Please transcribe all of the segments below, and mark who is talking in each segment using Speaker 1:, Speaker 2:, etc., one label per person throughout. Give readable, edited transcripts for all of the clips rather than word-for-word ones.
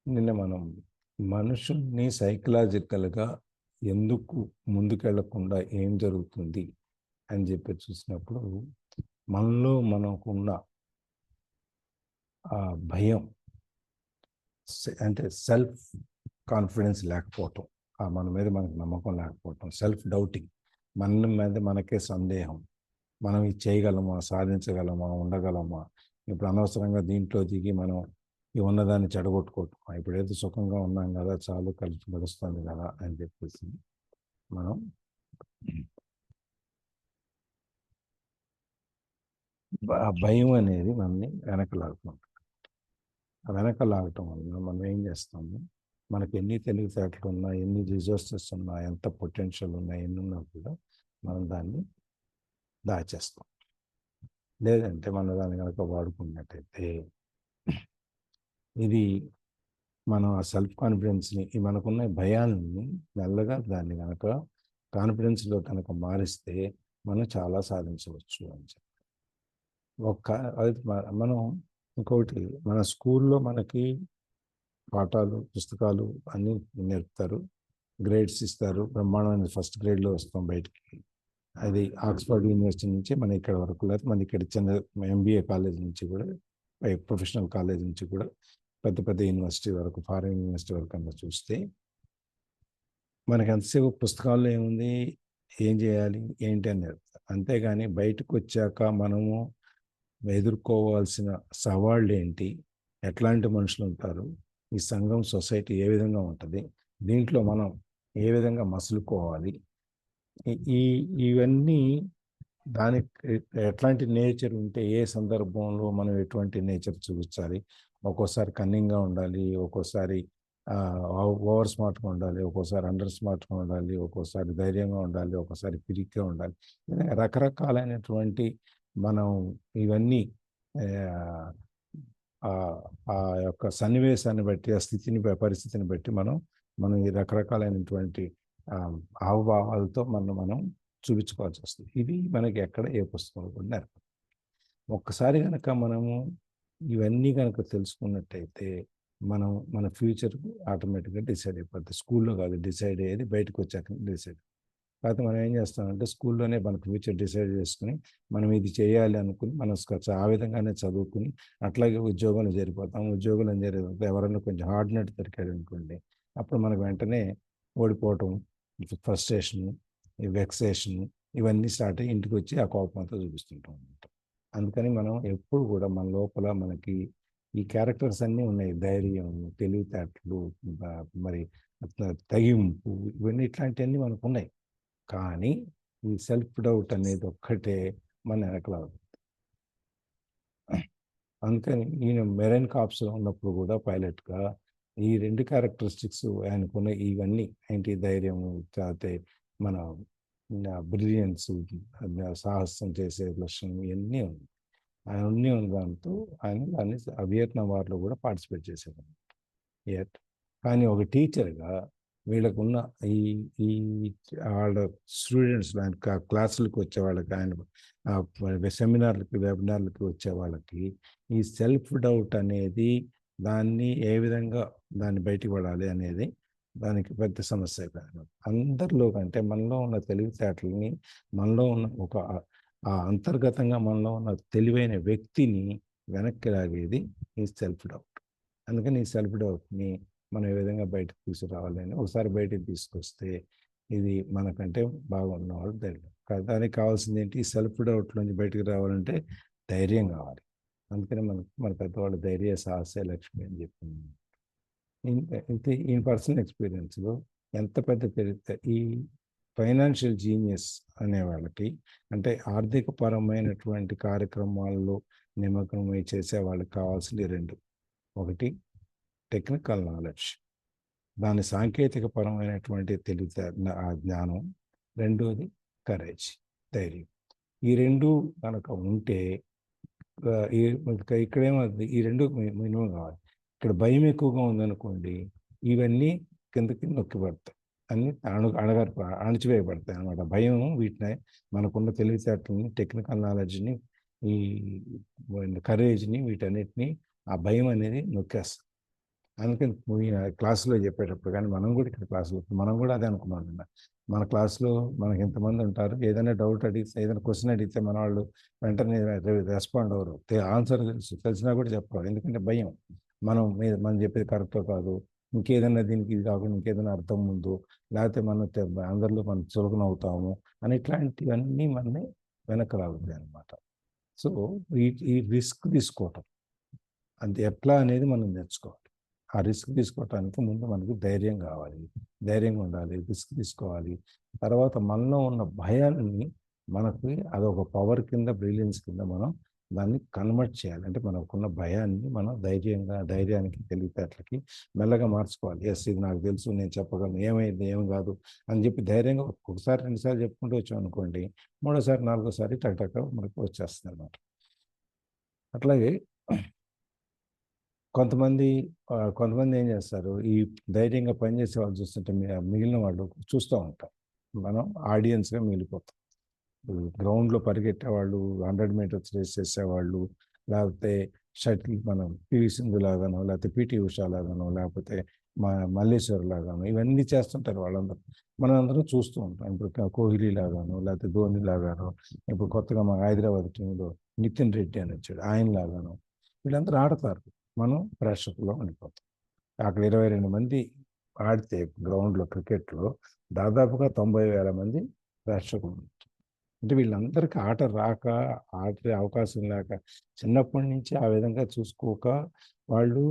Speaker 1: నిన్న మనం మనుషుల్ని సైకలాజికల్గా ఎందుకు ముందుకెళ్లకుండా ఏం జరుగుతుంది అని చెప్పి చూసినప్పుడు మనలో మనకున్న ఆ భయం, అంటే సెల్ఫ్ కాన్ఫిడెన్స్ లేకపోవటం, మన మీద మనకు నమ్మకం లేకపోవటం, సెల్ఫ్ డౌటింగ్, మన మీద మనకే సందేహం, మనం ఇది చేయగలమా, సాధించగలమా, ఉండగలమా, ఇప్పుడు అనవసరంగా దీంట్లో దిగి మనం ఈ ఉన్నదాన్ని చెడగొట్టుకోవటం, ఇప్పుడు ఏదో సుఖంగా ఉన్నాం కదా, చాలు కలిసి నడుస్తుంది కదా అని చెప్పేసి మనం ఆ భయం అనేది మనని వెనకలాగుతుంది. ఆ వెనక లాగటం వల్ల మనం ఏం చేస్తాము, మనకి ఎన్ని తెలివితేటలు ఉన్నా, ఎన్ని రిసోర్సెస్ ఉన్నా, ఎంత పొటెన్షియల్ ఉన్నా, ఎన్ని ఉన్నా కూడా మనం దాన్ని దాచేస్తాం. లేదంటే మనం దాన్ని కనుక వాడుకున్నట్టయితే ఇది మనం ఆ సెల్ఫ్ కాన్ఫిడెన్స్ని, మనకున్న భయాన్ని మెల్లగా దాన్ని కనుక కాన్ఫిడెన్స్లో కనుక మారిస్తే మనం చాలా సాధించవచ్చు అని చెప్పి ఒక్క మనం ఇంకొకటి, మన స్కూల్లో మనకి పాఠాలు, పుస్తకాలు అన్నీ నేర్పుతారు, గ్రేడ్స్ ఇస్తారు, బ్రహ్మాండమైన ఫస్ట్ గ్రేడ్లో వస్తాం బయటికి. అది ఆక్స్ఫర్డ్ యూనివర్సిటీ నుంచి మన ఇక్కడ వరకు, లేకపోతే మన ఇక్కడ చిన్న ఎంబీఏ కాలేజ్ నుంచి కూడా, ప్రొఫెషనల్ కాలేజ్ నుంచి కూడా, పెద్ద పెద్ద యూనివర్సిటీ వరకు, ఫారిన్ యూనివర్సిటీ వరకు అన్న చూస్తే మనకి ఎంతసేపు పుస్తకాల్లో ఏముంది, ఏం చేయాలి, ఏంటి అని నేర్పుతారు. అంతేగాని బయటకు వచ్చాక మనము ఎదుర్కోవాల్సిన సవాళ్ళు ఏంటి, ఎట్లాంటి మనుషులు ఉంటారు, ఈ సంఘం, సొసైటీ ఏ విధంగా ఉంటుంది, దీంట్లో మనం ఏ విధంగా మసులుకోవాలి, ఈ ఇవన్నీ, దానికి ఎట్లాంటి నేచర్ ఉంటే ఏ సందర్భంలో మనం ఎటువంటి నేచర్ చూపించాలి, ఒక్కోసారి కన్నింగ్గా ఉండాలి, ఒక్కోసారి ఓవర్ స్మార్ట్గా ఉండాలి, ఒక్కోసారి అండర్ స్మార్ట్గా ఉండాలి, ఒక్కోసారి ధైర్యంగా ఉండాలి, ఒక్కోసారి పిరిగ్గా ఉండాలి, రకరకాలైనటువంటి మనం ఇవన్నీ ఆ ఆ యొక్క సన్నివేశాన్ని బట్టి, ఆ స్థితిని, పరిస్థితిని బట్టి మనం ఈ రకరకాలైనటువంటి హావభావాలతో మనం చూపించుకోవాల్సి వస్తుంది. ఇవి మనకి ఎక్కడ ఏ పుస్తకంలో కూడా నేర్పదు. ఒక్కసారి కనుక మనము ఇవన్నీ కనుక తెలుసుకున్నట్టయితే మన ఫ్యూచర్ ఆటోమేటిక్గా డిసైడ్ అయిపోద్ది. స్కూల్లో కాదు డిసైడ్ అయ్యేది, బయటకు వచ్చాక డిసైడ్. కాకపోతే మనం ఏం చేస్తామంటే స్కూల్లోనే మన ఫ్యూచర్ డిసైడ్ చేసుకుని మనం ఇది చేయాలి అనుకుని మనం ఆ విధంగానే చదువుకుని అట్లాగే ఉద్యోగంలో చేరిపోతాం. ఉద్యోగంలో చేరిపోతే ఎవరైనా కొంచెం హార్డ్ నట్ దొరికాడు అనుకోండి, అప్పుడు మనకు వెంటనే ఓడిపోవటం, ఫ్రస్ట్రేషన్, వెక్సేషన్, ఇవన్నీ స్టార్ట్ అయ్యి ఇంటికి వచ్చి ఆ కోపం అంతా చూపిస్తుంటాం అనమాట. అందుకని మనం ఎప్పుడు కూడా మన లోపల మనకి ఈ క్యారెక్టర్స్ అన్నీ ఉన్నాయి, ధైర్యం, తెలివితేటలు, మరి తగింపు, ఇవన్నీ ఇట్లాంటివన్నీ మనకు ఉన్నాయి. కానీ ఈ సెల్ఫ్ డౌట్ అనేది ఒక్కటే మన వెనకల. అందుకని ఈయన మెరైన్ కార్ప్స్లో ఉన్నప్పుడు కూడా పైలట్గా ఈ రెండు క్యారెక్టరిస్టిక్స్ ఆయనకున్న, ఇవన్నీ ఏంటి, ధైర్యము, లేకపోతే మన బ్రిలియన్స్, సాహసం చేసే లక్షణం, ఇవన్నీ ఉంది. అవన్నీ ఉన్న దాంతో ఆయన దాన్ని వియత్నాం వార్లో కూడా పార్టిసిపేట్ చేసేవాడు. ఎట్ కానీ ఒక టీచర్గా వీళ్ళకున్న ఈ ఈ వాళ్ళ స్టూడెంట్స్, ఆయన క్లాసులకు వచ్చే వాళ్ళకి, ఆయన సెమినార్లకి, వెబినార్లకి వచ్చే వాళ్ళకి ఈ సెల్ఫ్ డౌట్ అనేది, దాన్ని ఏ విధంగా దాన్ని బయటికి పడాలి అనేది దానికి పెద్ద సమస్య అయిపోయింది. అందరిలో కంటే మనలో ఉన్న తెలివితేటలని, మనలో ఉన్న ఒక అంతర్గతంగా మనలో ఉన్న తెలివైన వ్యక్తిని వెనక్కి లాగేది ఈ సెల్ఫ్ డౌట్. అందుకని ఈ సెల్ఫ్ డౌట్ని మనం ఏ విధంగా బయటకు తీసుకురావాలి అని, ఒకసారి బయటకు తీసుకొస్తే ఇది మనకంటే బాగున్న వాళ్ళు ధైర్యం. దానికి కావాల్సింది ఏంటి, ఈ సెల్ఫ్ డౌట్ నుంచి బయటకు రావాలంటే ధైర్యం కావాలి. అందుకని మన పెద్దవాళ్ళు ధైర్య సాహసే లక్ష్మి అని చెప్పింది. ఇంతే ఈ పర్సనల్ ఎక్స్పీరియన్స్లో ఎంత పెద్ద తెలివితే ఈ ఫైనాన్షియల్ జీనియస్ అనే వాళ్ళకి, అంటే ఆర్థిక పరమైనటువంటి కార్యక్రమాల్లో నిమగ్నమై చేసే వాళ్ళకి కావాల్సింది రెండు. ఒకటి టెక్నికల్ నాలెడ్జ్, దాని సాంకేతిక పరమైనటువంటి ఆ జ్ఞానం. రెండోది కరేజ్, ధైర్యం. ఈ రెండు కనుక ఉంటే ఇక్కడేమవుతుంది, ఈ రెండు మినిమం కావాలి. ఇక్కడ భయం ఎక్కువగా ఉందనుకోండి, ఇవన్నీ కిందకి నొక్కి పడతాయి, అన్ని అణచివేయబడతాయి అనమాట. భయం వీటిని, మనకున్న తెలివితేటలని, టెక్నికల్ నాలెడ్జ్ని, ఈ కరేజ్ని, వీటన్నిటిని ఆ భయం అనేది నొక్కేస్తుంది. అందుకని క్లాసులో చెప్పేటప్పుడు కానీ మనం కూడా ఇక్కడ క్లాసులో మనం కూడా అదే అనుకున్నాం నిన్న. మన క్లాస్లో మనకి ఎంతమంది ఉంటారు, ఏదైనా డౌట్ అడిగితే ఏదైనా క్వశ్చన్ అడిగితే మన వాళ్ళు వెంటనే రెస్పాండ్ అవ్వరు, ఆన్సర్ తెలిసినా కూడా చెప్పరు, ఎందుకంటే భయం. మనం చెప్పేది కరెక్టో కాదు, ఇంకేదైనా దీనికి ఇది కాకుండా ఇంకేదైనా అర్థం ఉందో, లేకపోతే అందరిలో మనం చులకన అవుతాము అని ఇట్లాంటివన్నీ మనని వెనక్కి లాగుతాయి అనమాట. సో ఈ రిస్క్ తీసుకోవటం అది ఎట్లా అనేది మనం నేర్చుకోవాలి. ఆ రిస్క్ తీసుకోవటానికి ముందు మనకు ధైర్యం కావాలి, ధైర్యంగా ఉండాలి, రిస్క్ తీసుకోవాలి. తర్వాత మనలో ఉన్న భయాన్ని మనకి అదొక పవర్ కింద, బ్రిలియన్స్ కింద మనం దాన్ని కన్వర్ట్ చేయాలి. అంటే మనకున్న భయాన్ని మనం ధైర్యానికి, తెలివితేటలకి మెల్లగా మార్చుకోవాలి. ఎస్, ఇది నాకు తెలుసు, నేను చెప్పగలను, ఏమైంది, ఏం కాదు అని చెప్పి ధైర్యంగా ఒకసారి రెండుసార్లు చెప్పుకుంటూ వచ్చాం అనుకోండి, మూడోసారి నాలుగోసారి టక్ మనకు వచ్చేస్తుంది అనమాట. అట్లాగే కొంతమంది కొంతమంది ఏం చేస్తారు, ఈ ధైర్యంగా పనిచేసే వాళ్ళు చూస్తుంటే మిగిలిన వాళ్ళు చూస్తూ ఉంటాం, మనం ఆడియన్స్గా మిగిలిపోతాం. గ్రౌండ్లో పరిగెట్టే వాళ్ళు, 100 మీటర్స్ రేస్ చేసేవాళ్ళు, లేకపోతే షటిల్ మనం పివి సింధు లాగానో, లేకపోతే పిటి ఉషా లాగానో, లేకపోతే మల్లేశ్వర్ లాగానో ఇవన్నీ చేస్తుంటారు వాళ్ళందరూ. మనం అందరం చూస్తూ ఉంటాం. ఇప్పుడు కోహ్లీ లాగానో, లేకపోతే ధోని లాగానో, ఇప్పుడు కొత్తగా మా హైదరాబాద్ టీంలో నితిన్ రెడ్డి అని వచ్చాడు, ఆయన లాగానో వీళ్ళందరూ ఆడతారు. మనం ప్రేక్షకుల్లో ఉండిపోతాం. అక్కడ 22 మంది ఆడితే గ్రౌండ్లో క్రికెట్లో దాదాపుగా 90,000 మంది ప్రేక్షకులు. అంటే వీళ్ళందరికీ ఆట రాక, ఆడే అవకాశం లేక, చిన్నప్పటి నుంచి ఆ విధంగా చూసుకోక వాళ్ళు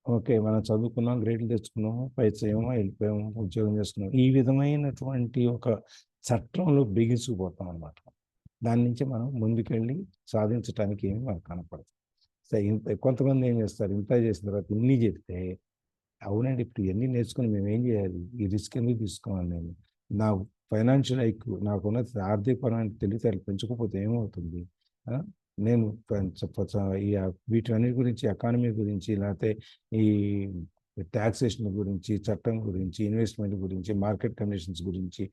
Speaker 1: ఓకే మనం చదువుకున్నాం, గ్రేడ్లు తెచ్చుకున్నాము, పై చేయమో వెళ్ళిపోయాము, ఉద్యోగం చేసుకున్నాం, ఈ విధమైనటువంటి ఒక చట్టంలో బిగించుకుపోతాం అనమాట. దాని నుంచి మనం ముందుకెళ్ళి సాధించడానికి ఏమి మనకు కనపడదు. సో కొంతమంది ఏం చేస్తారు, ఇంత చేసిన తర్వాత ఇన్ని చెప్తే అవునండి ఇప్పుడు ఇవన్నీ నేర్చుకుని మేము ఏం చేయాలి, ఈ రిస్క్ ఎందుకు తీసుకోవాలి, నా ఫైనాన్షియల్ ఐక్యూ, నాకున్న ఆర్థికపరమైన తెలివితేటలు పెంచుకోకపోతే ఏమవుతుంది, నేను వీటన్నిటి గురించి, ఎకానమీ గురించి, లేకపోతే ఈ ట్యాక్సేషన్ గురించి, చట్టం గురించి, ఇన్వెస్ట్మెంట్ గురించి, మార్కెట్ కండిషన్స్ గురించి,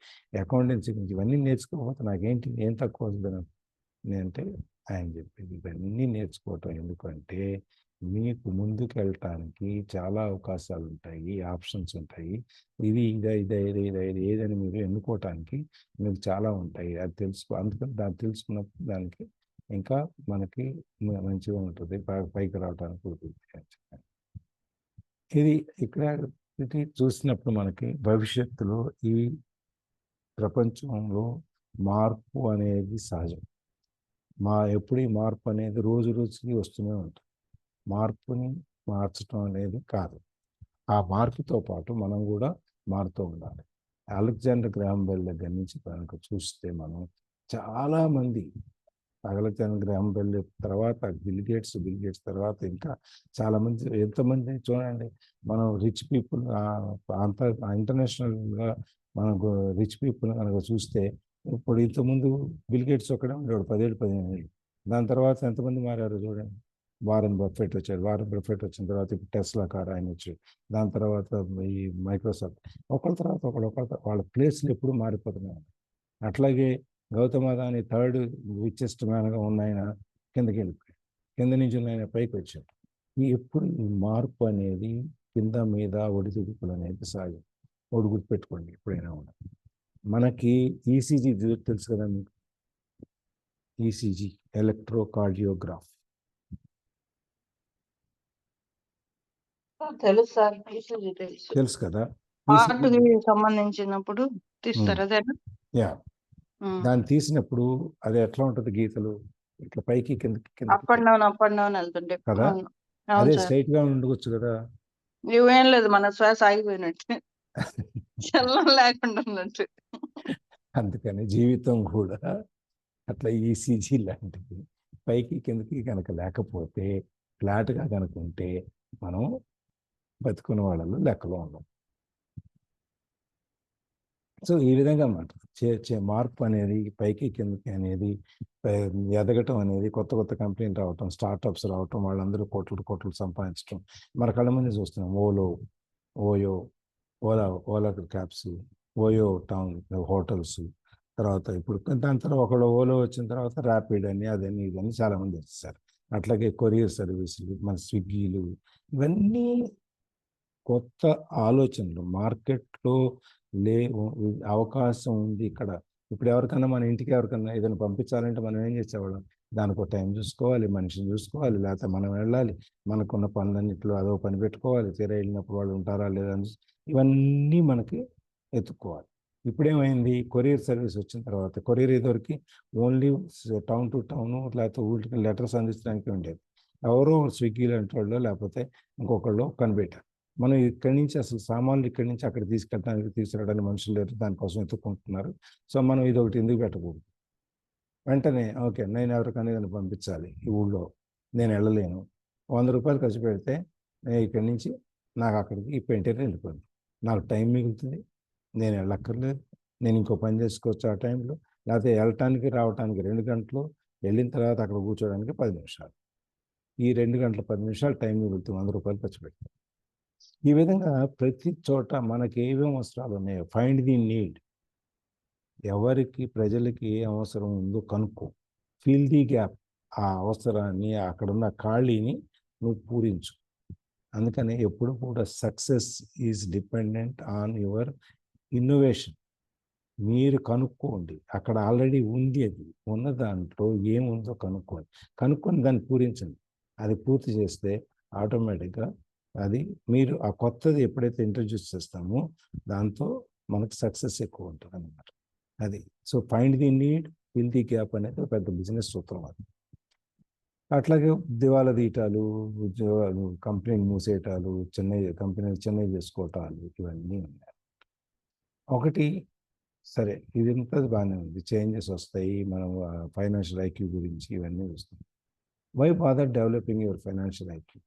Speaker 1: అకౌంటెన్సీ గురించి ఇవన్నీ నేర్చుకోకపోతే నాకేంటి, ఏం తక్కువ అవుతుంది అంటే ఆయన చెప్పింది ఇవన్నీ నేర్చుకోవటం ఎందుకంటే మీకు ముందుకు వెళ్ళటానికి చాలా అవకాశాలు ఉంటాయి, ఆప్షన్స్ ఉంటాయి, ఇది ఏదని మీరు ఎన్నుకోవటానికి మీకు చాలా ఉంటాయి, అది అందుకని దాన్ని తెలుసుకున్నప్పుడు దానికి ఇంకా మనకి మంచిగా ఉంటుంది, పైకి రావడానికి ఉంటుంది. ఇది ఇక్కడ ఇది చూసినప్పుడు మనకి భవిష్యత్తులో ఈ ప్రపంచంలో మార్పు అనేది సహజం. ఎప్పుడు ఈ మార్పు అనేది రోజు రోజుకి వస్తూనే ఉంటుంది. మార్పుని మార్చడం అనేది కాదు, ఆ మార్పుతో పాటు మనం కూడా మారుతూ ఉండాలి. అలెగ్జాండర్ గ్రాహం బెల్ దగ్గర నుంచి కనుక చూస్తే మనం చాలామంది, అలెగ్జాండర్ గ్రాహం బెల్ తర్వాత బిల్ గేట్స్ తర్వాత ఇంకా చాలామంది, ఎంతమంది చూడండి, మనం రిచ్ పీపుల్ అంత ఇంటర్నేషనల్గా మనకు రిచ్ పీపుల్ కనుక చూస్తే ఇప్పుడు ఇంతకుముందు బిల్ గేట్స్ ఒక్కడే ఉండేవాడు 17-15 ఏళ్ళు. దాని తర్వాత ఎంతమంది మారారు చూడండి. వారన్ బఫెట్ వచ్చాడు, వారన్ బఫెట్ వచ్చిన తర్వాత ఇప్పుడు టెస్లా కార్ ఆయన వచ్చాడు, దాని తర్వాత ఈ మైక్రోసాఫ్ట్, ఒకళ్ళ తర్వాత వాళ్ళ ప్లేస్లు ఎప్పుడు మారిపోతున్నాయి. అట్లాగే గౌతమ్ అదాని థర్డ్ రిచెస్ట్ మ్యాన్గా ఉన్న ఆయన కిందకి వెళ్ళిపోయాడు, కింద నుంచి ఉన్న ఆయన పైకి వచ్చాడు. ఎప్పుడు ఈ మార్పు అనేది కింద మీద ఒడిదుడుకులు అనేది సహజం, ఒడుగులు పెట్టుకోండి ఎప్పుడైనా కూడా. మనకి ఈసీజీ తెలుసు కదా మీకు, ఈసీజీ ఎలక్ట్రోకార్డియోగ్రాఫ్
Speaker 2: తెలుసు సార్,
Speaker 1: తెలుసు కదా.
Speaker 2: హార్ట్ కి సంబంధించినప్పుడు తీస్తారు అదేనా?
Speaker 1: యా, దాన్ని తీసినప్పుడు అది ఎట్లా ఉంటుంది, గీతలు ఇట్లా పైకి కిందకి
Speaker 2: అప్ అండ్ డౌన్ వెళ్తుంటే
Speaker 1: కదా, అదే స్ట్రైట్ గా ఉండవచ్చు కదా.
Speaker 2: ఇవేం లేదు, మన శ్వాస ఆగిపోయినట్టు, చలనం లేకుండా ఉన్నట్టు.
Speaker 1: అందుకని జీవితం కూడా అట్లా ఈసీజీ లాంటిది, పైకి కిందకి కనుక లేకపోతే, ఫ్లాట్గా కనుక ఉంటే మనం బతుకున్న వాళ్ళలో లెక్కలో ఉన్నాం. సో ఈ విధంగా అన్నమాట మార్పు అనేది పైకి కిందకి అనేది, ఎదగటం అనేది, కొత్త కంపెనీలు రావటం, స్టార్టప్స్ రావటం, వాళ్ళందరూ కోట్లు సంపాదించడం మన కళ్ళ ముందు చూస్తున్నాం. Ola cabs, OYO town hotels, తర్వాత ఇప్పుడు దాని తర్వాత ఒకళ్ళు ఓలో వచ్చిన తర్వాత ర్యాపిడ్ అని అదని ఇదని చాలామంది వచ్చేసారు. అట్లాగే కొరియర్ సర్వీసులు, మన స్విగ్గీలు, ఇవన్నీ కొత్త ఆలోచనలు మార్కెట్‌లో అవకాశం ఉంది ఇక్కడ. ఇప్పుడు ఎవరికన్నా మన ఇంటికి ఎవరికన్నా ఏదైనా పంపించాలంటే మనం ఏం చేసేవాళ్ళం? దానికో టైం చూసుకోవాలి, మనిషిని చూసుకోవాలి, లేకపోతే మనం వెళ్ళాలి. మనకున్న పనులన్నిట్లో అదో పని పెట్టుకోవాలి. తీరా వెళ్ళినప్పుడు వాళ్ళు ఉంటారా లేదా అని ఇవన్నీ మనకి ఎతుక్కోవాలి. ఇప్పుడేమైంది? కొరియర్ సర్వీస్ వచ్చిన తర్వాత కొరియర్ ఇదివరకు ఓన్లీ టౌన్ టు టౌను లేకపోతే ఊరికి లెటర్స్ అందించడానికి ఉండేది. ఎవరో స్విగ్గీ లాంటి వాళ్ళు లేకపోతే ఇంకొకళ్ళు కనిపెట్టారు. మనం ఇక్కడి నుంచి అసలు సామాన్లు ఇక్కడి నుంచి అక్కడ తీసుకెళ్ళడానికి తీసుకురావడానికి మనుషులు లేరు, దానికోసం ఎత్తుక్కుంటున్నారు. సో మనం ఇదొకటి ఎందుకు పెట్టకూడదు? వెంటనే ఓకే, నేను ఎవరికైనా ఏదైనా పంపించాలి ఈ ఊళ్ళో, నేను వెళ్ళలేను. ₹100 ఖర్చు పెడితే నేను ఇక్కడి నుంచి నాకు అక్కడికి ఈ పెయింటర్ వెళ్ళిపోయింది. నాకు టైం మిగులుతుంది, నేను వెళ్ళక్కర్లేదు, నేను ఇంకో పని చేసుకోవచ్చు ఆ టైంలో. లేకపోతే వెళ్ళటానికి రావటానికి 2 గంటలు, వెళ్ళిన తర్వాత అక్కడ కూర్చోడానికి 10 నిమిషాలు. ఈ 2 గంటల 10 నిమిషాలు టైం మిగులుతుంది ₹100 ఖర్చు పెడితే. ఈ విధంగా ప్రతి చోట మనకి ఏమేమి అవసరాలు ఉన్నాయో ఫైండ్ ది నీడ్. ఎవరికి ప్రజలకి ఏ అవసరం ఉందో కనుక్కో. Fill the gap. ఆ అవసరాన్ని అక్కడున్న ఖాళీని నువ్వు పూరించు. అందుకని ఎప్పుడు కూడా success is dependent on your innovation. మీరు కనుక్కోండి. అక్కడ ఆల్రెడీ ఉంది అది. ఉన్న దాంట్లో ఏముందో కనుక్కోండి. కనుక్కొని దాన్ని పూరించండి. అది పూర్తి చేస్తే ఆటోమేటిక్‌గా అది మీరు ఆ కొత్తది ఎప్పుడైతే ఇంట్రడ్యూస్ చేస్తామో దాంతో మనకు సక్సెస్ ఎక్కువ ఉంటదనమాట. అది. So, find the need, fill the gap అనేది ఒక పెద్ద బిజినెస్ సూత్రం అది. అట్లాగే దివాలా తీయటాలు, ఉద్యోగాలు, కంపెనీలు మూసేయటాలు, కంపెనీలు చిన్నవి చేసుకోవటాలు ఇవన్నీ ఉన్నాయి. ఒకటి సరే, ఇదంతా బాగానే ఉంది. చేంజెస్ వస్తాయి. మనం ఫైనాన్షియల్ ఐక్యూ గురించి ఇవన్నీ వస్తాయి. Why bother developing your financial IQ?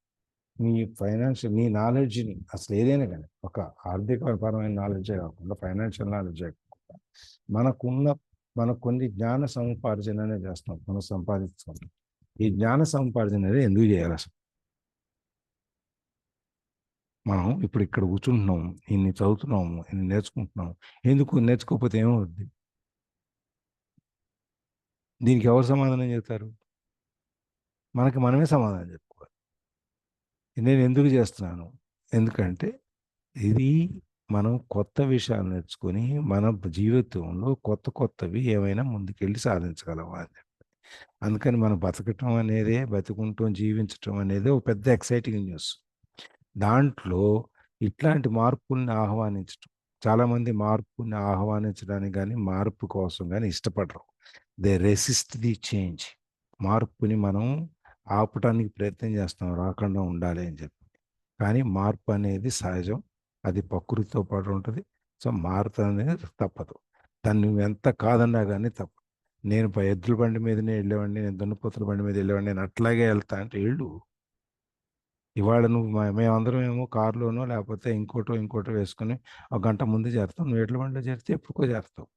Speaker 1: నీ నాలెడ్జ్‌ని అసలు ఏదైనా గాని, ఒక ఆర్థికపరమైన నాలెడ్జే కాకుండా, ఫైనాన్షియల్ నాలెడ్జే కాకుండా, మనకున్న మనకు కొన్ని జ్ఞాన సముపార్జన అనేది చేస్తాం. మనం సంపాదించుకుంటాం. ఈ జ్ఞాన సముపార్జన అనేది ఎందుకు చేయాలి అసలు? మనం ఇప్పుడు ఇక్కడ కూర్చుంటున్నాం, ఇన్ని చదువుతున్నాము, ఇన్ని నేర్చుకుంటున్నాం. ఎందుకు నేర్చుకోకపోతే ఏమవుద్ది? దీనికి ఎవరు సమాధానం చెప్తారు? మనకి మనమే సమాధానం చెప్పుకోవాలి. నేను ఎందుకు చేస్తున్నాను? ఎందుకంటే ఇది మనం కొత్త విషయాలు నేర్చుకొని మన జీవితంలో కొత్త కొత్తవి ఏమైనా ముందుకెళ్ళి సాధించగలమా అని చెప్పి. అందుకని మనం బతకటం అనేదే, బతుకుంటూ జీవించటం అనేది ఒక పెద్ద ఎక్సైటింగ్ న్యూస్. దాంట్లో ఇట్లాంటి మార్పుల్ని ఆహ్వానించటం. చాలామంది మార్పుని ఆహ్వానించడానికి కానీ మార్పు కోసం కానీ ఇష్టపడరు. They resist the change. మార్పుని మనం ఆపటానికి ప్రయత్నం చేస్తాం రాకుండా ఉండాలి అని చెప్పి. కానీ మార్పు అనేది సహజం. అది ప్రకృతితో పాటు ఉంటుంది. సో, మారుతుంది అనేది తప్పదు. దాన్ని నువ్వు ఎంత కాదన్నా కానీ తప్పదు. నేను ఎద్దుల బండి మీదనే వెళ్ళేవాడిని, నేను దున్నపోతుల బండి మీద వెళ్ళేవాడిని, నేను అట్లాగే వెళ్తా అంటే వెళ్ళు. ఇవాళ నువ్వు మేమందరం ఏమో కారులోనో లేకపోతే ఇంకోటో వేసుకొని ఒక గంట ముందు చేరుతాం. నువ్వు ఎడ్ల బండిలో చేరితే ఎప్పుడుకో చేరుతావు.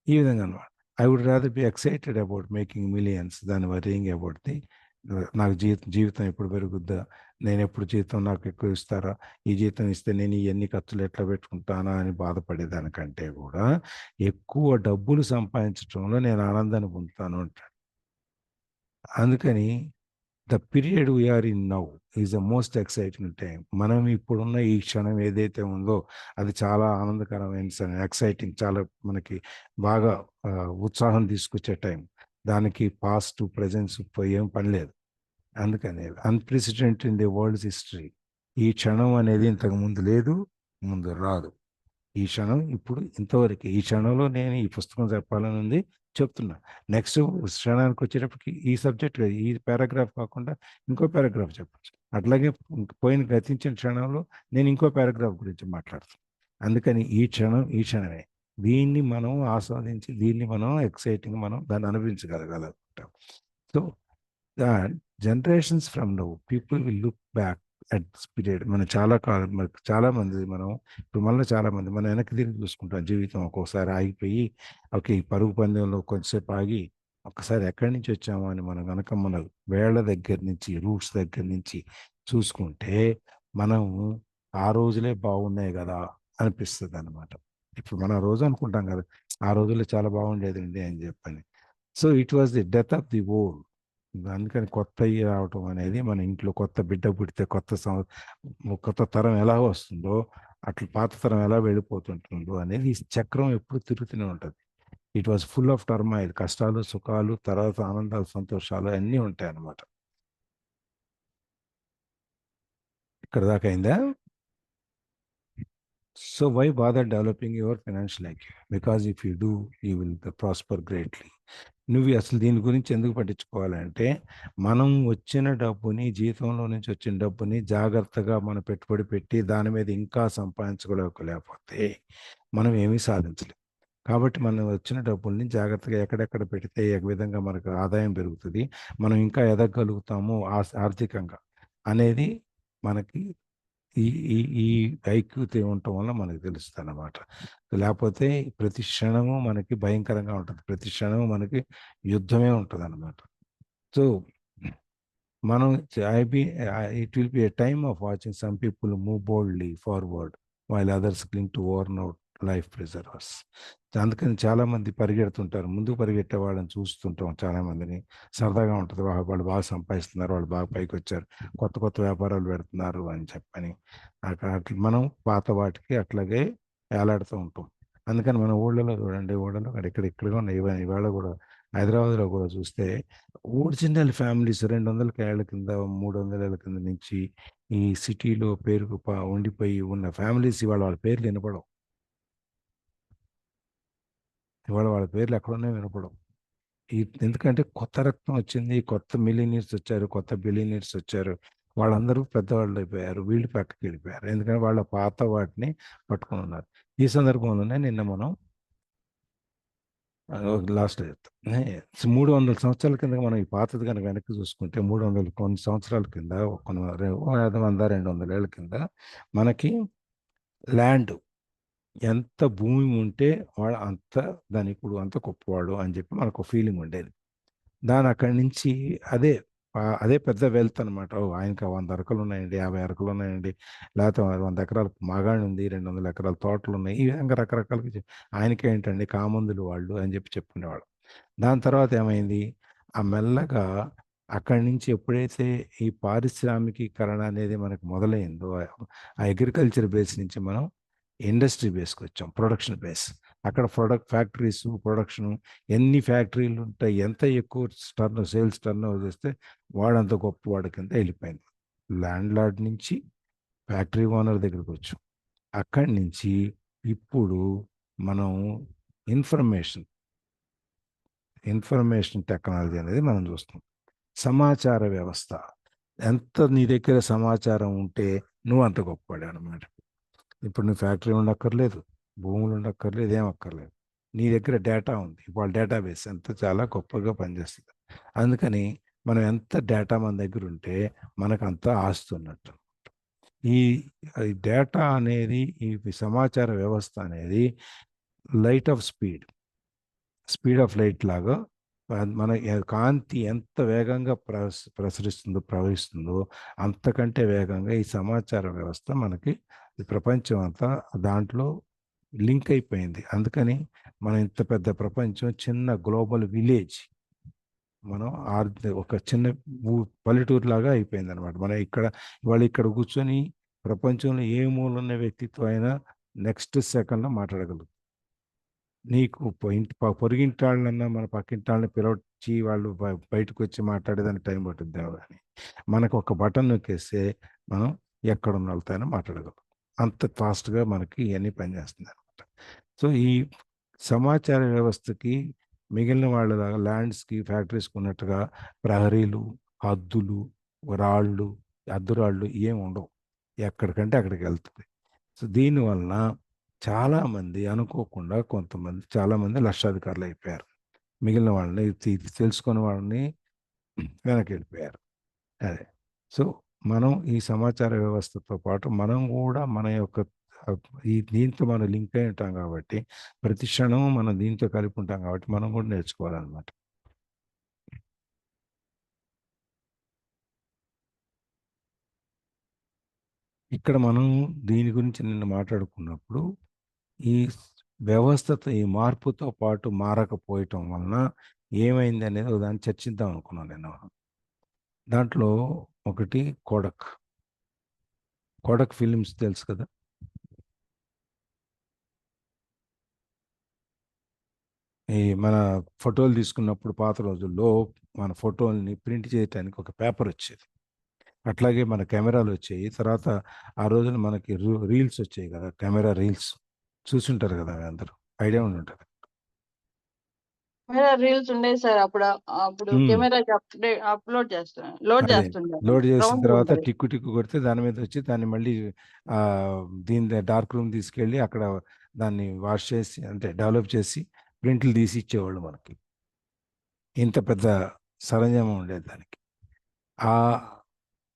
Speaker 1: ఈ విధంగా అనమాట. I would rather be excited about making millions than worrying about the నాకు జీవితం ఎప్పుడు పెరుగుద్దా? నేనెప్పుడు జీతం నాకు ఎక్కువ ఇస్తారా? ఈ జీతం ఇస్తే నేను ఇయన్నీ ఖర్చులు ఎట్లా పెట్టుకుంటానా అని బాధపడేదానికంటే కూడా ఎక్కువ డబ్బులు సంపాదించటంలో నేను ఆనందాన్ని పొందుతాను అంటాడు. అందుకని the period we're in now is the most exciting time. మనం ఇప్పుడున్న ఈ క్షణం ఏదైతే ఉందో అది చాలా ఆనందకరమైన ఎక్సైటింగ్, చాలా మనకి బాగా ఉత్సాహం తీసుకొచ్చే టైం. దానికి పాస్ట్ ప్రెజెన్స్ ఏం పని లేదు. అందుకని unprecedented in the world's history. ఈ క్షణం అనేది ఇంతకు ముందు లేదు, ముందు రాదు. ఈ క్షణం ఇప్పుడు ఇంతవరకే. ఈ క్షణంలో నేను ఈ పుస్తకం చెప్పాలని ఉంది, చెప్తున్నా. నెక్స్ట్ క్షణానికి వచ్చేటప్పటికి ఈ సబ్జెక్ట్ కాదు, ఈ పారాగ్రాఫ్ కాకుండా ఇంకో పారాగ్రాఫ్ చెప్పొచ్చు. అట్లాగే గతించిన క్షణంలో నేను ఇంకో పారాగ్రాఫ్ గురించి మాట్లాడతాను. అందుకని ఈ క్షణం ఈ క్షణమే. దీన్ని మనం ఆస్వాదించి, దీన్ని మనం ఎక్సైటింగ్ మనం దాన్ని అనుభవించగలగాలనుకుంటాం. So, generations from now people will look back at this period. మనం చాలా కాలం చాలా మంది మనం ఇప్పుడు మళ్ళీ చాలా మంది మనం వెనక్కి తిరిగి చూసుకుంటాం. జీవితం ఒక్కోసారి ఆగిపోయి ఓకే, ఈ పరుగు పందెంలో కొంచెంసేపు ఆగి ఒక్కసారి ఎక్కడి నుంచి వచ్చామో అని మనం కనుక మన వేళ్ల దగ్గర నుంచి రూట్స్ దగ్గర నుంచి చూసుకుంటే మనం ఆ రోజులే బాగున్నాయి కదా అనిపిస్తుంది అనమాట. ఇప్పుడు మనం ఆ రోజు అనుకుంటాం కదా, ఆ రోజుల్లో చాలా బాగుండేదండి అని చెప్పని. So it was the death of the old. అందుకని కొత్తయి రావటం అనేది మన ఇంట్లో కొత్త బిడ్డ పుడితే కొత్త తరం ఎలా వస్తుందో అట్లా పాత తరం ఎలా వెళ్ళిపోతుంటుందో అనేది ఈ చక్రం ఎప్పుడు తిరుగుతూనే ఉంటుంది. It was full of turmoil, కష్టాలు సుఖాలు, తర్వాత ఆనందాలు సంతోషాలు అన్నీ ఉంటాయి అన్నమాట. ఇక్కడ దాకా అయిందా? So why bother developing your financial IQ? Because if you do you will prosper greatly. నువ్వు అసలు దీని గురించి ఎందుకు పట్టించుకోవాలంటే, మనం వచ్చిన డబ్బుని, జీతంలో నుంచి వచ్చిన డబ్బుని జాగ్రత్తగా మనం పెట్టుబడి పెట్టి దాని మీద ఇంకా సంపాదించుకోలేకపోతే మనం ఏమీ సాధించలేం. కాబట్టి మనం వచ్చిన డబ్బుల్ని జాగ్రత్తగా ఎక్కడెక్కడ పెడితే ఏ విధంగా మనకు ఆదాయం పెరుగుతుంది, మనం ఇంకా ఎదగలుగుతాము ఆర్థికంగా అనేది మనకి ఈ ఈ ఈ ఐక్యత ఉండటం వల్ల మనకు తెలుస్తుంది అన్నమాట. లేకపోతే ప్రతి క్షణము మనకి భయంకరంగా ఉంటుంది, ప్రతి క్షణము మనకి యుద్ధమే ఉంటుంది అన్నమాట. సో మనం it will be a time of watching some people move boldly forward while others cling to worn out life preservers. అందుకని చాలామంది పరిగెడుతుంటారు, ముందుకు పరిగెట్టే వాళ్ళని చూస్తుంటాం చాలామందిని. సరదాగా ఉంటుంది, వాళ్ళు బాగా సంపాదిస్తున్నారు, వాళ్ళు బాగా పైకి వచ్చారు, కొత్త కొత్త వ్యాపారాలు పెడుతున్నారు అని చెప్పని. అట్లా మనం పాత వాటికి అట్లాగే వేలాడుతూ ఉంటాం. అందుకని మన ఊళ్ళలో చూడండి, ఊళ్ళలో ఇక్కడ ఉన్నాయి ఇవాళ కూడా హైదరాబాద్లో కూడా చూస్తే ఒరిజినల్ ఫ్యామిలీస్ 200 ఏళ్ల కింద 300 ఏళ్ల కింద నుంచి ఈ సిటీలో పేరుకు ఉండిపోయి ఉన్న ఫ్యామిలీస్ ఇవాళ వాళ్ళ పేర్లు వినపడవు. ఇవాళ వాళ్ళ పేర్లు ఎక్కడున్నాయో వినపడవు. ఎందుకంటే కొత్త రక్తం వచ్చింది, కొత్త మిలీనియర్స్ వచ్చారు, కొత్త బిలీనియర్స్ వచ్చారు. వాళ్ళందరూ పెద్దవాళ్ళు అయిపోయారు, వీళ్ళు పక్కకి వెళ్ళిపోయారు. ఎందుకంటే వాళ్ళ పాత వాటిని పట్టుకొని ఉన్నారు. ఈ సందర్భంలోనే నిన్న మనం లాస్ట్ చెప్తాం, 300 సంవత్సరాల కింద మనం ఈ పాతది కనుక వెనక్కి చూసుకుంటే 300 కొన్ని సంవత్సరాల కింద, కొన్ని 100-200 ఏళ్ళ కింద మనకి ల్యాండ్ ఎంత భూమి ఉంటే వాడు అంత ధనికుడు, అంత గొప్పవాడు అని చెప్పి మనకు ఫీలింగ్ ఉండేది. దాని అక్కడి నుంచి అదే పెద్ద వెల్త్ అనమాట. ఆయనకి 100 అరకలు ఉన్నాయండి, 50 అరకలు ఉన్నాయండి, లేకపోతే 100 ఎకరాలు మాగాణి ఉంది, 200 ఎకరాల తోటలు ఉన్నాయి, ఈ విధంగా రకరకాలుగా ఆయనకేంటండి కామందులు వాళ్ళు అని చెప్పి చెప్పుకునేవాడు. దాని తర్వాత ఏమైంది, ఆ మెల్లగా అక్కడి నుంచి ఎప్పుడైతే ఈ పారిశ్రామికీకరణ అనేది మనకు మొదలైందో, ఆ అగ్రికల్చర్ బేస్ నుంచి మనం ఇండస్ట్రీ బేస్కి వచ్చాం, ప్రొడక్షన్ బేస్. అక్కడ ఫ్యాక్టరీస్, ప్రొడక్షన్, ఎన్ని ఫ్యాక్టరీలు ఉంటాయి, ఎంత ఎక్కువ సేల్స్ టర్న్ ఓవర్ చేస్తే వాడంత గొప్పవాడి కింద వెళ్ళిపోయింది. ల్యాండ్ లార్డ్ నుంచి ఫ్యాక్టరీ ఓనర్ దగ్గరికి వచ్చాం. అక్కడి నుంచి ఇప్పుడు మనం ఇన్ఫర్మేషన్ టెక్నాలజీ అనేది మనం చూస్తాం. సమాచార వ్యవస్థ, ఎంత నీ దగ్గర సమాచారం ఉంటే నువ్వు అంత గొప్పవాడు అనమాట. ఇప్పుడు నువ్వు ఫ్యాక్టరీ ఉండక్కర్లేదు, భూములు ఉండక్కర్లేదు, ఏం అక్కర్లేదు, నీ దగ్గర డేటా ఉంది. ఇప్పుడు డేటాబేస్ ఎంత చాలా గొప్పగా పనిచేస్తుంది. అందుకని మనం ఎంత డేటా మన దగ్గర ఉంటే మనకు అంత ఆస్తి ఉన్నట్టు. ఈ డేటా అనేది, ఈ సమాచార వ్యవస్థ అనేది light of speed of light లాగా మన కాంతి ఎంత వేగంగా ప్రవహిస్తుందో అంతకంటే వేగంగా ఈ సమాచార వ్యవస్థ మనకి ఈ ప్రపంచం అంతా దాంట్లో లింక్ అయిపోయింది. అందుకని మనం ఇంత పెద్ద ప్రపంచం చిన్న గ్లోబల్ విలేజ్, మనం ఒక చిన్న పల్లెటూరు లాగా అయిపోయింది అనమాట. మనం ఇక్కడ కూర్చొని ప్రపంచంలో ఏ మూలన్న వ్యక్తిత్వం అయినా నెక్స్ట్ సెకండ్లో మాట్లాడగలుగుతాం. నీకు పొరుగింటి వాళ్ళన్నా మన పక్కింటి వాళ్ళని పిలవచ్చి వాళ్ళు బయటకు వచ్చి మాట్లాడేదానికి టైం పట్టుద్ది కానీ మనకు ఒక బటన్ నొక్కేస్తే మనం ఎక్కడున్న వాళ్ళతో మాట్లాడగలం. అంత ఫాస్ట్గా మనకి ఇవన్నీ పనిచేస్తుంది అనమాట. సో ఈ సమాచార వ్యవస్థకి మిగిలిన వాళ్ళలాగా ల్యాండ్స్కి, ఫ్యాక్టరీస్కి ఉన్నట్టుగా ప్రహరీలు, హద్దులు, రాళ్ళు, అద్దురాళ్ళు ఏమి ఉండవు, ఎక్కడికంటే అక్కడికి వెళ్తుంది. సో దీనివలన చాలామంది అనుకోకుండా చాలామంది లక్షాధికారులు అయిపోయారు, మిగిలిన వాళ్ళని తెలుసుకున్న వాళ్ళని వెనక్కి వెళ్ళిపోయారు. అదే. సో మనం ఈ సమాచార వ్యవస్థతో పాటు మనం కూడా మన యొక్క దీంతో మనం లింక్ అయి ఉంటాం కాబట్టి, ప్రతి క్షణం మనం దీంతో కలిపి ఉంటాం కాబట్టి మనం కూడా నేర్చుకోవాలన్నమాట. ఇక్కడ మనం దీని గురించి నిన్న మాట్లాడుకున్నప్పుడు ఈ వ్యవస్థతో, ఈ మార్పుతో పాటు మారకపోయటం వలన ఏమైంది అనేది దాన్ని చర్చిద్దాం అనుకున్నాను నేను. దాంట్లో ఒకటి కోడక్. కోడక్ ఫిలిమ్స్ తెలుసు కదా. ఈ మన ఫోటోలు తీసుకున్నప్పుడు పాత రోజుల్లో మన ఫోటోల్ని ప్రింట్ చేయడానికి ఒక పేపర్ వచ్చేది. అట్లాగే మన కెమెరాలు వచ్చాయి. తర్వాత ఆ రోజున మనకి రీల్స్ వచ్చాయి కదా, కెమెరా రీల్స్ చూసుంటారు కదా అవి అందరూ, ఐడియా ఉండి ఉంటుంది.
Speaker 2: కెమెరా రీల్స్ ఉండేది సార్ అప్పుడు. అప్పుడు
Speaker 1: ఉమ్,
Speaker 2: కెమెరాకి అప్లోడ్ చేస్తాను, లోడ్
Speaker 1: అదే
Speaker 2: చేస్తుండే
Speaker 1: లోడ్ చేసిన
Speaker 2: రౌండ్
Speaker 1: తర్వాత
Speaker 2: ఉంటది.
Speaker 1: టిక్కు టిక్కు కొడితే దాని మీద వచ్చి దాన్ని మళ్ళీ ఆ, దీని డార్క్ రూమ్ తీసుకెళ్ళి అక్కడ దాన్ని వాష్ చేసి అంటే డెవలప్ చేసి ప్రింట్లు తీసి ఇచ్చేవాళ్ళు మనకి. ఇంత పెద్ద సరంజామం ఉండేది దానికి. ఆ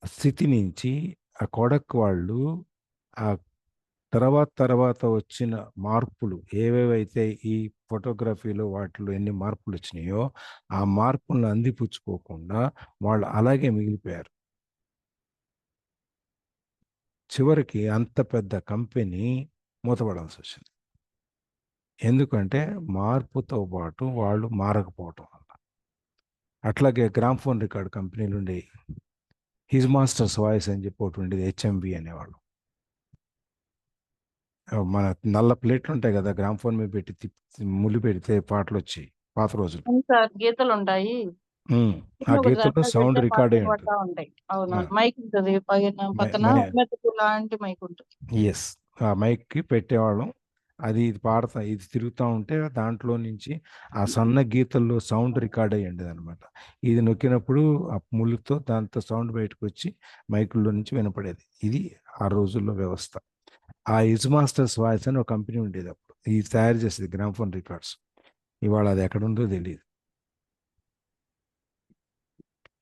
Speaker 1: స్థితి నుంచి ఆ కొడక్ వాళ్ళు ఆ తర్వాత వచ్చిన మార్పులు ఏవేవైతే ఈ ఫోటోగ్రఫీలో వాటిలో ఎన్ని మార్పులు వచ్చినాయో ఆ మార్పులను అందిపుచ్చుకోకుండా వాళ్ళు అలాగే మిగిలిపోయారు. చివరికి అంత పెద్ద కంపెనీ మూతపడాల్సి వచ్చింది. ఎందుకంటే మార్పుతో పాటు వాళ్ళు మారకపోవటం వల్ల. అట్లాగే గ్రామ్ఫోన్ రికార్డ్ కంపెనీలు ఉండే హిజ్ మాస్టర్స్ వాయిస్ అని చెప్పి ఒకటి ఉండేది, హెచ్ఎంవి అనేవాళ్ళు. మన నల్ల ప్లేట్లు ఉంటాయి కదా, గ్రామ్ఫోన్ మీద పెట్టి ముళ్ళు పెడితే పాటలు వచ్చాయి పాత రోజులు.
Speaker 2: అవును సార్, గీతలు ఉంటాయి.
Speaker 1: ఉమ్, ఆ
Speaker 2: కింద ఒకటి
Speaker 1: గీతల్లో
Speaker 2: అటాచ్
Speaker 1: సౌండ్
Speaker 2: పెడితే
Speaker 1: రికార్డ్
Speaker 2: పాటలు
Speaker 1: అయి
Speaker 2: పడతా
Speaker 1: ఉంటుంది.
Speaker 2: ఉంటాయి. అవునవును, మైక్ ఉంటది పక్కన మెతుకు లాంటి మైక్ ఉంటుంది.
Speaker 1: ఎస్, ఆ మైక్కి పెట్టేవాళ్ళం. అది ఇది పాడతా ఇది తిరుగుతూ ఉంటే దాంట్లో నుంచి ఆ సన్న గీతల్లో సౌండ్ రికార్డ్ అయ్యి ఉండేది అనమాట. ఇది నొక్కినప్పుడు ఆ ముళ్ళుతో దాంతో సౌండ్ బయటకు వచ్చి మైకుల్లో నుంచి వినపడేది. ఇది ఆ రోజుల్లో వ్యవస్థ. ఆ ఇజ్ మాస్టర్స్ వాయిస్ అని ఒక కంపెనీ ఉండేది అప్పుడు, ఇది తయారు చేసేది గ్రామ్ఫోన్ రికార్డ్స్. ఇవాళ అది ఎక్కడుందో తెలియదు.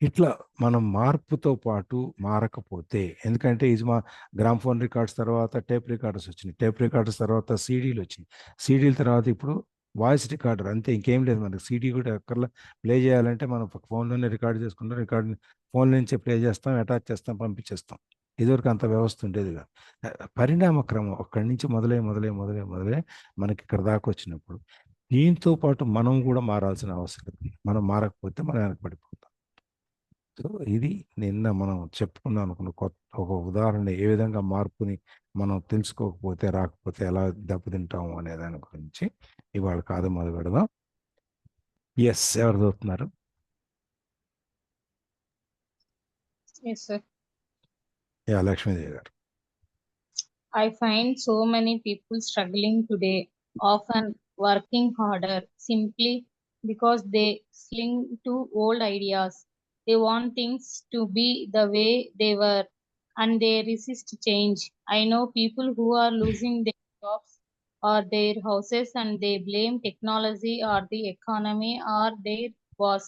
Speaker 1: ఇట్లా మనం మార్పుతో పాటు మారకపోతే, ఎందుకంటే ఇది మా గ్రామ్ఫోన్ రికార్డ్స్ తర్వాత టేప్ రికార్డర్స్ వచ్చినాయి, టేప్ రికార్డర్స్ తర్వాత సీడీలు వచ్చినాయి, సీడీల తర్వాత ఇప్పుడు వాయిస్ రికార్డర్, అంతే, ఇంకేం లేదు మనకి. సీడీ కూడా ఎక్కడ ప్లే చేయాలంటే మనం ఫోన్లోనే రికార్డ్ చేసుకుంటాం, రికార్డ్ ఫోన్ నుంచే ప్లే చేస్తాం, అటాచ్ చేస్తాం, పంపించేస్తాం. ఇదివరకు అంత వ్యవస్థ ఉండేది కాదు. పరిణామ క్రమం అక్కడి నుంచి మొదలై మనకి ఇక్కడ దాకా వచ్చినప్పుడు దీంతో పాటు మనం కూడా మారాల్సిన అవసరం ఉంది. మనం మారకపోతే మనం వెనకబడిపోతాం. సో ఇది నిన్న మనం చెప్పుకుందాం అనుకున్న ఒక ఉదాహరణ, ఏ విధంగా మార్పుని మనం తెలుసుకోకపోతే రాకపోతే ఎలా దెబ్బతింటాము అనే దాని గురించి ఇవాళ కాదు మొదలు పెడదాం. ఎస్, ఎవరు చదువుతున్నారు?
Speaker 3: Yes, sir.
Speaker 1: యా, లక్ష్మీదేవి గారు.
Speaker 3: I find so many people struggling today, often working harder simply because they cling to old ideas. They want things to be the way they were and they resist change. I know people who are losing their jobs or their houses and they blame technology or the economy or their boss.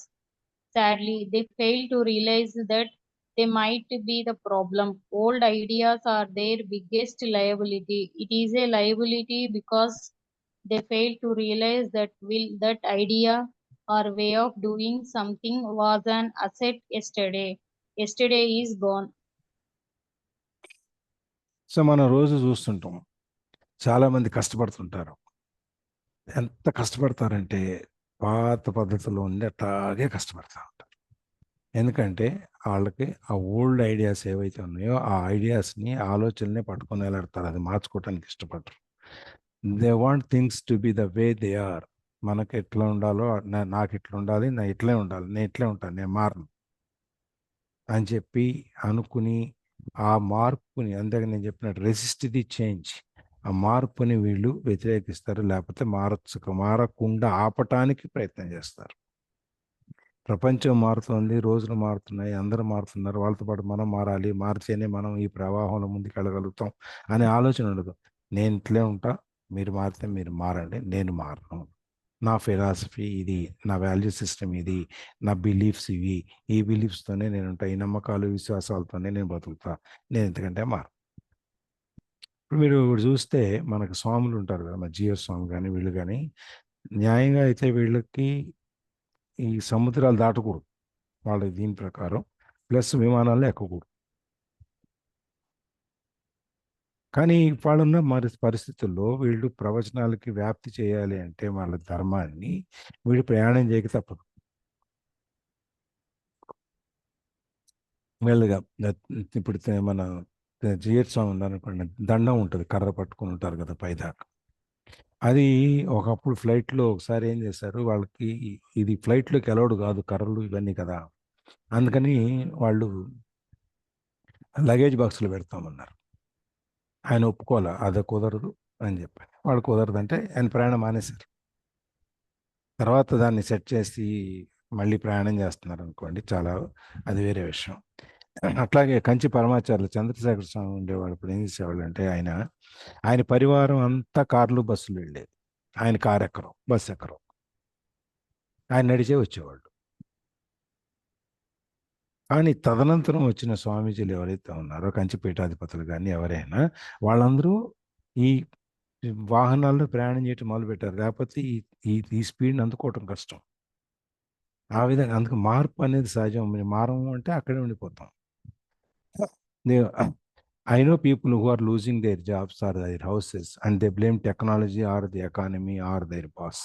Speaker 3: Sadly, they fail to realize that they might be the problem. Old ideas are their biggest liability. It is a liability because they fail to realize that that idea or way of doing something was an asset yesterday. Yesterday is gone.
Speaker 1: So మనం రోజు చూస్తుంటాం, చాలామంది కష్టపడుతుంటారు. ఎంత కష్టపడతారంటే పాత పద్ధతిలో ఉండి అట్లాగే కష్టపడతా ఉంటారు. ఎందుకంటే వాళ్ళకి ఆ ఓల్డ్ ఐడియాస్ ఏవైతే ఉన్నాయో ఆ ఐడియాస్ని ఆలోచనల్ని పట్టుకొని వెళ్ళాడతారు, అది మార్చుకోవడానికి ఇష్టపడరు. They want things to be the way they are. మనకి ఎట్లా ఉండాలో నాకు ఇట్లా ఉండాలి, నా ఇట్లే ఉండాలి, నేను ఇట్లే ఉంటాను, నేను మారను అని చెప్పి అనుకుని ఆ మార్పుని, అందాక నేను చెప్పినట్టు రెసిస్ట్ ది చేంజ్, ఆ మార్పుని వీళ్ళు వ్యతిరేకిస్తారు, లేకపోతే మారకుండా ఆపటానికి ప్రయత్నం చేస్తారు. ప్రపంచం మారుతోంది, రోజులు మారుతున్నాయి, అందరూ మారుతున్నారు, వాళ్ళతో పాటు మనం మారాలి, మారితేనే మనం ఈ ప్రవాహంలో ముందుకు వెళ్ళగలుగుతాం అనే ఆలోచన ఉండదు. నేను ఇట్లే ఉంటా, మీరు మారితే మీరు మారండి, నేను మారను, నా ఫిలాసఫీ ఇది, నా వాల్యూ సిస్టమ్ ఇది, నా బిలీఫ్స్ ఇవి, ఈ బిలీఫ్స్తోనే నేను ఉంటా, ఈ నమ్మకాలు విశ్వాసాలతోనే నేను బతుకుతా, నేను ఎందుకంటే మారు. ఇప్పుడు మీరు చూస్తే మనకు స్వాములు ఉంటారు కదా, మన జిఎస్ స్వామి కానీ వీళ్ళు కానీ, న్యాయంగా అయితే వీళ్ళకి ఈ సముద్రాలు దాటకూడదు వాళ్ళ దీని ప్రకారం, ప్లస్ విమానాల్లో ఎక్కకూడదు. కానీ వాళ్ళున్న పరిస్థితుల్లో వీళ్ళు ప్రవచనాలకి వ్యాప్తి చేయాలి అంటే వాళ్ళ ధర్మాన్ని వీళ్ళు ప్రయాణం చేయక తప్పదు. మెల్లగా ఇప్పుడు మన జిఎట్ స్వామి ఉన్నారనుకోండి, దండం ఉంటుంది, కర్ర పట్టుకొని ఉంటారు కదా పైదాకా. అది ఒకప్పుడు ఫ్లైట్లో ఒకసారి ఏం చేశారు వాళ్ళకి, ఇది ఫ్లైట్లోకి అలౌడ్ కాదు కర్రలు ఇవన్నీ కదా, అందుకని వాళ్ళు లగేజ్ బాక్స్లో పెడతామన్నారు. ఆయన ఒప్పుకోలే, అది కుదరదు అని చెప్పాను. వాళ్ళు కుదరదంటే ఆయన ప్రయాణం మానేశారు. తర్వాత దాన్ని సెట్ చేసి మళ్ళీ ప్రయాణం చేస్తున్నారు అనుకోండి, చాలా అది వేరే విషయం. అట్లాగే కంచి పరమాచార్యులు చంద్రశేఖర స్వామి ఉండేవాళ్ళు. ఇప్పుడు ఏం చేసేవాళ్ళు అంటే ఆయన పరివారం అంతా కార్లు బస్సులు వెళ్ళేది, ఆయన కారు ఎక్కరు, బస్సు ఎక్కరు, ఆయన నడిచే వచ్చేవాళ్ళు. కానీ తదనంతరం వచ్చిన స్వామీజీలు ఎవరైతే ఉన్నారో, కంచి పీఠాధిపతులు కానీ ఎవరైనా, వాళ్ళందరూ ఈ వాహనాల్లో ప్రయాణం చేయటం మొదలుపెట్టారు. లేకపోతే ఈ ఈ ఈ స్పీడ్ని అందుకోవటం కష్టం. ఆ విధంగా అందుకు మార్పు అనేది సహజం. మీరు మారము అంటే అక్కడే ఉండిపోతాం. I know people who are losing their jobs or their houses and they blame technology or the economy or their boss.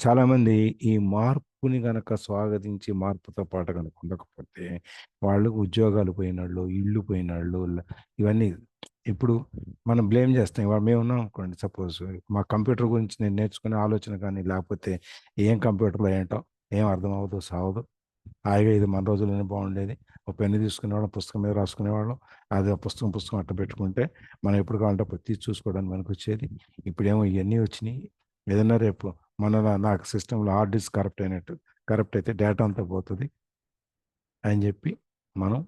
Speaker 1: చాలా మంది ఈ మార్పుని గనక స్వాగతించి మార్పుతో పాటు కనుక ఉండకపోతే వాళ్ళు ఉద్యోగాలు పోయినాళ్ళు, ఇళ్ళు పోయినాళ్ళు, ఇవన్నీ ఇప్పుడు మనం బ్లేమ్ చేస్తాం. ఇవాళ మేము ఉన్నాం అనుకోండి, సపోజ్ మా కంప్యూటర్ గురించి నేను నేర్చుకునే ఆలోచన కానీ లేకపోతే ఏం కంప్యూటర్లో ఏంటో ఏం అర్థం అవ్వదు, సావదు, హాయిగా ఇది మన రోజుల్లోనే బాగుండేది, ఒక పెన్ను తీసుకునేవాళ్ళం, పుస్తకం మీద రాసుకునేవాళ్ళం, అది ఆ పుస్తకం అట్ట పెట్టుకుంటే మనం ఎప్పుడు కావాలంటే అప్పుడు తీసి చూసుకోవడానికి మనకు వచ్చేది. ఇప్పుడేమో ఇవన్నీ వచ్చినాయి. ఏదైనా రేపు నాకు సిస్టంలో హార్డ్ డిస్క్ కరప్ట్ అయితే డేటా అంతా పోతుంది అని చెప్పి మనం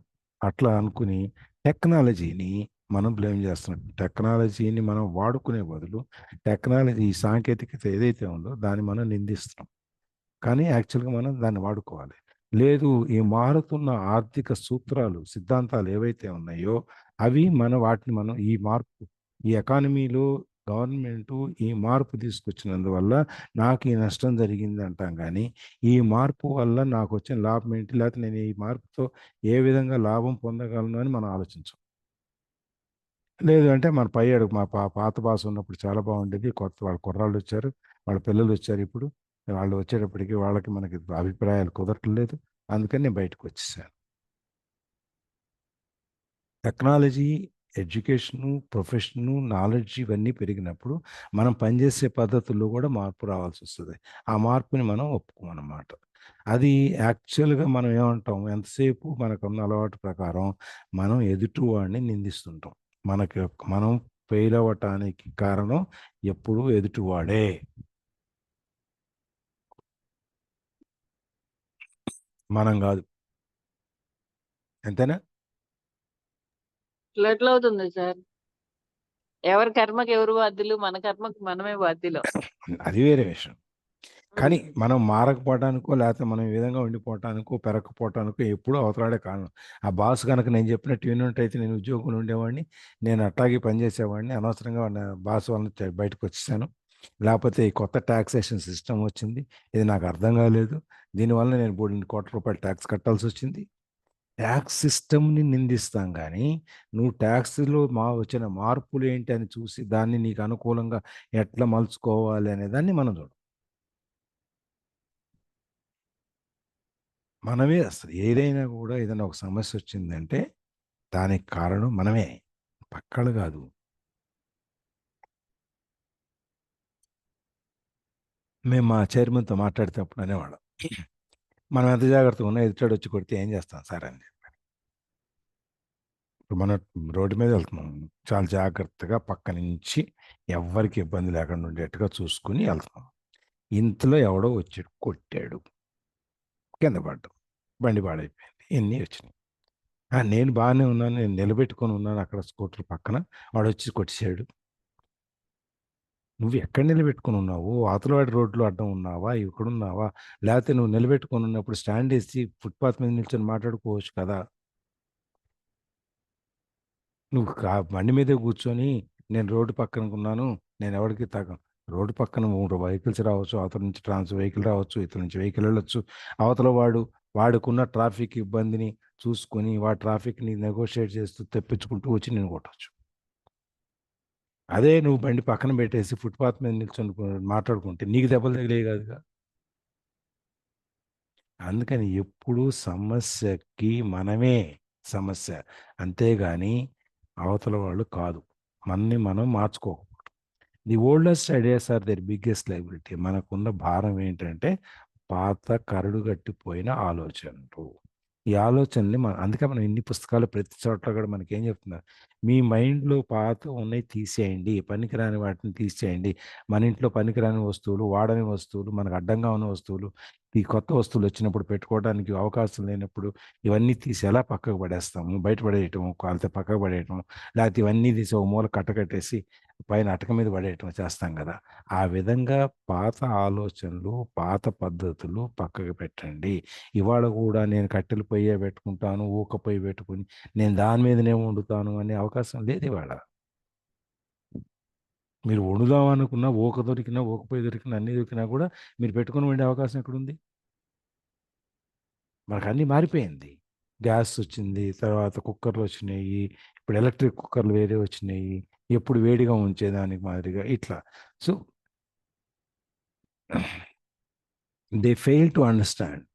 Speaker 1: అట్లా అనుకుని టెక్నాలజీని మనం బ్లేమ్ చేస్తున్నాం. టెక్నాలజీని మనం వాడుకునే బదులు టెక్నాలజీ, ఈ సాంకేతికత ఏదైతే ఉందో దాన్ని మనం నిందిస్తున్నాం. కానీ యాక్చువల్గా మనం దాన్ని వాడుకోవాలి. లేదు, ఈ మారుతున్న ఆర్థిక సూత్రాలు, సిద్ధాంతాలు ఏవైతే ఉన్నాయో అవి వాటిని మనం ఈ మార్పు, ఈ ఎకానమీలో గవర్నమెంటు ఈ మార్పు తీసుకొచ్చినందువల్ల నాకు ఈ నష్టం జరిగింది అంటాం. కానీ ఈ మార్పు వల్ల నాకు వచ్చిన లాభం ఏంటి, లేకపోతే నేను ఈ మార్పుతో ఏ విధంగా లాభం పొందగలను అని మనం ఆలోచించాం. లేదు అంటే మన పై అడుగు, మా పాత బాస్ ఉన్నప్పుడు చాలా బాగుండేది, కొత్త వాళ్ళ కుర్రాళ్ళు వచ్చారు, వాళ్ళ పిల్లలు వచ్చారు, ఇప్పుడు వాళ్ళు వచ్చేటప్పటికి వాళ్ళకి మనకి అభిప్రాయాలు కుదరట్లేదు, అందుకని నేను బయటకు వచ్చేసాను. టెక్నాలజీ, ఎడ్యుకేషను, ప్రొఫెషను, నాలెడ్జ్ ఇవన్నీ పెరిగినప్పుడు మనం పనిచేసే పద్ధతుల్లో కూడా మార్పు రావాల్సి వస్తుంది. ఆ మార్పుని మనం ఒప్పుకోమన్నమాట. అది యాక్చువల్గా మనం ఏమంటాం, ఎంతసేపు మనకున్న అలవాటు ప్రకారం మనం ఎదుటివాడిని నిందిస్తుంటాం. మనం ఫెయిల్ అవ్వటానికి కారణం ఎప్పుడూ ఎదుటివాడే, మనం కాదు. అంతేనా?
Speaker 2: ఎట్లా అవుతుంది సార్? ఎవరి కర్మకి ఎవరు బాధ్యులు, మన కర్మకి మనమే బాధ్యులు.
Speaker 1: అది వేరే విషయం. కానీ మనం మారకపోవటానికో లేకపోతే మనం ఈ విధంగా ఉండిపోవటానికో పెరగకపోవటానికో ఎప్పుడూ అవతలాడే కారణం. ఆ బాస్ కనుక నేను చెప్పినట్టు వినుంటైతే నేను ఉద్యోగంలో ఉండేవాడిని, నేను అట్లాగే పనిచేసేవాడిని, అనవసరంగా బాస్ వల్ల బయటకు వచ్చేసాను. లేకపోతే ఈ కొత్త ట్యాక్సేషన్ సిస్టమ్ వచ్చింది, ఇది నాకు అర్థం కాలేదు, దీనివల్ల నేను ₹2,00,00,000 ట్యాక్స్ కట్టాల్సి వచ్చింది. ట్యాక్స్ సిస్టమ్ని నిందిస్తాం కానీ నువ్వు ట్యాక్స్లో వచ్చిన మార్పులు ఏంటి అని చూసి దాన్ని నీకు అనుకూలంగా ఎట్లా మలుచుకోవాలి అనే దాన్ని మనం చూడం. మనమే అసలు ఏదైనా కూడా ఏదైనా ఒక సమస్య వచ్చిందంటే దానికి కారణం మనమే, పక్కలు కాదు. మేము మా చైర్మన్తో మాట్లాడినప్పుడు అనేవాళ్ళం, మనం ఎంత జాగ్రత్తగా ఉన్నా ఎదుటాడు వచ్చి కొడితే ఏం చేస్తాం సార్ అని చెప్పాను. ఇప్పుడు మనం రోడ్డు మీద వెళ్తున్నాం, చాలా జాగ్రత్తగా పక్క నుంచి ఎవ్వరికి ఇబ్బంది లేకుండా ఉండేట్టుగా చూసుకుని వెళ్తున్నాం. ఇంతలో ఎవడో వచ్చాడు, కొట్టాడు, కింద పడ్డాం, బండి పాడైపోయింది, ఎన్ని వచ్చినాయి. నేను బాగానే ఉన్నాను, నేను నిలబెట్టుకొని ఉన్నాను అక్కడ స్కూటర్ పక్కన, వాడు వచ్చి కొట్టేశాడు. నువ్వు ఎక్కడ నిలబెట్టుకొని ఉన్నావు? అవతలవాడి రోడ్లో అడ్డం ఉన్నావా, ఇక్కడ ఉన్నావా? లేకపోతే నువ్వు నిలబెట్టుకొని ఉన్నప్పుడు స్టాండ్ వేసి ఫుట్పాత్ మీద నిల్చొని మాట్లాడుకోవచ్చు కదా. నువ్వు బండి మీదే కూర్చొని నేను రోడ్డు పక్కన ఉన్నాను, నేను ఎవరికి రోడ్డు పక్కన 3 వెహికల్స్ రావచ్చు, అవతల నుంచి వెహికల్ రావచ్చు, ఇతర నుంచి వెహికల్ వెళ్ళొచ్చు. అవతల వాడుకున్న ట్రాఫిక్ ఇబ్బందిని చూసుకొని ట్రాఫిక్ని నెగోషియేట్ చేస్తూ తెప్పించుకుంటూ వచ్చి నేను కొట్టవచ్చు. అదే నువ్వు బండి పక్కన పెట్టేసి ఫుట్పాత్ మీద నిల్చొని మాట్లాడుకుంటే నీకు దెబ్బలు తగిలేవి కాదుగా. అందుకని ఎప్పుడూ సమస్యకి మనమే సమస్య. అంతేగాని అవతల వాళ్ళు కాదు. మనని మనం మార్చుకో. The oldest ideas are their biggest liability. మనకున్న భారం ఏంటంటే పాత కరడుగట్టిపోయిన ఆలోచనలు. ఈ ఆలోచనల్ని అందుకే మనం ఇన్ని పుస్తకాలు ప్రతి చోట్ల కూడా మనకేం చెప్తున్నారు, మీ మైండ్‌లో పాతవి ఉన్నాయి తీసేయండి. పనికిరాని వాటిని తీసేయండి. మన ఇంట్లో పనికిరాని వస్తువులు, వాడని వస్తువులు, మనకు అడ్డంగా ఉన్న వస్తువులు, ఈ కొత్త వస్తువులు వచ్చినప్పుడు పెట్టుకోవడానికి అవకాశం లేనప్పుడు ఇవన్నీ తీసి ఎలా పక్కకు పడేస్తాము. బయట పడేయటం, కాలితే పక్కకు పడేయటం, లేకపోతే ఇవన్నీ తీసి ఒక మూల కట్టకట్టేసి పైన అటక మీద పడేయటం చేస్తాం కదా! ఆ విధంగా పాత ఆలోచనలు, పాత పద్ధతులు పక్కకు పెట్టండి. ఇవాళ కూడా నేను కట్టెల పొయ్యే పెట్టుకుంటాను, ఊక పొయ్యి పెట్టుకొని నేను దాని మీదనే వండుతాను అనే అవకాశం లేదు ఇవాళ. మీరు వండుదాం అనుకున్న ఊక దొరికినా, ఊక పొయ్యి దొరికినా, అన్నీ దొరికినా కూడా మీరు పెట్టుకొని వండే అవకాశం ఎక్కడుంది? మనకన్నీ మారిపోయింది. గ్యాస్ వచ్చింది, తర్వాత కుక్కర్లు వచ్చినాయి, ఇప్పుడు ఎలక్ట్రిక్ కుక్కర్లు వేరే వచ్చినాయి. ఎప్పుడు వేడిగా ఉంచేదానికి మాదిరిగా ఇట్లా. So, they fail to understand.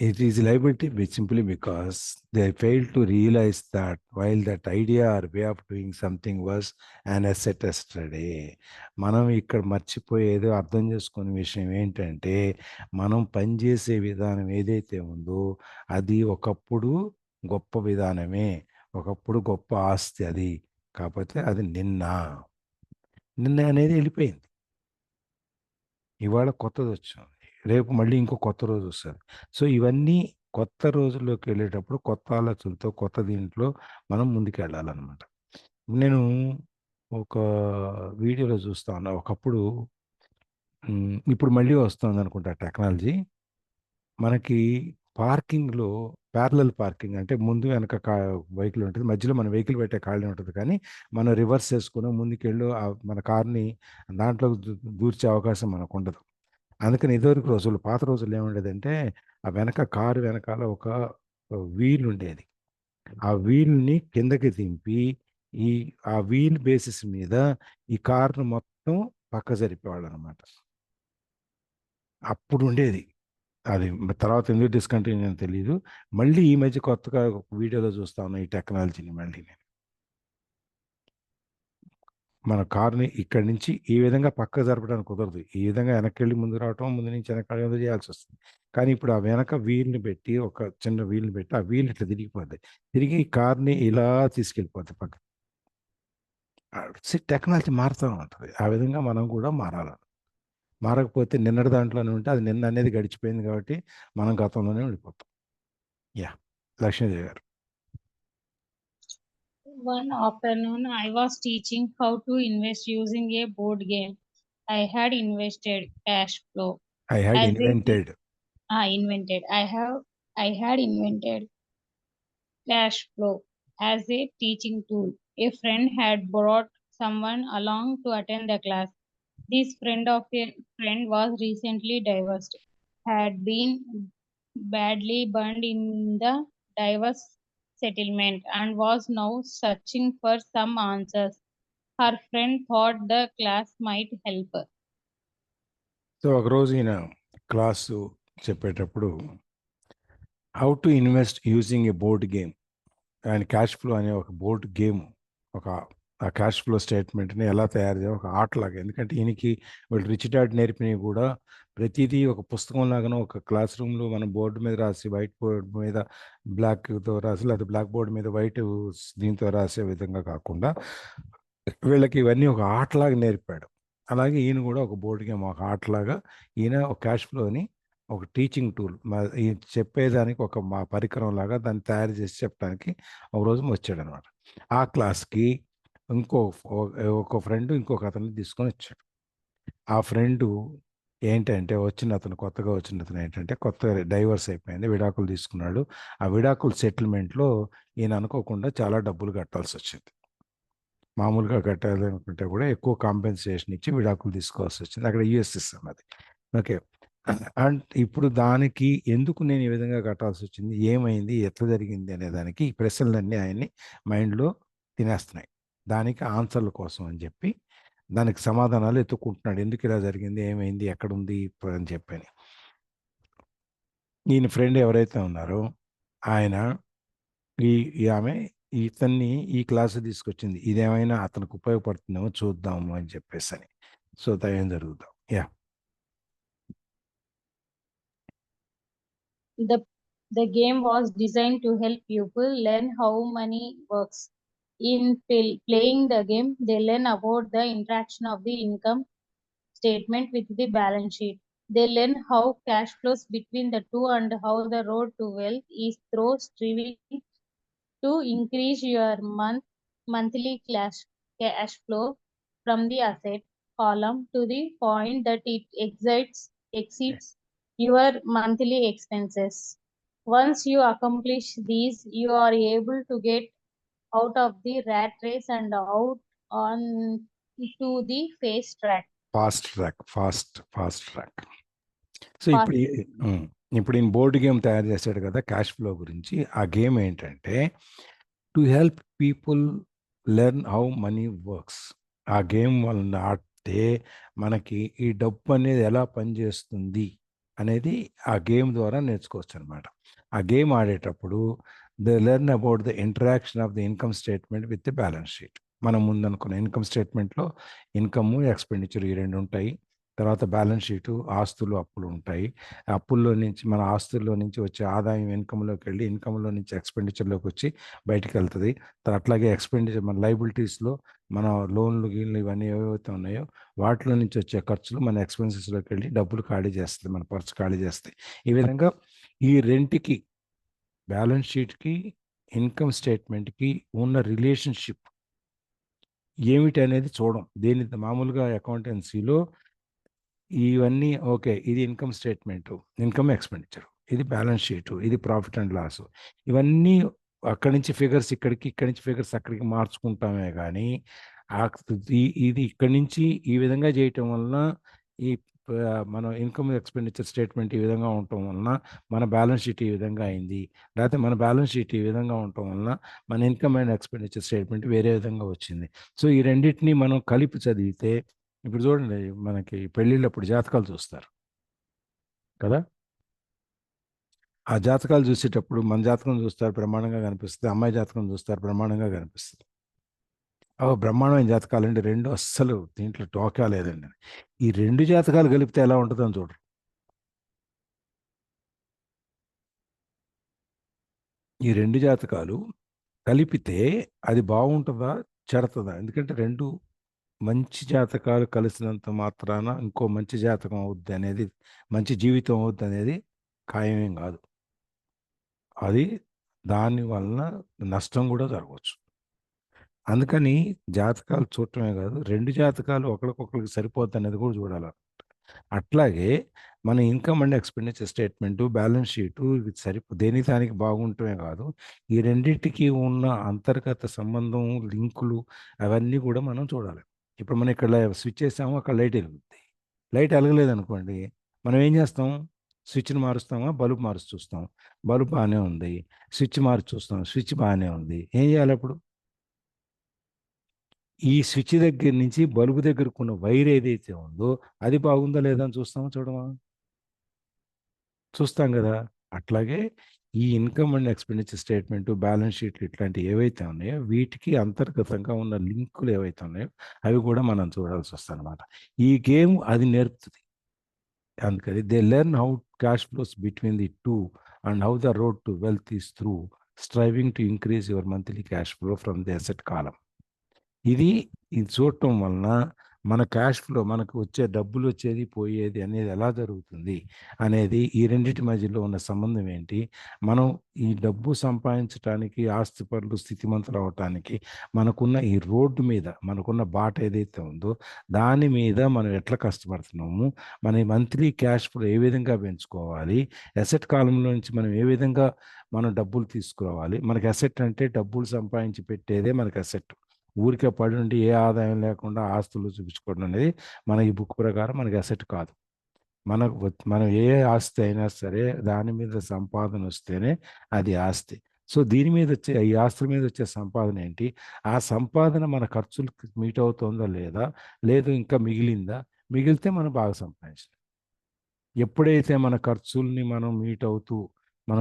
Speaker 1: It is liability simply because they fail to realize that while that idea or way of doing something was an asset yesterday. మనం ఇక్కడ మర్చిపోయేదో అర్థం చేసుకునే విషయం ఏంటంటే, మనం పనిచేసే విధానం ఏదైతే ఉందో అది ఒకప్పుడు గొప్ప విధానమే. ఒకప్పుడు గొప్ప ఆస్తి అది. కాకపోతే అది నిన్న అనేది వెళ్ళిపోయింది. ఇవాళ కొత్తదొచ్చింది. రేపు మళ్ళీ ఇంకో కొత్త రోజొస్తది. సో, ఇవన్నీ కొత్త రోజుల్లోకి వెళ్ళేటప్పుడు కొత్త ఆలోచనలతో, కొత్త దీంట్లో మనం ముందుకెళ్ళాలనమాట. నేను ఒక వీడియోలో చూస్తా ఉన్నా. ఒకప్పుడు ఇప్పుడు మళ్ళీ వస్తోందనుకుంటా టెక్నాలజీ. మనకి పార్కింగ్‌లో ప్యారలల్ పార్కింగ్ అంటే ముందు వెనక వెహికల్ ఉంటది. మధ్యలో మన వెహికల్ పెట్టే ఖాళీ ఉంటది కానీ, మనం రివర్స్ చేసుకొని ముందుకెళ్ళి మన కార్‌ని దాంట్లోకి దూర్చే అవకాశం మనకుండదు. అందుకని ఇదివరకు రోజుల్లో, పాత రోజుల్లో ఏముండేదంటే, ఆ వెనక కారు వెనకాల ఒక వీల్ ఉండేది. ఆ వీల్‌ని కిందకి దింపి, ఈ ఆ వీల్ బేసిస్ మీద ఈ కార్‌ను మొత్తం పక్క జరిపేవాళ్ళనమాట. అప్పుడుండేది. అది తర్వాత ఎందుకు డిస్కంటిన్యూ అయిందో తెలీదు. మళ్ళీ ఈ మధ్య కొత్తగా వీడియోలో చూస్తా ఉన్నా ఈ టెక్నాలజీని మళ్ళీ నేను. మన కార్‌ని ఇక్కడి నుంచి ఈ విధంగా పక్కకు జరపడానికి కుదరదు. ఈ విధంగా వెనక్కెళ్ళి ముందుకు రావటం, ముందు నుంచి వెనక్కి రావడం చేయాల్సొస్తుంది. కానీ ఇప్పుడు ఆ వెనక వీల్‌ని పెట్టి, ఒక చిన్న వీల్‌ని పెట్టి, ఆ వీల్ ఇట్లా తిరిగిపోద్ది. తిరిగి కార్‌ని ఇలా తీసుకెళ్ళిపోద్ది పక్కకి. టెక్నాలజీ మారుతా ఉంటది. ఆ విధంగా మనం కూడా మారాల. మారకపోతే నిన్నటి దాంట్లోనే ఉంటే అది నిన్న అనేది గడిచిపోయింది కాబట్టి మనం గతంలోనే ఉండిపోతాం. యాహ్! లక్ష్మీదేవి గారు.
Speaker 3: One afternoon, I was teaching how to invest using a board game. I had invested cash flow
Speaker 1: I had
Speaker 3: as a
Speaker 1: invented.
Speaker 3: invented. I had invented cash flow as a teaching tool. A friend had brought someone along to attend the class. This friend of a friend was recently divorced, had been badly burned in the divorce settlement, and was now searching for some answers. Her friend thought the class might help.
Speaker 1: So, ఒకరోజు ఈయన class చెప్పేటప్పుడు how to invest using a board game and cash flow అనే ఒక board game, ఒక ఆ cash flow స్టేట్మెంట్ని ఎలా తయారు చేయాలి ఒక ఆటలాగా. ఎందుకంటే ఈయనకి వీళ్ళు రిచ్ డాడ్ నేర్పినవి కూడా ప్రతిదీ ఒక పుస్తకం లాగానో, ఒక క్లాస్ రూమ్లో మనం బోర్డు మీద రాసి, వైట్ బోర్డ్ మీద బ్లాక్తో రాసి, లేదా బ్లాక్ బోర్డ్ మీద వైట్ దీంతో రాసే విధంగా కాకుండా వీళ్ళకి ఇవన్నీ ఒక ఆటలాగా నేర్పాడు. అలాగే ఈయన కూడా ఒక బోర్డ్ గేమ్, ఒక ఆటలాగా ఈయన ఒక క్యాష్ ఫ్లోని ఒక టీచింగ్ టూల్ ఈ చెప్పేదానికి ఒక మా పరికరం లాగా దాన్ని తయారు చేసి చెప్పడానికి ఒకరోజు వచ్చాడనమాట. ఆ క్లాస్కి ఒక ఫ్రెండ్ ఇంకొక అతన్ని తీసుకొని వచ్చాడు. ఆ ఫ్రెండు ఏంటంటే కొత్తగా వచ్చిన అతను ఏంటంటే కొత్తగా డైవర్స్ అయిపోయింది, విడాకులు తీసుకున్నాడు. ఆ విడాకుల సెటిల్మెంట్లో ఈయన అనుకోకుండా చాలా డబ్బులు కట్టాల్సి వచ్చింది. మామూలుగా కట్టాలనుకుంటే కూడా ఎక్కువ కాంపెన్సేషన్ ఇచ్చి విడాకులు తీసుకోవాల్సి వచ్చింది. అక్కడ యూఎస్ సిస్టమ్ అది. ఓకే. అండ్ ఇప్పుడు దానికి ఎందుకు నేను ఈ విధంగా కట్టాల్సి వచ్చింది, ఏమైంది, ఎట్లా జరిగింది అనే దానికి ఈ ప్రశ్నలన్నీ ఆయన్ని మైండ్లో తినేస్తున్నాయి. దానికి ఆన్సర్ల కోసం అని చెప్పి దానికి సమాధానాలు ఎత్తుక్కుంటున్నాడు. ఎందుకు ఇలా జరిగింది, ఏమైంది, ఎక్కడుంది అని చెప్పని. ఈయన ఫ్రెండ్ ఎవరైతే ఉన్నారో ఆయన ఆమె ఇతన్ని ఈ క్లాస్ తీసుకొచ్చింది, ఇదేమైనా అతనికి ఉపయోగపడుతుందేమో చూద్దాము అని చెప్పేసి అని. సో ఏం జరుగుతాం. Yeah
Speaker 3: The game was designed to help people learn how money works. In playing the game, they learn about the interaction of the income statement with the balance sheet. They learn how cash flows between the two and how the road to wealth is through striving to increase your monthly cash flow from the asset column to the point that it exceeds your monthly expenses. Once you accomplish these, you are able to get out of the rat race and out on to the fast track.
Speaker 1: Fast track. So
Speaker 3: Fast.
Speaker 1: ఇప్పుడు ఈయన board game తయారు చేశాడు కదా cash flow గురించి. ఆ game ఏంటంటే to help people learn how many works. ఆ game వలన ఆడితే మనకి ఈ డబ్బు అనేది ఎలా పనిచేస్తుంది అనేది ఆ గేమ్ ద్వారా నేర్చుకోవచ్చు అనమాట. ఆ గేమ్ ఆడేటప్పుడు they learn about the interaction of the income statement with the balance sheet. మనం ముందు అనుకున్న ఇన్కమ్ స్టేట్మెంట్లో ఇన్కమ్ ఎక్స్పెండిచర్ ఈ రెండు ఉంటాయి. తర్వాత బ్యాలెన్స్ షీటు ఆస్తులు అప్పులు ఉంటాయి. అప్పుల్లో నుంచి మన ఆస్తుల్లో నుంచి వచ్చే ఆదాయం ఇన్కమ్లోకి వెళ్ళి ఇన్కమ్లో నుంచి ఎక్స్పెండిచర్లోకి వచ్చి బయటికి వెళ్తుంది. అట్లాగే ఎక్స్పెండిచర్ మన లైబిలిటీస్లో మన లోన్లు గీన్లు ఇవన్నీ ఏవైతే ఉన్నాయో వాటిలో నుంచి వచ్చే ఖర్చులు మన ఎక్స్పెన్సెస్లోకి వెళ్ళి డబ్బులు ఖాళీ చేస్తుంది, మన పర్సు ఖాళీ చేస్తాయి. ఈ విధంగా ఈ రెంటికి బ్యాలెన్స్ షీట్కి ఇన్కమ్ స్టేట్మెంట్కి ఉన్న రిలేషన్షిప్ ఏమిటి అనేది చూడడం. దేని మామూలుగా అకౌంటెన్సీలో ఇవన్నీ ఓకే, ఇది ఇన్కమ్ స్టేట్మెంటు, ఇన్కమ్ ఎక్స్పెండిచర్, ఇది బ్యాలెన్స్ షీటు, ఇది ప్రాఫిట్ అండ్ లాస్, ఇవన్నీ అక్కడి నుంచి ఫిగర్స్ ఇక్కడికి, ఇక్కడి నుంచి ఫిగర్స్ అక్కడికి మార్చుకుంటామే కానీ ఇది ఇక్కడి నుంచి ఈ విధంగా చేయటం వలన ఈ మన ఇన్కమ్ ఎక్స్పెండిచర్ స్టేట్మెంట్ ఈ విధంగా ఉండటం వలన మన బ్యాలెన్స్ షీట్ ఈ విధంగా అయింది, లేకపోతే మన బ్యాలెన్స్ షీట్ ఈ విధంగా ఉండటం వలన మన ఇన్కమ్ అండ్ ఎక్స్పెండిచర్ స్టేట్మెంట్ వేరే విధంగా వచ్చింది. సో ఈ రెండింటిని మనం కలిపి చదివితే, ఇప్పుడు చూడండి మనకి పెళ్ళిళ్ళప్పుడు జాతకాలు చూస్తారు కదా, ఆ జాతకాలు చూసేటప్పుడు మన జాతకం చూస్తారు బ్రహ్మాండంగా కనిపిస్తుంది, అమ్మాయి జాతకం చూస్తారు బ్రహ్మాండంగా కనిపిస్తుంది. బ్రహ్మాండమైన జాతకాలు అండి రెండు, అస్సలు దీంట్లో టోకా లేదండి. ఈ రెండు జాతకాలు కలిపితే ఎలా ఉంటుందని చూడరు. ఈ రెండు జాతకాలు కలిపితే అది బాగుంటుందా చెడుతుందా? ఎందుకంటే రెండు మంచి జాతకాలు కలిసినంత మాత్రాన ఇంకో మంచి జాతకం అవుద్ది అనేది, మంచి జీవితం అవుద్ది అనేది ఖాయమేం కాదు. అది దాని వలన నష్టం కూడా జరగవచ్చు. అందుకని జాతకాలు చూడటమే కాదు, రెండు జాతకాలు ఒకరికొకరికి సరిపోద్ది అనేది కూడా చూడాలి. అట్లాగే మన income and expenditure statement, balance sheet ఇవి దేని దానికి బాగుంటమే కాదు, ఈ రెండింటికి ఉన్న అంతర్గత సంబంధం, లింకులు అవన్నీ కూడా మనం చూడాలి. ఇప్పుడు మనం ఇక్కడ స్విచ్ చేసాము, అక్కడ లైట్ వెలుగుద్ది. లైట్ వెలగలేదు అనుకోండి, మనం ఏం చేస్తాం? స్విచ్ని మారుస్తామా, బల్బు మారుస్తూ చూస్తాం. బల్బు బాగానే ఉంది, స్విచ్ మారుస్తూ చూస్తాం, స్విచ్ బాగానే ఉంది. ఏం చేయాలి అప్పుడు? ఈ స్విచ్ దగ్గర నుంచి బల్బు దగ్గరకున్న వైర్ ఏదైతే ఉందో అది బాగుందా లేదా అని చూస్తామా చూడమా? చూస్తాం కదా. అట్లాగే ఈ income and expenditure statement, balance షీట్లు ఇట్లాంటివి ఏవైతే ఉన్నాయో వీటికి అంతర్గతంగా ఉన్న లింకులు ఏవైతే ఉన్నాయో అవి కూడా మనం చూడాల్సి వస్తుంది అనమాట. ఈ గేమ్ అది నేర్పుతుంది. అందుకని they learn how cash flows between the two and how the road to wealth is through striving to increase your monthly cash flow from the asset column. ఇది చూడటం వలన మన క్యాష్ ఫ్లో, మనకు వచ్చే డబ్బులు వచ్చేది పోయేది అనేది ఎలా జరుగుతుంది అనేది, ఈ రెండింటి మధ్యలో ఉన్న సంబంధం ఏంటి, మనం ఈ డబ్బు సంపాదించడానికి, ఆస్తిపరులు స్థితిమంతులు అవటానికి మనకున్న ఈ రోడ్డు మీద మనకున్న బాట ఏదైతే ఉందో దాని మీద మనం ఎట్లా కష్టపడుతున్నాము, మన మంత్లీ క్యాష్ ఫ్లో ఏ విధంగా పెంచుకోవాలి, అసెట్ కాలంలో నుంచి మనం ఏ విధంగా మనం డబ్బులు తీసుకురావాలి. మనకి అసెట్ అంటే డబ్బులు సంపాదించి పెట్టేదే మనకి అసెట్. ఊరికే పడి ఉండి ఏ ఆదాయం లేకుండా ఆస్తులు చూపించుకోవడం అనేది మన ఈ బుక్ ప్రకారం మనకి అసెట్ కాదు. మనం ఏ ఆస్తి అయినా సరే దాని మీద సంపాదన వస్తేనే అది ఆస్తి. సో దీని మీద వచ్చే, ఈ ఆస్తుల మీద వచ్చే సంపాదన ఏంటి, ఆ సంపాదన మన ఖర్చులకు మీట్ అవుతుందా లేదా, లేదు ఇంకా మిగిలిందా, మిగిలితే మనం బాగా సంపాదించాలి. ఎప్పుడైతే మన ఖర్చుల్ని మనం మీట్ అవుతూ మన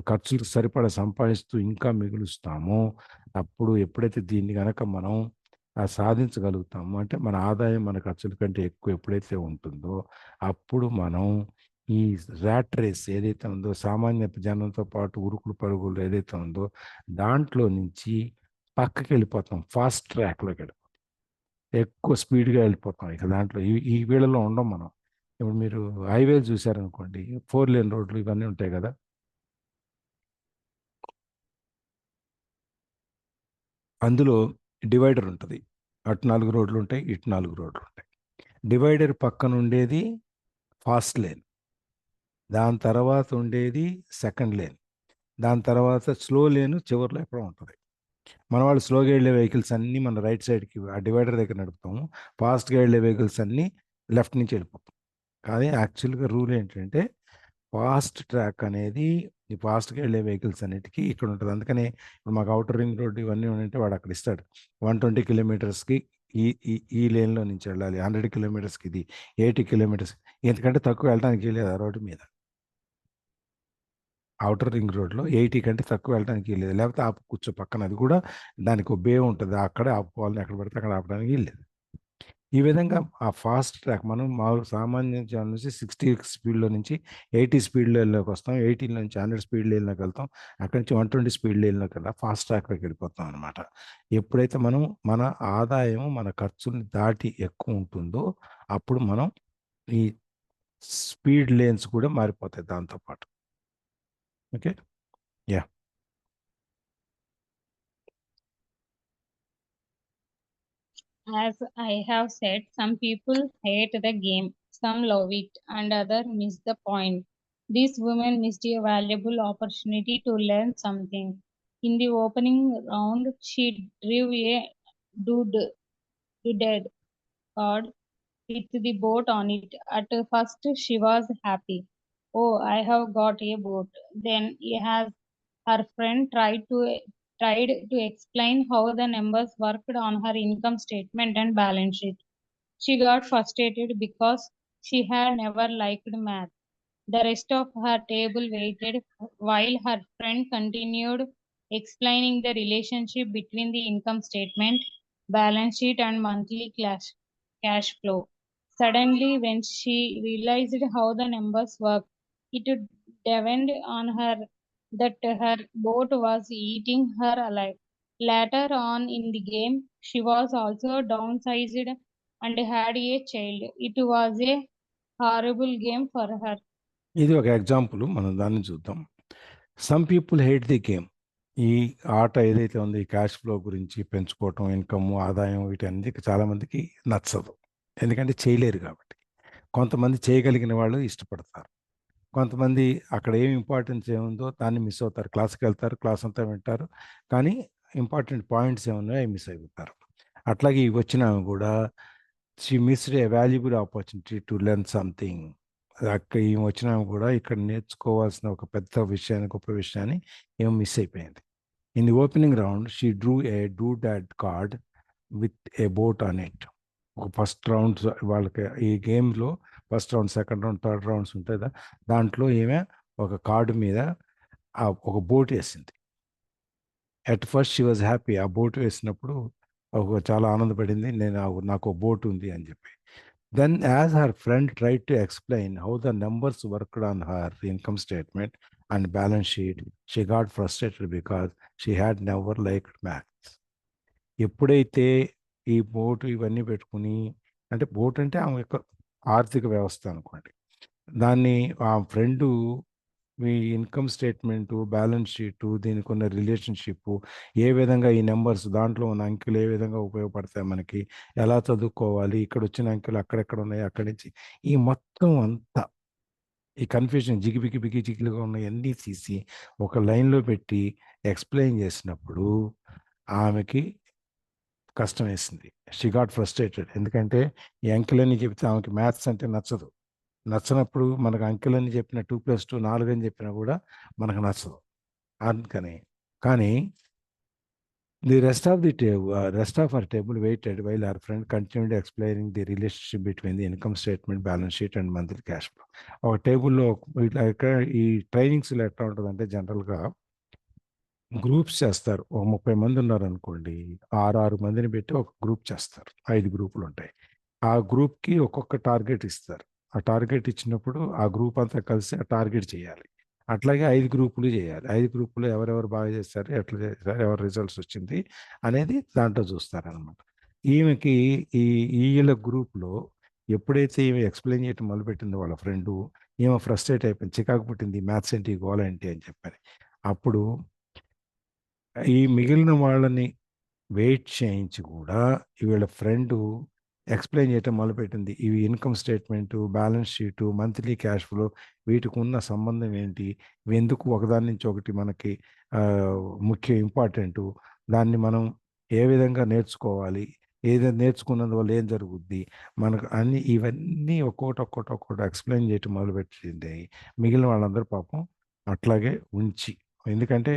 Speaker 1: ఖర్చులకు సరిపడా సంపాదిస్తూ ఇంకా మిగులుస్తామో, అప్పుడు ఎప్పుడైతే దీన్ని గనక మనం సాధించగలుగుతామో, అంటే మన ఆదాయం మన ఖర్చుల కంటే ఎక్కువ ఎప్పుడైతే ఉంటుందో, అప్పుడు మనం ఈ ర్యాట్ రేస్ ఏదైతే ఉందో, సామాన్య జనంతో పాటు ఉరుకులు పరుగులు ఏదైతే ఉందో, దాంట్లో నుంచి పక్కకి వెళ్ళిపోతాం, ఫాస్ట్ ట్రాక్లోకి వెళ్ళిపోతాం, ఎక్కువ స్పీడ్గా వెళ్ళిపోతాం. ఇక దాంట్లో ఈ ఈ వీళ్ళలో ఉండం మనం. ఇప్పుడు మీరు హైవేలు చూసారనుకోండి, 4 లేన్ రోడ్లు ఇవన్నీ ఉంటాయి కదా. అందులో డివైడర్ ఉంటుంది. అటు 4 రోడ్లు ఉంటాయి, ఇటు 4 రోడ్లు ఉంటాయి. డివైడర్ పక్కన ఉండేది ఫాస్ట్ లేన్, దాని తర్వాత ఉండేది సెకండ్ లేన్, దాని తర్వాత స్లో లేను చివరిలో ఎక్కడ ఉంటుంది. మన వాళ్ళు స్లోగా వెళ్ళే వెహికల్స్ అన్నీ మన రైట్ సైడ్కి ఆ డివైడర్ దగ్గర నడుపుతాము, ఫాస్ట్గా వెళ్ళే వెహికల్స్ అన్నీ లెఫ్ట్ నుంచి వెళ్ళిపోతాం. కానీ యాక్చువల్గా రూల్ ఏంటంటే, ఫాస్ట్ ట్రాక్ అనేది ఈ ఫాస్ట్గా వెళ్ళే వెహికల్స్ అన్నిటికీ ఇక్కడ ఉంటుంది. అందుకని ఇప్పుడు మాకు అవుటర్ రింగ్ రోడ్ ఇవన్నీ ఉంటే వాడు అక్కడ ఇస్తాడు, 120 కిలోమీటర్స్కి ఈ ఈ ఈ లేన్లో నుంచి వెళ్ళాలి, 100 కిలోమీటర్స్కి ఇది, 80 కిలోమీటర్స్, ఎందుకంటే తక్కువ వెళ్ళడానికి వెళ్ళేది ఆ రోడ్డు మీద. అవుటర్ రింగ్ రోడ్లో 80 కంటే తక్కువ వెళ్ళడానికి వెళ్ళేది, లేకపోతే ఆపు కూర్చో పక్కన, అది కూడా దానికి ఒక బే ఉంటుంది, అక్కడే ఆపుకోవాలని, ఎక్కడ పడితే అక్కడ ఆపడానికి వెళ్ళేది. ఈ విధంగా ఆ ఫాస్ట్ ట్రాక్ మనం మామూలు సామాన్య జనం నుంచి 60 స్పీడ్లో నుంచి 80 స్పీడ్లో వెళ్ళలోకి వస్తాం, 80 నుంచి 100 స్పీడ్లో వెళ్ళలోకి వెళ్తాం, అక్కడి నుంచి 120 స్పీడ్లో వెళ్ళలోకి వెళ్ళా ఫాస్ట్ ట్రాక్లోకి వెళ్ళిపోతాం అనమాట. ఎప్పుడైతే మనం మన ఆదాయం మన ఖర్చుని దాటి ఎక్కువ ఉంటుందో, అప్పుడు మనం ఈ స్పీడ్ లేన్స్ కూడా మారిపోతాయి దాంతోపాటు. Okay, yeah.
Speaker 3: As I have said, some people hate the game, some love it, and others miss the point. This woman missed a valuable opportunity to learn something. In the opening round, she drew a dead card with the boat on it. At first, she was happy. Oh, I have got a boat. Then, as her friend tried to explain how the numbers worked on her income statement and balance sheet, she got frustrated because she had never liked math. The rest of her table waited while her friend continued explaining the relationship between the income statement, balance sheet, and monthly cash flow. Suddenly, when she realized how the numbers worked, it dawned on her that her boat was eating her alive. Later on in the game, she was also downsized and had a child. It was a horrible game for her.
Speaker 1: ఇది ఒక example, మనం దాన్ని చూద్దాం. Some people hate the game. ఈ ఆట ఏదైతే ఉందో, ఈ క్యాష్ ఫ్లో గురించి పెంచుకోవటం, ఇన్కమ్, ఆదాయం, వీటన్నిటికి చాలామందికి నచ్చదు, ఎందుకంటే చేయలేరు కాబట్టి. కొంతమంది చేయగలిగిన వాళ్ళు ఇష్టపడతారు, కొంతమంది అక్కడ ఏం ఇంపార్టెన్స్ ఏముందో దాన్ని మిస్ అవుతారు. క్లాస్కి వెళ్తారు, క్లాస్ అంతా వింటారు, కానీ ఇంపార్టెంట్ పాయింట్స్ ఏమున్నాయో అవి మిస్ అయిపోతారు. అట్లాగే ఇవి వచ్చినా కూడా she missed A valuable opportunity to learn something. అక్కడ ఏం వచ్చినా కూడా ఇక్కడ నేర్చుకోవాల్సిన ఒక పెద్ద విషయాన్ని, గొప్ప విషయాన్ని ఏమో మిస్ అయిపోయింది. In the opening round she Drew A do dot card with a boat on it. ఒక ఫస్ట్ రౌండ్ వాళ్ళకి ఈ గేమ్లో first round, second round, third rounds ఉంటాయి కదా, దాంట్లో ఏమే ఒక కార్డు మీద ఒక బోట్ వేసింది. At first she was happy. ఆ బోట్ వేసినప్పుడు చాలా ఆనందపడింది, నాకు బోట్ ఉంది అని చెప్పి. Then as her friend tried to explain how the numbers worked on her income statement and balance sheet, she got frustrated because she had never liked maths. ఎప్పుడైతే ఈ బోటు ఇవన్నీ పెట్టుకుని, అంటే బోట్ అంటే ఆమె యొక్క ఆర్థిక వ్యవస్థ అనుకోండి, దాన్ని ఆ ఫ్రెండు మీ ఇన్కమ్ స్టేట్మెంటు, బ్యాలెన్స్ షీటు, దీనికి ఉన్న రిలేషన్షిప్, ఏ విధంగా ఈ నెంబర్స్, దాంట్లో ఉన్న అంకెలు ఏ విధంగా ఉపయోగపడతాయి మనకి, ఎలా చదువుకోవాలి, ఇక్కడ వచ్చిన అంకెలు అక్కడెక్కడ ఉన్నాయి, అక్కడి నుంచి ఈ మొత్తం అంతా ఈ కన్ఫ్యూజన్, జిగిలుగా ఉన్నాయి అన్నీ తీసి ఒక లైన్లో పెట్టి ఎక్స్ప్లెయిన్ చేసినప్పుడు ఆమెకి కష్టం వేసింది. She got frustrated. ఎందుకంటే ఈ అంకెలన్నీ చెప్తే ఆమెకి మ్యాథ్స్ అంటే నచ్చదు. నచ్చనప్పుడు మనకు అంకెలన్నీ చెప్పిన 2+2 4 అని చెప్పినా కూడా మనకు నచ్చదు. అందుకని కానీ The rest of her table waited while her friend continued explaining the relationship between the income statement, balance sheet, and monthly cash flow. ఒక టేబుల్లో ఇట్లా ఇక్కడ ఈ ట్రైనింగ్స్లో ఎట్లా ఉంటుందంటే జనరల్గా గ్రూప్స్ చేస్తారు. ఒక 30 మంది ఉన్నారనుకోండి, 6 మందిని పెట్టి ఒక గ్రూప్ చేస్తారు. 5 గ్రూపులు ఉంటాయి. ఆ గ్రూప్‌కి ఒక్కొక్క టార్గెట్ ఇస్తారు. ఆ టార్గెట్ ఇచ్చినప్పుడు ఆ గ్రూప్ అంతా కలిసి ఆ టార్గెట్ చేయాలి. అట్లాగే 5 గ్రూపులు చేయాలి. 5 గ్రూపులు ఎవరెవరు బాగా చేశారు, ఎట్లా చేశారు, ఎవరి రిజల్ట్స్ వచ్చింది అనేది దాంట్లో చూస్తారనమాట. ఈమెకి ఈ ఈళ్ళ గ్రూప్‌లో ఎప్పుడైతే ఈమె ఎక్స్‌ప్లెయిన్ చేయటం మొదలుపెట్టిందో వాళ్ళ ఫ్రెండు, ఈమె ఫ్రస్ట్రేట్ అయిపోయింది. చికాకు పుట్టింది. మ్యాథ్స్ ఏంటి, గోల ఏంటి అని చెప్పని. అప్పుడు ఈ మిగిలిన వాళ్ళని వెయిట్ చేయించి కూడా వీళ్ళ ఫ్రెండు ఎక్స్ప్లెయిన్ చేయటం మొదలుపెట్టింది. ఇవి income statement, balance sheet, monthly cash flow, వీటికి ఉన్న సంబంధం ఏంటి, ఇవి ఎందుకు ఒకదాని నుంచి ఒకటి మనకి ముఖ్య ఇంపార్టెంటు, దాన్ని మనం ఏ విధంగా నేర్చుకోవాలి, ఏదైనా నేర్చుకున్నందువల్ల ఏం జరుగుద్ది, మనకు అన్ని ఇవన్నీ ఒక్కొక్కటి ఎక్స్ప్లెయిన్ చేయటం మొదలుపెట్టింది. మిగిలిన వాళ్ళందరూ పాపం అట్లాగే ఉంచి, ఎందుకంటే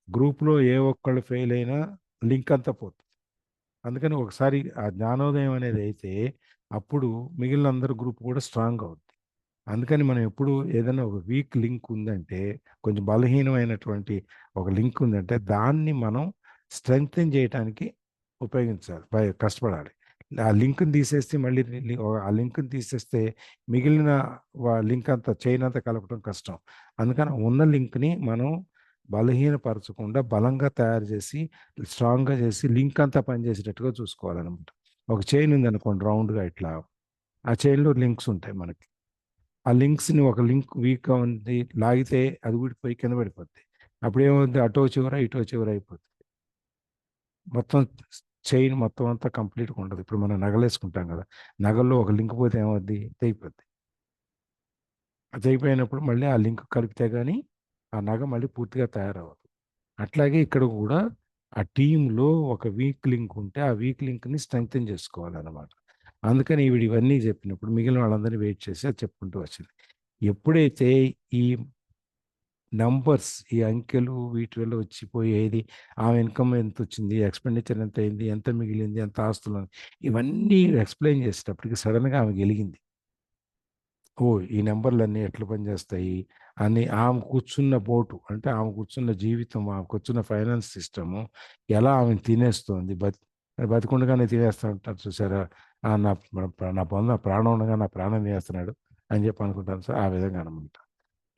Speaker 1: గ్రూప్‌లో ఏ ఒక్కళ్ళు ఫెయిల్ అయినా లింక్ అంతా పోతుంది. అందుకని ఒకసారి ఆ జ్ఞానోదయం అనేది అయితే అప్పుడు మిగిలిన అందరి గ్రూప్ కూడా స్ట్రాంగ్ అవుద్ది. అందుకని మనం ఎప్పుడు ఏదైనా ఒక వీక్ లింక్ ఉందంటే, కొంచెం బలహీనమైనటువంటి ఒక లింక్ ఉందంటే దాన్ని మనం స్ట్రెంగ్తెన్ చేయటానికి ఉపయోగించాలి. కష్టపడాలి. ఆ లింక్‌ని తీసేస్తే మళ్ళీ ఆ లింక్‌ని తీసేస్తే మిగిలిన లింక్ అంతా చైన్ అంతా కలపడం కష్టం. అందుకని ఉన్న లింక్‌ని మనం బలహీనపరచకుండా బలంగా తయారు చేసి, స్ట్రాంగ్‌గా చేసి లింక్ అంతా పనిచేసేటట్టుగా చూసుకోవాలనమాట. ఒక చైన్ ఉందనుకోండి రౌండ్‌గా ఇట్లా. ఆ చైన్‌లో లింక్స్ ఉంటాయి మనకి. ఆ లింక్స్‌ని ఒక లింక్ వీక్‌గా ఉంది లాగితే అది ఊడిపోయి కింద పడిపోద్ది. అప్పుడేమవుద్ది, అటో చివర, ఇటో చివర అయిపోద్ది. మొత్తం చైన్ మొత్తం అంతా కంప్లీట్‌గా ఉండదు. ఇప్పుడు మనం నగలేసుకుంటాం కదా! నగల్లో ఒక లింక్ పోతే ఏమవుద్ది, తెగిపోద్ది. తెగిపోయినప్పుడు మళ్ళీ ఆ లింక్ కలిపితే గాని ఆ నగ మళ్ళీ పూర్తిగా తయారవ్వదు. అట్లాగే ఇక్కడ కూడా ఆ టీమ్‌లో ఒక వీక్ లింక్ ఉంటే ఆ వీక్ లింక్‌ని స్ట్రెంగ్తెన్ చేసుకోవాలనమాట. అందుకని ఈవిడ ఇవన్నీ చెప్పినప్పుడు మిగిలిన వాళ్ళందరిని వెయిట్ చేసి అది చెప్పుకుంటూ వచ్చింది. ఎప్పుడైతే ఈ నంబర్స్, ఈ అంకెలు వీటి వల్ల వచ్చిపోయేది, ఆమె ఇన్కమ్ ఎంతొచ్చింది, ఎక్స్‌పెండిచర్ ఎంతయింది, ఎంత మిగిలింది, ఎంత ఆస్తులున్నాయి, ఇవన్నీ ఎక్స్‌ప్లెయిన్ చేసేటప్పటికి సడెన్‌గా ఆమెకు ఎలిగింది. ఓహ్! ఈ నంబర్‌లన్నీ ఎట్లా పనిచేస్తాయి అని ఆమె కూర్చున్న బోటు, అంటే ఆమె కూర్చున్న జీవితం, ఆమె కూర్చున్న ఫైనాన్స్ సిస్టము ఎలా ఆమెను తినేస్తోంది. బతికుండగానే తినేస్తా ఉంటారు చూసారా? ఆ! నా నా ప్రాణం ఉండగా నా ప్రాణం తినేస్తున్నాడు అని చెప్పి అనుకుంటాను. సో, ఆ విధంగా అనమాట.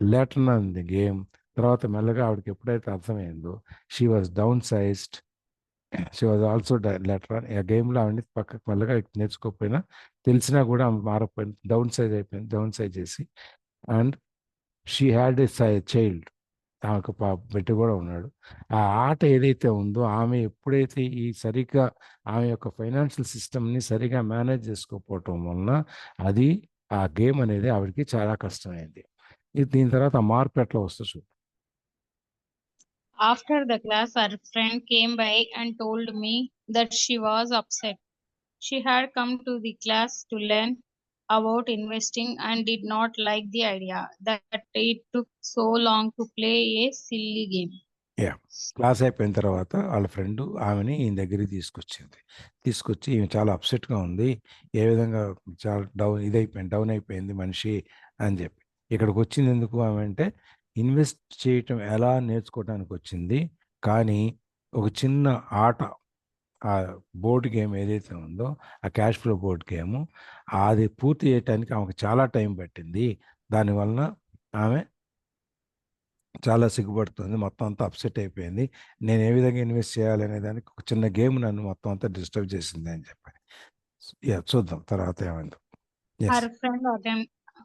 Speaker 1: లేటర్ ఆన్ ది గేమ్ తర్వాత మెల్లగా ఆవిడకి ఎప్పుడైతే అర్థమైందో she was downsized. She was also later on ఆ గేమ్‌లో ఆవిడని పక్కకు మెల్లగా నేర్చుకోకపోయినా తెలిసినా కూడా ఆమె మారకపోయింది. డౌన్ సైజ్ అయిపోయింది. డౌన్ సైజ్ చేసి and she had a child. ఆమెకు బిడ్డ కూడా ఉన్నాడు. ఆ ఆట ఏదైతే ఉందో ఆమె ఎప్పుడైతే సరిగ్గా ఆమె యొక్క ఫైనాన్షియల్ సిస్టమ్‌ని సరిగ్గా మేనేజ్ చేసుకోకపోవటం వలన అది ఆ గేమ్ అనేది ఆవిడకి చాలా కష్టమైంది. దీని తర్వాత ఆ మార్పు ఎట్లా వస్తదో చూద్దాం.
Speaker 3: After the class, her friend came by and told me that she was upset. She had come to the class to learn about investing and did not like the idea that it took so long to play a silly game.
Speaker 1: Yeah! Class అయిపోయిన తర్వాత వాళ్ళ friend ఆమెని ఈయన దగ్గరికి తీసుకొచ్చింది. తీసుకొచ్చి ఈమె చాలా అప్సెట్‌గా ఉంది. ఏ విధంగా చాలా డౌన్ అయిపోయింది మనిషి అని చెప్పి. ఇక్కడికొచ్చింది ఎందుకు ఆమె అంటే ఇన్వెస్ట్ చేయటం ఎలా నేర్చుకోవటానికొచ్చింది. కానీ ఒక చిన్న ఆట, ఆ బోర్డ్ గేమ్ ఏదైతే ఉందో ఆ క్యాష్ ఫ్లో బోర్డ్ గేము అది పూర్తి చేయటానికి ఆమెకు చాలా టైం పట్టింది. దానివలన ఆమె చాలా సిగ్గుపడుతుంది. మొత్తం అంతా అప్సెట్ అయిపోయింది. నేను ఏ విధంగా ఇన్వెస్ట్ చేయాలనే దానికి ఒక చిన్న గేమ్ నన్ను మొత్తం అంతా డిస్టర్బ్ చేసింది అని చెప్పని. యాహ్! చూద్దాం తర్వాత ఏమైందో. Yes.
Speaker 3: Her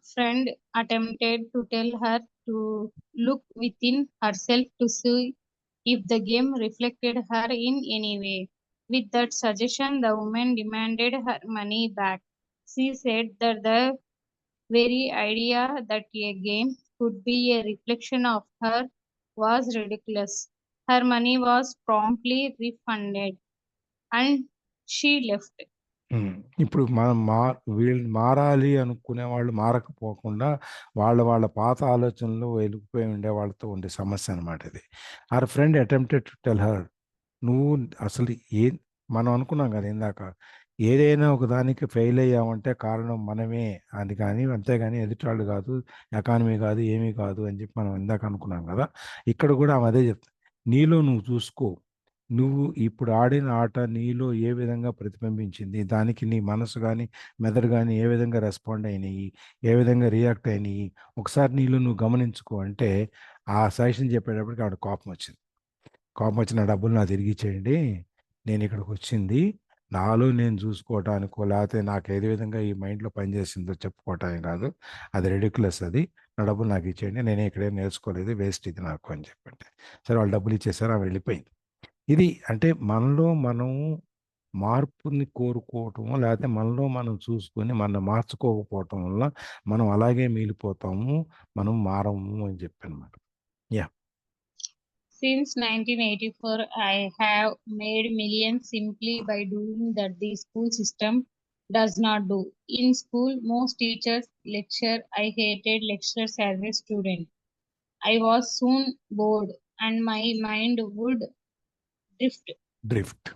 Speaker 3: friend attempted to tell her to look within herself to see if the game reflected her in any way. With that suggestion, the woman demanded her money back. She said that the very idea that a game could be a reflection of her was ridiculous. Her money was promptly refunded and she left.
Speaker 1: హ్మ్. ఇప్పుడు మనం వీళ్ళు మారాలి అనుకునే వాళ్ళు మారకపోకుండా వాళ్ళ పాత ఆలోచనలు వెళ్ళిపోయి ఉండే వాళ్ళతో ఉండే సమస్య అనమాట ఇది. Her friend attempted to tell her నువ్వు అసలు మనం అనుకున్నాం కదా ఇందాక, ఏదైనా ఒక దానికి ఫెయిల్ అయ్యామంటే కారణం మనమే అని, కానీ అంతేగాని ఎదుటాళ్ళు కాదు, ఎకానమీ కాదు, ఏమీ కాదు అని చెప్పి మనం ఇందాక అనుకున్నాం కదా. ఇక్కడ కూడా ఆమె అదే చెప్తా, నీలో నువ్వు చూసుకో, నువ్వు ఇప్పుడు ఆడిన ఆట నీలో ఏ విధంగా ప్రతిబింబించింది, దానికి నీ మనసు కానీ మెదడు కానీ ఏ విధంగా రెస్పాండ్ అయినాయి, ఏ విధంగా రియాక్ట్ అయినాయి, ఒకసారి నీలో నువ్వు గమనించుకో అంటే, ఆ సజెషన్ చెప్పేటప్పటికి ఆవిడ కోపం వచ్చింది. కోపం వచ్చిన డబ్బులు నాకు తిరిగి ఇచ్చేయండి, నేను ఇక్కడికి వచ్చింది నాలో నేను చూసుకోవటానికో, లేకపోతే నాకు ఏ విధంగా ఈ మైండ్లో పనిచేసిందో చెప్పుకోవటానికి కాదు, అది రెడిక్యులస్, అది నా డబ్బులు నాకు ఇచ్చేయండి, నేను ఇక్కడేం నేర్చుకోలేదు, వేస్ట్ ఇది నాకు అని చెప్పంటే, సరే వాళ్ళు డబ్బులు ఇచ్చేసారు, ఆమె వెళ్ళిపోయింది. ఇది అంటే మనలో మనం మార్పుని కోరుకోవటము, లేకపోతే మనలో మనం చూసుకొని మనం మార్చుకోకపోవటం వల్ల మనం అలాగే మిగిలిపోతాము, మనం మారము అని చెప్పనమాట. Yeah.
Speaker 3: Since 1984, I have made millions simply by doing that the school system does not do. In school, most teachers lecture. I hated lectures as a student. I was soon bored and my mind would drift.
Speaker 1: Drift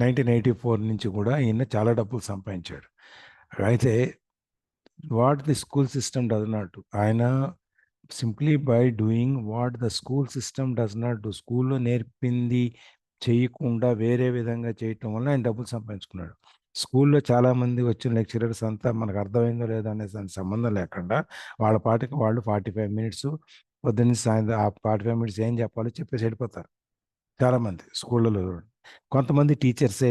Speaker 1: 1984 నుంచి కూడా ఈయన చాలా డబ్బులు సంపాదించాడు. అయితే what the school system does not do, ఆయన simply by doing what the school system does not do, స్కూల్లో నేర్పింది చేయకుండా వేరే విధంగా చేయటం వల్ల ఆయన డబ్బులు సంపాదించుకున్నాడు. స్కూల్లో చాలామంది వచ్చిన లెక్చరర్స్ అంతా మనకు అర్థమైందో లేదో అనే దానికి సంబంధం లేకుండా వాళ్ళ పాటికి వాళ్ళు 45 మినిట్స్ పొద్దున్న సాయంత్రం ఆ 45 మినిట్స్ ఏం చెప్పాలో చెప్పేసి వెళ్ళిపోతారు చాలామంది స్కూళ్ళలో. కొంతమంది టీచర్సే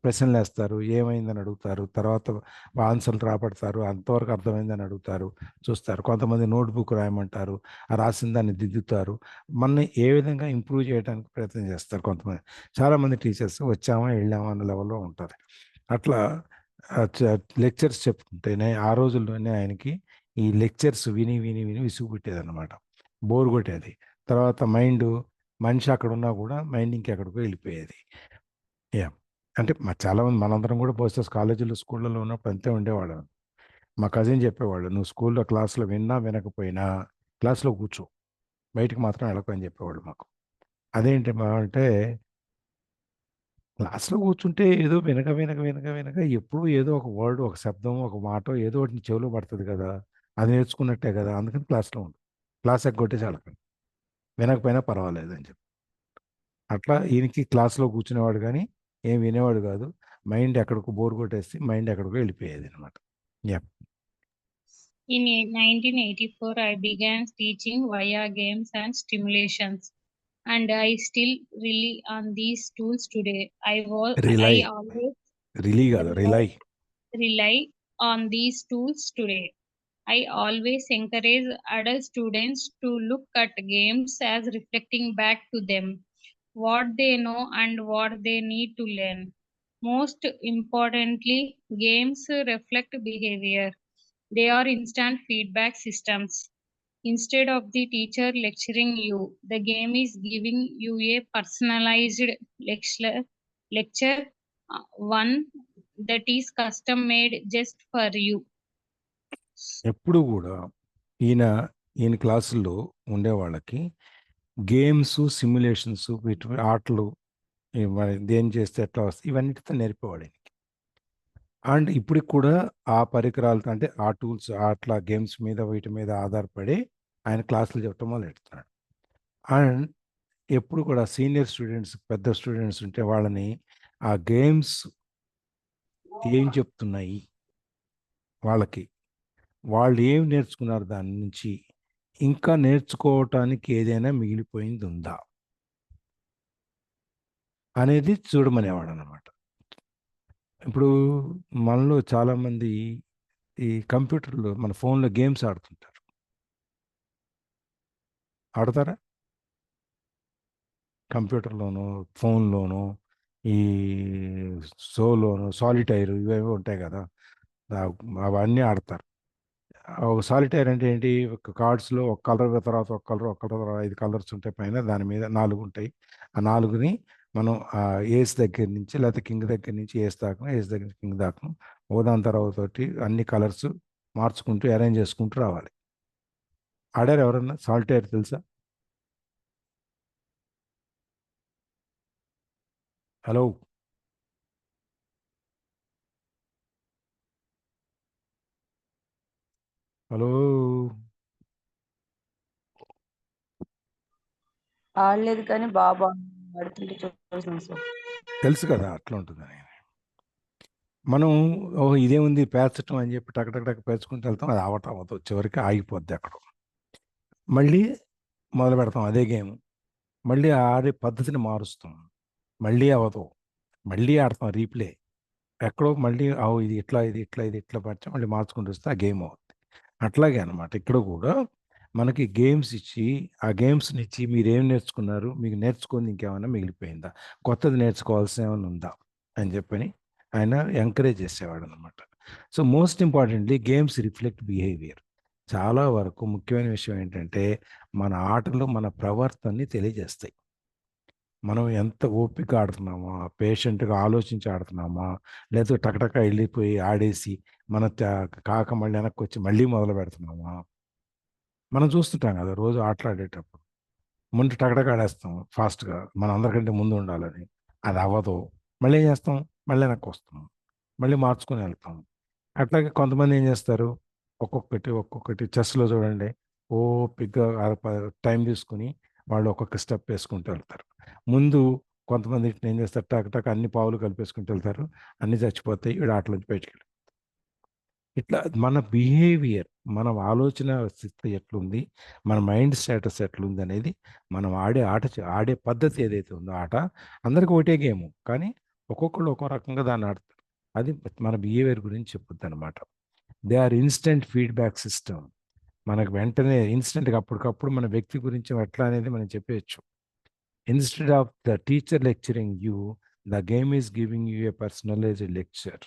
Speaker 1: ప్రశ్నలు వేస్తారు, ఏమైందని అడుగుతారు, తర్వాత ఆన్సర్లు రాబడతారు, అంతవరకు అర్థమైందని అడుగుతారు, చూస్తారు. కొంతమంది నోట్బుక్ రాయమంటారు, ఆ రాసిన దాన్ని దిద్దుతారు, మనని ఏ విధంగా ఇంప్రూవ్ చేయడానికి ప్రయత్నం చేస్తారు. కొంతమంది చాలామంది టీచర్స్ వచ్చామా వెళ్ళామా అన్న లెవెల్లో ఉంటారు. అట్లా లెక్చర్స్ చెప్పుకుంటేనే ఆ రోజుల్లోనే ఆయనకి ఈ లెక్చర్స్ విని విని విని విసుగు పుట్టేది అనమాట, బోర్ కొట్టేది. తర్వాత మనిషి అక్కడ ఉన్నా కూడా మైండ్ ఇంకెక్కడికో వెళ్ళిపోయేది. యా. అంటే చాలామంది మనందరం కూడా పోస్టర్స్ కాలేజీలో స్కూళ్ళలో ఉన్నప్పుడు అంతే ఉండేవాడు. మా కజిన్ చెప్పేవాళ్ళు, నువ్వు స్కూల్లో క్లాస్లో విన్నా వినకపోయినా క్లాస్లో కూర్చో, బయటికి మాత్రం వెళ్ళకు అని చెప్పేవాళ్ళు మాకు. అదేంటి మా అంటే, క్లాస్లో కూర్చుంటే ఏదో వినక వినక వినక వినక ఎప్పుడు ఏదో ఒక వర్డ్, ఒక శబ్దం, ఒక మాట ఏదో ఒకటి నీ చెవిలో పడుతుంది కదా, అది నేర్చుకున్నట్టే కదా, అందుకని క్లాస్లో ఉండు, క్లాస్ ఎగ్గొట్టేసి వెళ్ళకండి, వినకపోయినా పర్వాలేదు అని చెప్పి. అట్లా ఈయనకి క్లాస్లో కూర్చునేవాడు కానీ ఏం వినేవాడు కాదు, మైండ్ ఎక్కడికో బోర్ కొట్టేసి మైండ్ ఎక్కడికో వెళ్ళిపోయేది అనమాట. Yeah.
Speaker 3: In 1984, I began teaching via games and stimulations, and I still rely on these tools today.
Speaker 1: Rely
Speaker 3: I always
Speaker 1: రిలీ కాదు rely.
Speaker 3: rely on these tools today. I always encourage adult students to look at games as reflecting back to them what they know and what they need to learn. Most importantly, games reflect behavior. They are instant feedback systems. Instead of the teacher lecturing you, the game is giving you a personalized lecture, one that is custom made just for you.
Speaker 1: ఎప్పుడు కూడా ఈయన క్లాసుల్లో ఉండే వాళ్ళకి games, simulations, వీటి ఆటలు, మరి దేని చేస్తే ఎట్లా వస్తాయి ఇవన్నిటితో నేర్పేవాడు ఆయనకి. అండ్ ఇప్పటికి కూడా ఆ పరికరాలతో, అంటే ఆ టూల్స్, అట్లా గేమ్స్ మీద వీటి మీద ఆధారపడి ఆయన క్లాసులు చెప్పడం మొదలు పెడుతున్నాడు. అండ్ ఎప్పుడు కూడా సీనియర్ స్టూడెంట్స్, పెద్ద స్టూడెంట్స్ ఉంటే వాళ్ళని ఆ గేమ్స్ ఏం చెప్తున్నాయి వాళ్ళకి, వాళ్ళు ఏం నేర్చుకున్నారు దాని నుంచి, ఇంకా నేర్చుకోవటానికి ఏదైనా మిగిలిపోయింది ఉందా అనేది చూడమనేవాడు అనమాట. ఇప్పుడు మనలో చాలామంది ఈ కంప్యూటర్లో, మన ఫోన్లో గేమ్స్ ఆడుతుంటారు. ఆడతారా? కంప్యూటర్లోను, ఫోన్లోను, ఈ సోలోను, సాలిటైర్ ఇవేవో ఉంటాయి కదా, అవన్నీ ఆడతారు. ఒక సాలిటైర్ అంటే ఏంటి, ఒక కార్డ్స్లో ఒక కలర్ తర్వాత ఒక కలర్, ఒక కలర్ 5 కలర్స్ ఉంటాయి, పైన దాని మీద 4 ఉంటాయి. ఆ 4ని మనం ఏస్ దగ్గర నుంచి లేకపోతే కింగ్ దగ్గర నుంచి ఏస్ దాకా, ఏస్ దగ్గర నుంచి కింగ్ దాకా ఒకదాని తర్వాత ఒకటి అన్ని కలర్స్ మార్చుకుంటూ అరేంజ్ చేసుకుంటూ రావాలి. ఆడారు ఎవరన్నా సాలిటైర్? తెలుసా? హలో. హలో.
Speaker 2: ఆడలేదు కానీ బాబా ఆడుతుంటే చూసాను సార్.
Speaker 1: తెలుసు కదా అట్లా ఉంటుందని. మనం ఇదేముంది పేర్చటం అని చెప్పి టక్ టక్ టక్ పేర్చుకుంటూ వెళ్తాం, అది అవటం అవ్వదు, చివరికి ఆగిపోద్ది అక్కడ. మళ్ళీ మొదలు పెడతాం అదే గేమ్, మళ్ళీ ఆడే పద్ధతిని మారుస్తాం, మళ్ళీ అవ్వదు, మళ్ళీ ఆడతాం రీప్లే, ఎక్కడో మళ్ళీ ఇది ఇట్లా ఇది ఇట్లా ఇది ఇట్లా పచ్చ మళ్ళీ మార్చుకుంటూ వస్తే ఆ గేమ్ అవుతుంది. అట్లాగే అనమాట ఇక్కడ కూడా మనకి గేమ్స్ ఇచ్చి, ఆ గేమ్స్ని ఇచ్చి మీరు ఏం నేర్చుకున్నారు, మీకు నేర్చుకొని ఇంకేమైనా మిగిలిపోయిందా, కొత్తది నేర్చుకోవాల్సిన ఏమైనా ఉందా అని చెప్పని ఆయన ఎంకరేజ్ చేసేవాడు అనమాట. So most importantly games reflect behaviour. చాలా వరకు ముఖ్యమైన విషయం ఏంటంటే మన ఆటలు మన ప్రవర్తనని తెలియజేస్తాయి. మనం ఎంత ఓపిక ఆడుతున్నామా, పేషెంట్గా ఆలోచించి ఆడుతున్నామా, లేదా టకటక వెళ్ళిపోయి ఆడేసి మన కాక మళ్ళీ వెనక్కి వచ్చి మళ్ళీ మొదలు పెడుతున్నామా. మనం చూస్తుంటాం కదా రోజు ఆటలాడేటప్పుడు, ముందు టకటక ఆడేస్తాం ఫాస్ట్గా, మన అందరికంటే ముందు ఉండాలని, అది అవ్వదు, మళ్ళీ ఏం చేస్తాం, మళ్ళీ వెనక్కి వస్తాం, మళ్ళీ మార్చుకొని వెళ్తాం. అట్లాగే కొంతమంది ఏం చేస్తారు, ఒక్కొక్కటి చెస్లో చూడండి, ఓపిక్గా టైం తీసుకుని వాళ్ళు ఒక్కొక్క స్టెప్ వేసుకుంటూ వెళ్తారు. ముందు కొంతమంది ఏం చేస్తారు, టక్ టక్ అన్ని పావులు కలిపేసుకుంటూ వెళ్తారు, అన్ని చచ్చిపోతాయి, వీడు ఆటలోంచి బయటికి వెళ్ళి. ఇట్లా మన బిహేవియర్, మన ఆలోచన స్థితి ఎట్లుంది, మన మైండ్ స్టేటస్ ఎట్లుంది అనేది మనం ఆడే పద్ధతి ఏదైతే ఉందో, ఆట అందరికీ ఒకటే గేము, కానీ ఒక్కొక్కళ్ళు ఒక్కో రకంగా దాన్ని ఆడతారు. అది మన బిహేవియర్ గురించి చెప్పుద్ది అనమాట. They are instant feedback system. మనకు వెంటనే ఇన్స్టెంట్గా అప్పటికప్పుడు మన వ్యక్తి గురించి ఎట్లా అనేది మనం చెప్పేయచ్చు. Instead of the teacher lecturing you, the game is giving you a personalised lecture,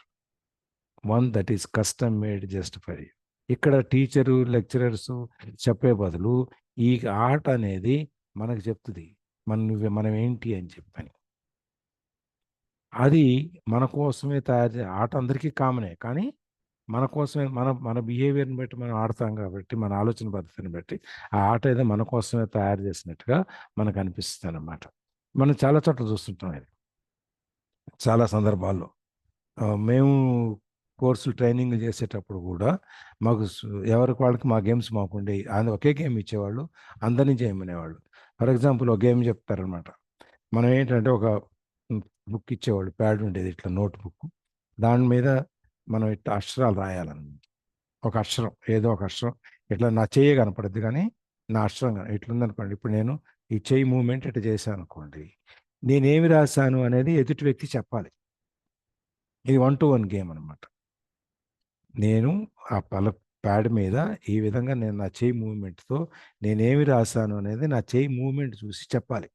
Speaker 1: one that is custom made just for you. ఇక్కడ టీచరు లెక్చరర్స్ చెప్పే బదులు ఈ ఆట అనేది మనకు చెప్తుంది మనం ఏంటి అని చెప్పని. అది మన కోసమే తయారు ఆట, అందరికీ కామనే, కానీ మన కోసమే, మన బిహేవియర్ని బట్టి మనం ఆడతాం కాబట్టి, మన ఆలోచన పద్ధతిని బట్టి ఆ ఆట ఏదో మన కోసమే తయారు చేసినట్టుగా మనకు అనిపిస్తుంది అన్నమాట. మనం చాలా చోట్ల చూస్తుంటాం ఇది, చాలా సందర్భాల్లో. మేము కోర్సులు ట్రైనింగ్ చేసేటప్పుడు కూడా మాకు ఎవరికి వాళ్ళకి మా గేమ్స్ మాకు ఉండేవి, ఒకే గేమ్ ఇచ్చేవాళ్ళు, అందరినీ చేయమనేవాళ్ళు. ఫర్ ఎగ్జాంపుల్ ఒక గేమ్ చెప్తారనమాట. మనం ఏంటంటే ఒక బుక్ ఇచ్చేవాళ్ళు, ప్యాడ్ ఉండేది ఇట్లా నోట్ బుక్, దాని మీద మనం ఇట్లా అక్షరాలు రాయాలన్నమాట. ఒక అక్షరం, ఏదో ఒక అక్షరం ఇట్లా నా చెయ్యి కనపడద్దు, కానీ నా అక్షరం ఇట్లుందనుకోండి, ఇప్పుడు నేను ఈ చెయ్యి మూమెంట్ ఇట్లా చేశాను అనుకోండి, నేనేమి రాశాను అనేది ఎదుటి వ్యక్తి చెప్పాలి. ఇది 1-to-1 గేమ్ అనమాట. నేను ఆ ప్యాడ్ మీద ఈ విధంగా నేను నా చెయ్యి మూమెంట్తో నేనేమి రాశాను అనేది నా చెయ్యి మూమెంట్ చూసి చెప్పాలి.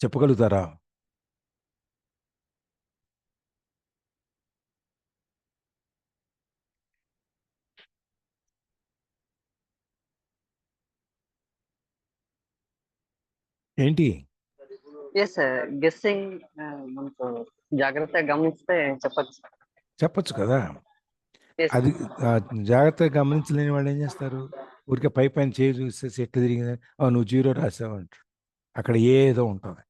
Speaker 1: చెప్పగలుగుతారా? ఏంటి?
Speaker 4: ఎస్ గెస్సింగ్ మనకు జాగ్రత్తగా గమనిస్తే చెప్పచ్చు.
Speaker 1: చెప్పొచ్చు కదా.
Speaker 4: Yes,
Speaker 1: అది జాగ్రత్తగా గమనించలేని వాళ్ళు ఏం చేస్తారు, ఊరికే పై పైన చేయి చూసేసి ఎట్లా తిరిగింది, నువ్వు 0 రాసావు అంటారు. అక్కడ ఏదో ఉంటుంది,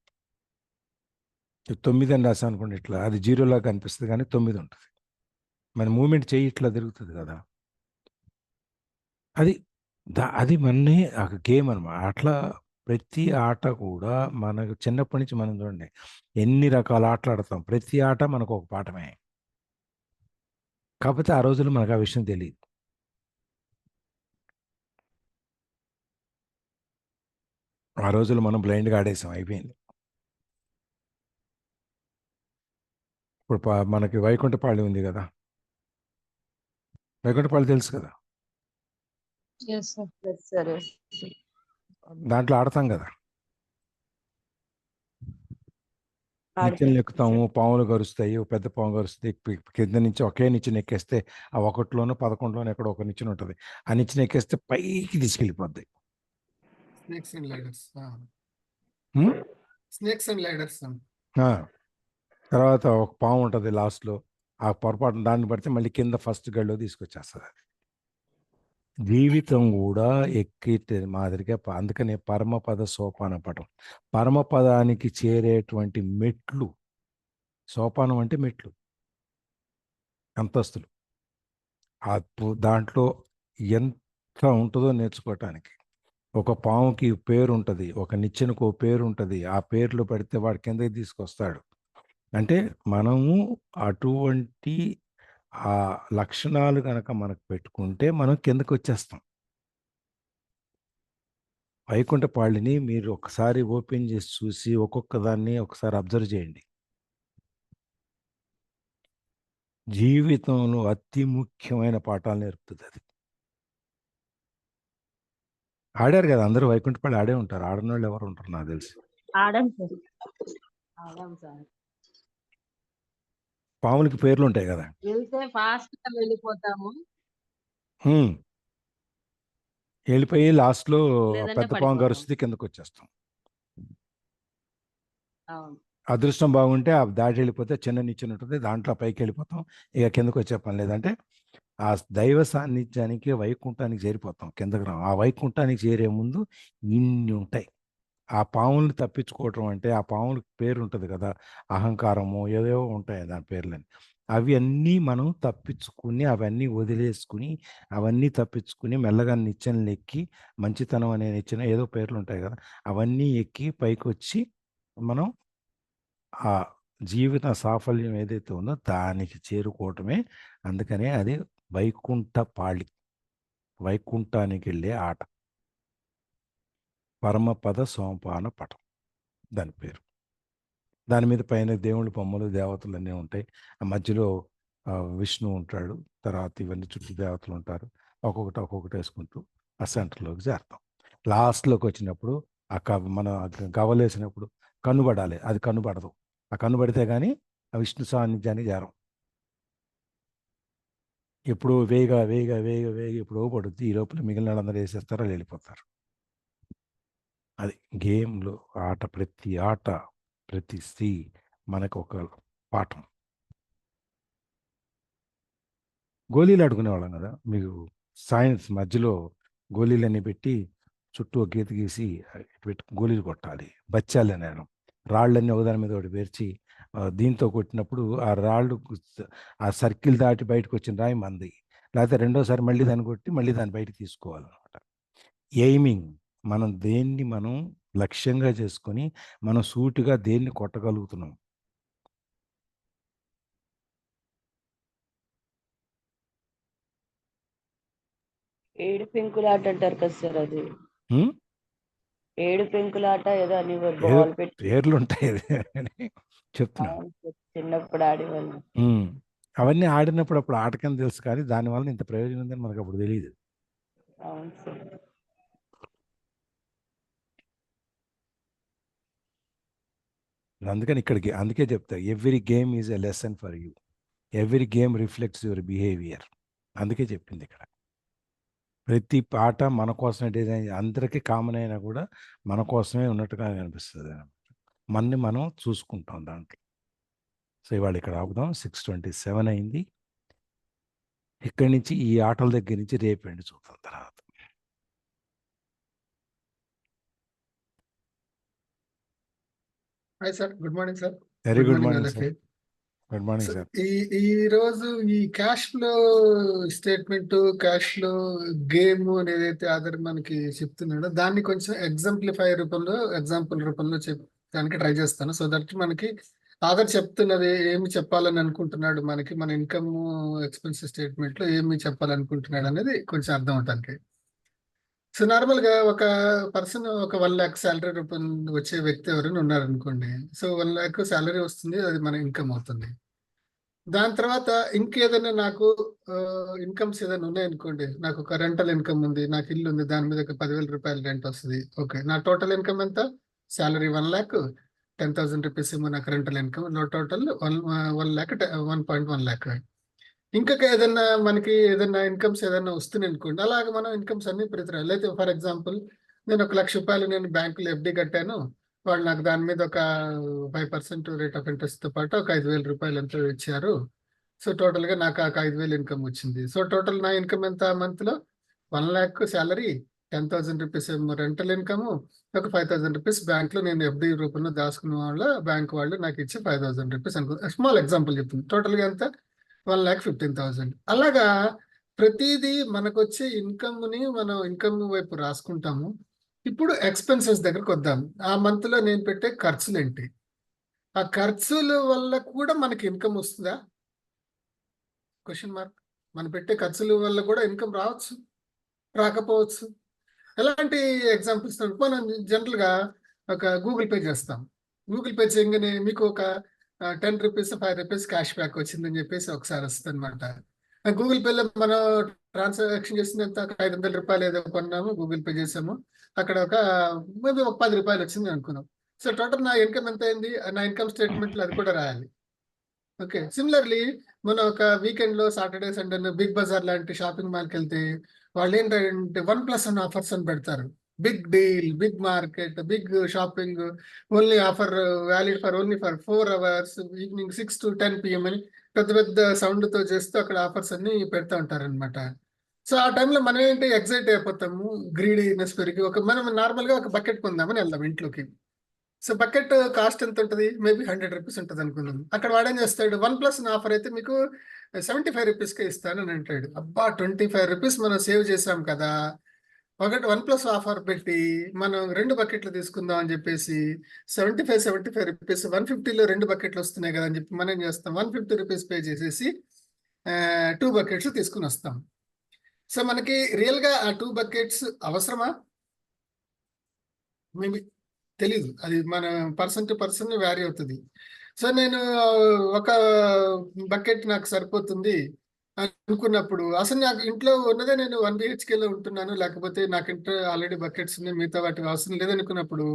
Speaker 1: 9 అని రాసావు అనుకోండి, ఇట్లా అది 0లాగా కనిపిస్తుంది, కానీ 9 ఉంటుంది. మన మూమెంట్ చేయి ఇట్లా తిరుగుతుంది కదా, అది అది మన గేమ్ అనమాట. అట్లా ప్రతి ఆట కూడా మనకు చిన్నప్పటి నుంచి మనం చూడండి ఎన్ని రకాల ఆటలు ఆడతాం, ప్రతి ఆట మనకు ఒక పాఠమే. కాకపోతే ఆ రోజుల్లో మనకు ఆ విషయం తెలియదు. ఆ రోజుల్లో మనం బ్లైండ్గా ఆడేసాం, అయిపోయింది. ఇప్పుడు మనకి వైకుంఠపాళి ఉంది కదా, వైకుంఠపాళి తెలుసు కదా,
Speaker 3: Yes, sir.
Speaker 2: Yes, sir, yes.
Speaker 1: దాంట్లో ఆడతాం కదా, నిచ్చెనలు
Speaker 2: ఆడుతాం.
Speaker 1: ఎక్కుతాము, పాములు గరుస్తాయి, ఓ పెద్ద పాము గరుస్తుంది, కింద నుంచి ఒకే నిచ్చెన ఎక్కేస్తే ఆ 1లోనో 11లోనో ఎక్కడ ఒక నిచ్చెన ఉంటుంది, ఆ నిచ్చెన ఎక్కేస్తే పైకి తీసుకెళ్ళిపోద్ది.
Speaker 5: Snakes and ladders.
Speaker 1: హ్మ్?
Speaker 5: Snakes and ladders.
Speaker 1: ఆ, తర్వాత ఒక పాము ఉంటుంది లాస్ట్లో, ఆ పొరపాటు దాన్ని పడితే మళ్ళీ కింద ఫస్ట్ గడిలో తీసుకొచ్చేస్తుంది. జీవితం కూడా ఎక్కితే మాదిరిగా అందుకనే పరమపద సోపాన పటం. పరమపదానికి చేరేటువంటి మెట్లు, సోపానం అంటే మెట్లు, అంతస్తులు. దాంట్లో ఎంత ఉంటుందో నేర్చుకోవటానికి. ఒక పాముకి పేరు ఉంటుంది, ఒక నిచ్చెనకు ఓ పేరు ఉంటుంది. ఆ పేర్లు పెడితే వాడు కిందకి తీసుకొస్తాడు. అంటే మనము అటువంటి ఆ లక్షణాలు కనుక మనకు పెట్టుకుంటే మనం కిందకి వచ్చేస్తాం. వైకుంఠపాళిని మీరు ఒకసారి ఓపెన్ చేసి చూసి ఒక్కొక్క దాన్ని ఒకసారి అబ్జర్వ్ చేయండి. జీవితంలో అతి ముఖ్యమైన పాఠాలు నేర్పుతుంది అది. ఆడారు కదా అందరూ, వైకుంఠపాళి ఆడే ఉంటారు. ఆడని వాళ్ళు ఎవరు ఉంటారు నాకు తెలిసి.
Speaker 2: ఆడాం సార్.
Speaker 1: పాములకి పేర్లు ఉంటాయి కదా.
Speaker 2: వెళ్తే ఫాస్ట్ గా వెళ్ళిపోతాము,
Speaker 1: వెళ్ళిపోయి లాస్ట్లో
Speaker 2: లేదంటే
Speaker 1: పెద్ద పాము
Speaker 2: పడిపోతాం.
Speaker 1: గరుస్తుంది, కిందకు వచ్చేస్తాం.
Speaker 2: అవును.
Speaker 1: అదృష్టం బాగుంటే ఆ దాటి వెళ్ళిపోతే చిన్న నిచ్చెన ఉంటుంది, దాంట్లో పైకి వెళ్ళిపోతాం. ఇక కిందకు వచ్చే పని లేదంటే ఆ దైవ సాన్నిధ్యానికి వైకుంఠానికి చేరిపోతాం. కిందకు రాం. ఆ వైకుంఠానికి చేరే ముందు ఇన్ని ఉంటాయి. ఆ పాములను తప్పించుకోవటం అంటే ఆ పాములకు పేరు ఉంటుంది కదా, అహంకారము ఏదేవో ఉంటాయి దాని పేర్లని. అవి అన్నీ మనం తప్పించుకుని, అవన్నీ వదిలేసుకుని, అవన్నీ తప్పించుకుని మెల్లగా నిచ్చెనలు ఎక్కి, మంచితనం అనే నిచ్చెన ఏదో పేర్లు ఉంటాయి కదా, అవన్నీ ఎక్కి పైకి వచ్చి మనం ఆ జీవిత సాఫల్యం ఏదైతే ఉందో దానికి చేరుకోవటమే. అందుకనే అది వైకుంఠపాళి, వైకుంఠానికి వెళ్ళే ఆట. పరమపద సోపాన పటం దాని పేరు. దాని మీద పైన దేవుళ్ళ బొమ్మలు, దేవతలు అన్నీ ఉంటాయి. ఆ మధ్యలో విష్ణు ఉంటాడు. తర్వాత ఇవన్నీ చుట్టూ దేవతలు ఉంటారు. ఒక్కొక్కటి వేసుకుంటూ ఆ సెంటర్లోకి చేరుతాం. లాస్ట్లోకి వచ్చినప్పుడు మన గవలేసినప్పుడు కన్నుబడాలి. అది కన్నుబడదు. ఆ కన్నుబడితే కానీ ఆ విష్ణు సాన్నిధ్యానికి చేరం. ఎప్పుడు వేగ ఎప్పుడో పడుద్ది. ఈ లోపల మిగిలిన వాళ్ళందరూ వేసేస్తారు, వాళ్ళు వెళ్ళిపోతారు. అది గేమ్లో ప్రతి ఆట, ప్రతి స్త్రీ మనకు ఒక పాఠం. గోళీలు ఆడుకునేవాళ్ళం కదా. మీకు సైన్స్ మధ్యలో గోళీలన్నీ పెట్టి చుట్టూ ఒక గీత గీసి పెట్టి గోళీలు కొట్టాలి. బచ్చాలి నేను రాళ్ళన్నీ ఒకదాని మీద ఒకటి పేర్చి దీంతో కొట్టినప్పుడు ఆ రాళ్ళు ఆ సర్కిల్ దాటి బయటకు వచ్చిన రాయి మంది. లేకపోతే రెండోసారి మళ్ళీ దాన్ని కొట్టి మళ్ళీ దాన్ని బయటకు తీసుకోవాలన్నమాట. ఎయిమింగ్, మనం దేన్ని మనం లక్ష్యంగా చేసుకొని మనం సూటిగా దేన్ని కొట్టగలుగుతున్నాం.
Speaker 2: ఏడు పెంకులాట అంటారు కదా సార్, అది ఏడు పెంకులాట ఏదో అని బాల్ పెట్టి
Speaker 1: పేర్లు ఉంటాయి చెప్తున్నా.
Speaker 2: చిన్నప్పుడు ఆడేవాళ్ళు.
Speaker 1: అవన్నీ ఆడినప్పుడు అప్పుడు ఆటకని తెలుసు, కానీ దానివల్ల ఇంత ప్రయోజనం ఉందని మనకు అప్పుడు తెలియదు.
Speaker 2: అవును సార్.
Speaker 1: అందుకని అందుకే చెప్తా, every game is a lesson for you, every game reflects your behaviour. అందుకే చెప్పింది ఇక్కడ. ప్రతి పాట మన కోసమే డిజైన్, అందరికీ కామన్ అయినా కూడా మన కోసమే ఉన్నట్టుగా కనిపిస్తుంది. మనని మనం చూసుకుంటాం దాంట్లో. సో ఇవాళ ఇక్కడ ఆపుదాం. 6:27 అయింది. ఇక్కడి నుంచి ఈ ఆటల దగ్గర నుంచి రేపండి చూద్దాం తర్వాత.
Speaker 5: Hi sir, good morning sir.
Speaker 1: Very good morning sir. Good morning sir.
Speaker 5: ఈ రోజు ఈ cash flow statement, cash flow game ఏదైతే ఆధార్ మనకి చెప్తున్నాడో దాన్ని కొంచెం ఎగ్జాంపుల్ రూపంలో చెప్పడానికి ట్రై చేస్తాను. సో దట్ మనకి ఆధార్ చెప్తున్నది ఏమి చెప్పాలని అనుకుంటున్నాడు, మనకి మన ఇన్కమ్ ఎక్స్పెన్స్ స్టేట్మెంట్ లో ఏమి చెప్పాలనుకుంటున్నాడు అనేది కొంచెం అర్థం అవటానికి. సో నార్మల్ గా ఒక పర్సన్ ఒక 1 lakh శాలరీ రూపంలో వచ్చే వ్యక్తి ఎవరైనా ఉన్నారనుకోండి. సో 1 lakh శాలరీ వస్తుంది, అది మన ఇన్కమ్ అవుతుంది. దాని తర్వాత ఇంకేదైనా నాకు ఇన్కమ్స్ ఏదైనా ఉన్నాయనుకోండి, నాకు ఒక రెంటల్ ఇన్కమ్ ఉంది, నాకు ఇల్లు ఉంది, దాని మీద ఒక 10,000 రూపాయలు రెంట్ వస్తుంది. ఓకే, నా టోటల్ ఇన్కమ్ ఎంత? శాలరీ 1 lakh, 10,000 రూపీస్ ఏమో నాకు rental income, total 1 lakh, 1.1 lakh. ఇంకా ఏదైనా మనకి ఏదైనా ఇన్కమ్స్ ఏదైనా వస్తున్నాయి అనుకోండి, అలాగే మనం ఇన్కమ్స్ అన్ని పెరుగుతాయి. అయితే ఫర్ ఎగ్జాంపుల్ నేను 1 లక్ష రూపాయలు నేను బ్యాంకులో ఎఫ్డి కట్టాను, వాళ్ళు నాకు దాని మీద ఒక 5% రేట్ ఆఫ్ ఇంట్రెస్ట్ తో పాటు ఒక 5,000 రూపాయలు ఎంతో ఇచ్చారు. సో టోటల్ గా నాకు ఒక 5,000 ఇన్కమ్ వచ్చింది. సో టోటల్ నా ఇన్కమ్ ఎంత మంత్ లో? 1 lakh శాలరీ, 10,000 రూపీస్ ఏమో రెంటల్ ఇన్కమ్, ఒక 5,000 రూపీస్ బ్యాంక్ లో నేను FD రూపంలో దాచుకున్న వాళ్ళ బ్యాంక్ వాళ్ళు నాకు ఇచ్చి 5,000 రూపీస్ అనుకో, స్మాల్ ఎగ్జాంపుల్ చెప్తుంది. టోటల్ గా ఎంత? 1,15,000. అలాగా ప్రతిదీ మనకు వచ్చే ఇన్కమ్ ని మనం ఇన్కమ్ వైపు రాసుకుంటాము. ఇప్పుడు ఎక్స్పెన్సెస్ దగ్గరకు వద్దాం. ఆ మంత్ లో నేను పెట్టే ఖర్చులు ఏంటి? ఆ ఖర్చుల వల్ల కూడా మనకి ఇన్కమ్ వస్తుందా? Question mark. మనం పెట్టే ఖర్చుల వల్ల కూడా ఇన్కమ్ రావచ్చు, రాకపోవచ్చు. ఎలాంటి ఎగ్జాంపుల్స్? మనం జనరల్ గా ఒక గూగుల్ పే చేస్తాం. గూగుల్ పే చేయగానే మీకు ఒక 10 రూపీస్ 5 రూపీస్ క్యాష్ బ్యాక్ వచ్చిందని చెప్పేసి ఒకసారి వస్తుంది అనమాట. గూగుల్ పేలో మనం ట్రాన్సాక్షన్ చేసినంత 500 రూపాయలు ఏదో కొన్నాము, గూగుల్ పే చేసాము, అక్కడ ఒక మేబీ ఒక 10 రూపాయలు వచ్చింది అనుకున్నాం. సో టోటల్ నా ఇన్కమ్ ఎంత అయింది? నా ఇన్కమ్ స్టేట్మెంట్ లో అది కూడా రాయాలి. ఓకే. సిమిలర్లీ మనం ఒక వీకెండ్ లో సాటర్డే సండే బిగ్ బజార్ లాంటి షాపింగ్ మాల్కి వెళ్తే వాళ్ళు ఏంటంటే 1+1 ఆఫర్స్ అని పెడతారు. Big deal, big market, big shopping, only offer valid for only for 4 hours, evening 6 to 10 PM అని పెద్ద పెద్ద సౌండ్ తో చేస్తూ అక్కడ ఆఫర్స్ అన్ని పెడతా ఉంటారు అనమాట. సో ఆ టైంలో మనం ఏంటి ఎగ్జైట్ అయిపోతాము, గ్రీడీనెస్ పెరిగి మనం నార్మల్ గా ఒక బకెట్ కొందామని వెళ్దాం ఇంట్లోకి. సో బకెట్ కాస్ట్ ఎంత ఉంటుంది? మేబీ 100 రూపీస్ ఉంటుంది అనుకున్నాం. అక్కడ వాడేం చేస్తాడు, 1+1 ఆఫర్ అయితే మీకు 75 రూపీస్కే ఇస్తానని అంటాడు. అబ్బా, 25 రూపీస్ మనం సేవ్ చేసాం కదా. 1+ ఆఫర్ పెట్టి మనం 2 బకెట్లు తీసుకుందాం అని చెప్పేసి 75 రూపీస్ 150లో 2 బకెట్లు వస్తున్నాయి కదా అని చెప్పి మనం ఏం చేస్తాం, 150 రూపీస్ పే చేసేసి 2 బకెట్స్ తీసుకుని వస్తాం. సో మనకి రియల్ గా ఆ 2 బకెట్స్ అవసరమా? మేబీ తెలీదు, అది మన పర్సన్ టు పర్సన్ వ్యారీ అవుతుంది. సో నేను ఒక బకెట్ నాకు సరిపోతుంది అనుకున్నప్పుడు అసలు నాకు ఇంట్లో ఉన్నదే నేను 1 BHKలో ఉంటున్నాను, లేకపోతే నాకు ఇంట్లో ఆల్రెడీ బకెట్స్ ఉన్నాయి, మిగతా వాటికి అవసరం లేదనుకున్నప్పుడు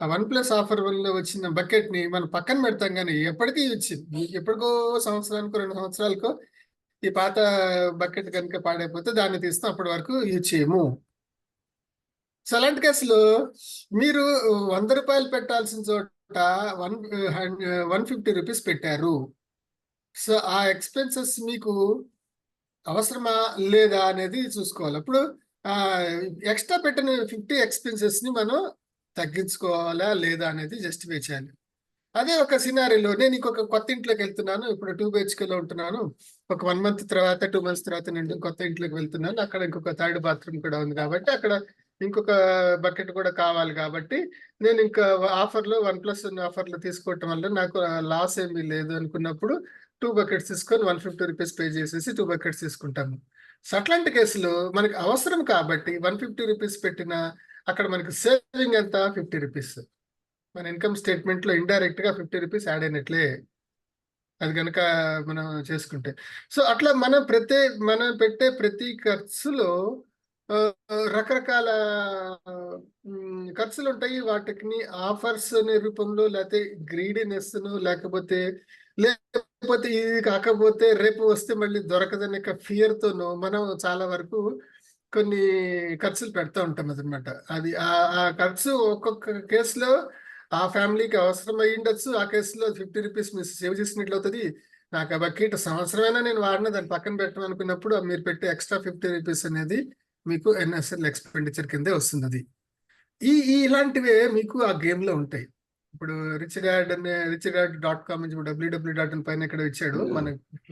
Speaker 5: ఆ 1+ ఆఫర్ వల్ల వచ్చిన బకెట్ ని మనం పక్కన పెడతాం. కానీ ఎప్పటికీ ఇచ్చింది, ఎప్పటికో సంవత్సరానికో 2 సంవత్సరాలకో ఈ పాత బకెట్ కనుక పాడైపోతే దాన్ని తీస్తాం, అప్పటి వరకు యూజ్ చేయము. సో అలాంటి కేసులో మీరు 100 రూపాయలు పెట్టాల్సిన చోట 150 రూపీస్ పెట్టారు. సో ఆ ఎక్స్పెన్సెస్ మీకు అవసరమా లేదా అనేది చూసుకోవాలి. అప్పుడు ఎక్స్ట్రా పెట్టిన 50 ఎక్స్పెన్సెస్ ని మనం తగ్గించుకోవాలా లేదా అనేది జస్టిఫై చేయాలి. అదే ఒక సినారీలో నేను ఇంకొక కొత్త ఇంట్లోకి వెళ్తున్నాను, ఇప్పుడు 2 BHKలో ఉంటున్నాను, ఒక 1 month తర్వాత 2 months తర్వాత నేను కొత్త ఇంట్లోకి వెళ్తున్నాను, అక్కడ ఇంకొక 3rd బాత్రూమ్ కూడా ఉంది కాబట్టి అక్కడ ఇంకొక బకెట్ కూడా కావాలి కాబట్టి నేను ఇంకా ఆఫర్లో 1+1 ఆఫర్లు తీసుకోవటం వల్ల నాకు లాస్ ఏమీ లేదు అనుకున్నప్పుడు 2 బకెట్స్ తీసుకొని 150 రూపీస్ పే చేసేసి 2 బకెట్స్ తీసుకుంటాము. సో అట్లాంటి కేసులో మనకి అవసరం కాబట్టి 150 రూపీస్ పెట్టిన అక్కడ మనకి సేవింగ్ ఎంత? 50 రూపీస్. మన ఇన్కమ్ స్టేట్మెంట్ లో ఇండైరెక్ట్ గా 50 రూపీస్ యాడ్ అయినట్లే, అది కనుక మనం చేసుకుంటే. సో అట్లా మనం పెట్టే ప్రతి ఖర్చులో రకరకాల ఖర్చులు ఉంటాయి. వాటికి ఆఫర్స్ అనే రూపంలో, లేకపోతే గ్రీడీనెస్ లేకపోతే ఇది కాకపోతే రేపు వస్తే మళ్ళీ దొరకదనే ఫియర్ తోనో మనం చాలా వరకు కొన్ని ఖర్చులు పెడతా ఉంటాం అన్నమాట. అది ఆ ఖర్చు ఒక్కొక్క కేసులో ఆ ఫ్యామిలీకి అవసరం అయ్యి ఉండొచ్చు. ఆ కేసులో 50 రూపీస్ మీరు సేవ్ చేసినట్లు అవుతుంది. నాకు ఆ బకెట్ సంవత్సరమైనా నేను వాడిన దాన్ని పక్కన పెట్టడం అనుకున్నప్పుడు మీరు పెట్టే ఎక్స్ట్రా 50 రూపీస్ అనేది మీకు NSL ఎక్స్పెండిచర్ కిందే వస్తుంది. అది ఇలాంటివే మీకు ఆ గేమ్ లో ఉంటాయి. ఇప్పుడు richdad.com నుంచి www.in పైన ఇక్కడ ఇచ్చాడు మన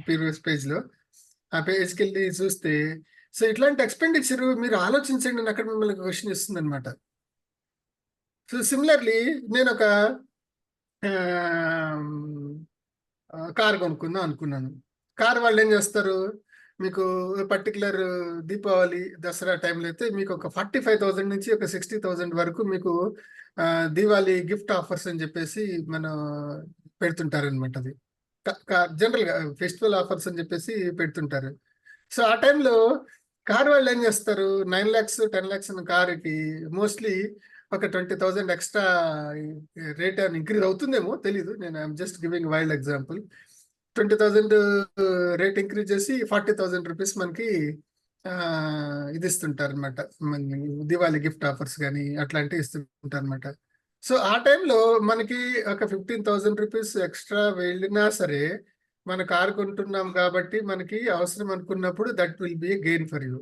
Speaker 5: ప్రీవియస్ పేజ్ లో. ఆ పేజ్కి వెళ్ళి చూస్తే సో ఇట్లాంటి ఎక్స్పెండిచర్ మీరు ఆలోచించండి అని అక్కడ మిమ్మల్ని క్వశ్చన్ ఇస్తుంది అనమాట. సో సిమిలర్లీ నేను ఒక కార్ కొనుక్కుందాం అనుకున్నాను. కార్ వాళ్ళు ఏం చేస్తారు, మీకు పర్టికులర్ దీపావళి దసరా టైంలో అయితే మీకు ఒక 45,000 నుంచి ఒక 60,000 వరకు మీకు దీపావళి గిఫ్ట్ ఆఫర్స్ అని చెప్పేసి మనం పెడుతుంటారు అనమాట. అది జనరల్ గా ఫెస్టివల్ ఆఫర్స్ అని చెప్పేసి పెడుతుంటారు. సో ఆ టైంలో కార్ వాళ్ళు ఏం చేస్తారు, 9 lakhs 10 lakhs ఉన్న కార్కి మోస్ట్లీ ఒక 20,000 ఎక్స్ట్రా రేట్ అని ఇంక్రీజ్ అవుతుందేమో తెలీదు, నేను I'm just giving wild example. 20,000 rate increase చేసి 40,000 రూపీస్ మనకి ఇది ఇస్తుంటారు అనమాట. దివాళీ గిఫ్ట్ ఆఫర్స్ కానీ అట్లాంటివి ఇస్తుంటారు అనమాట. సో ఆ టైంలో మనకి ఒక 15,000 రూపీస్ ఎక్స్ట్రా వెళ్ళినా సరే మన కారు కొంటున్నాం కాబట్టి మనకి అవసరం అనుకున్నప్పుడు that will be gain for you.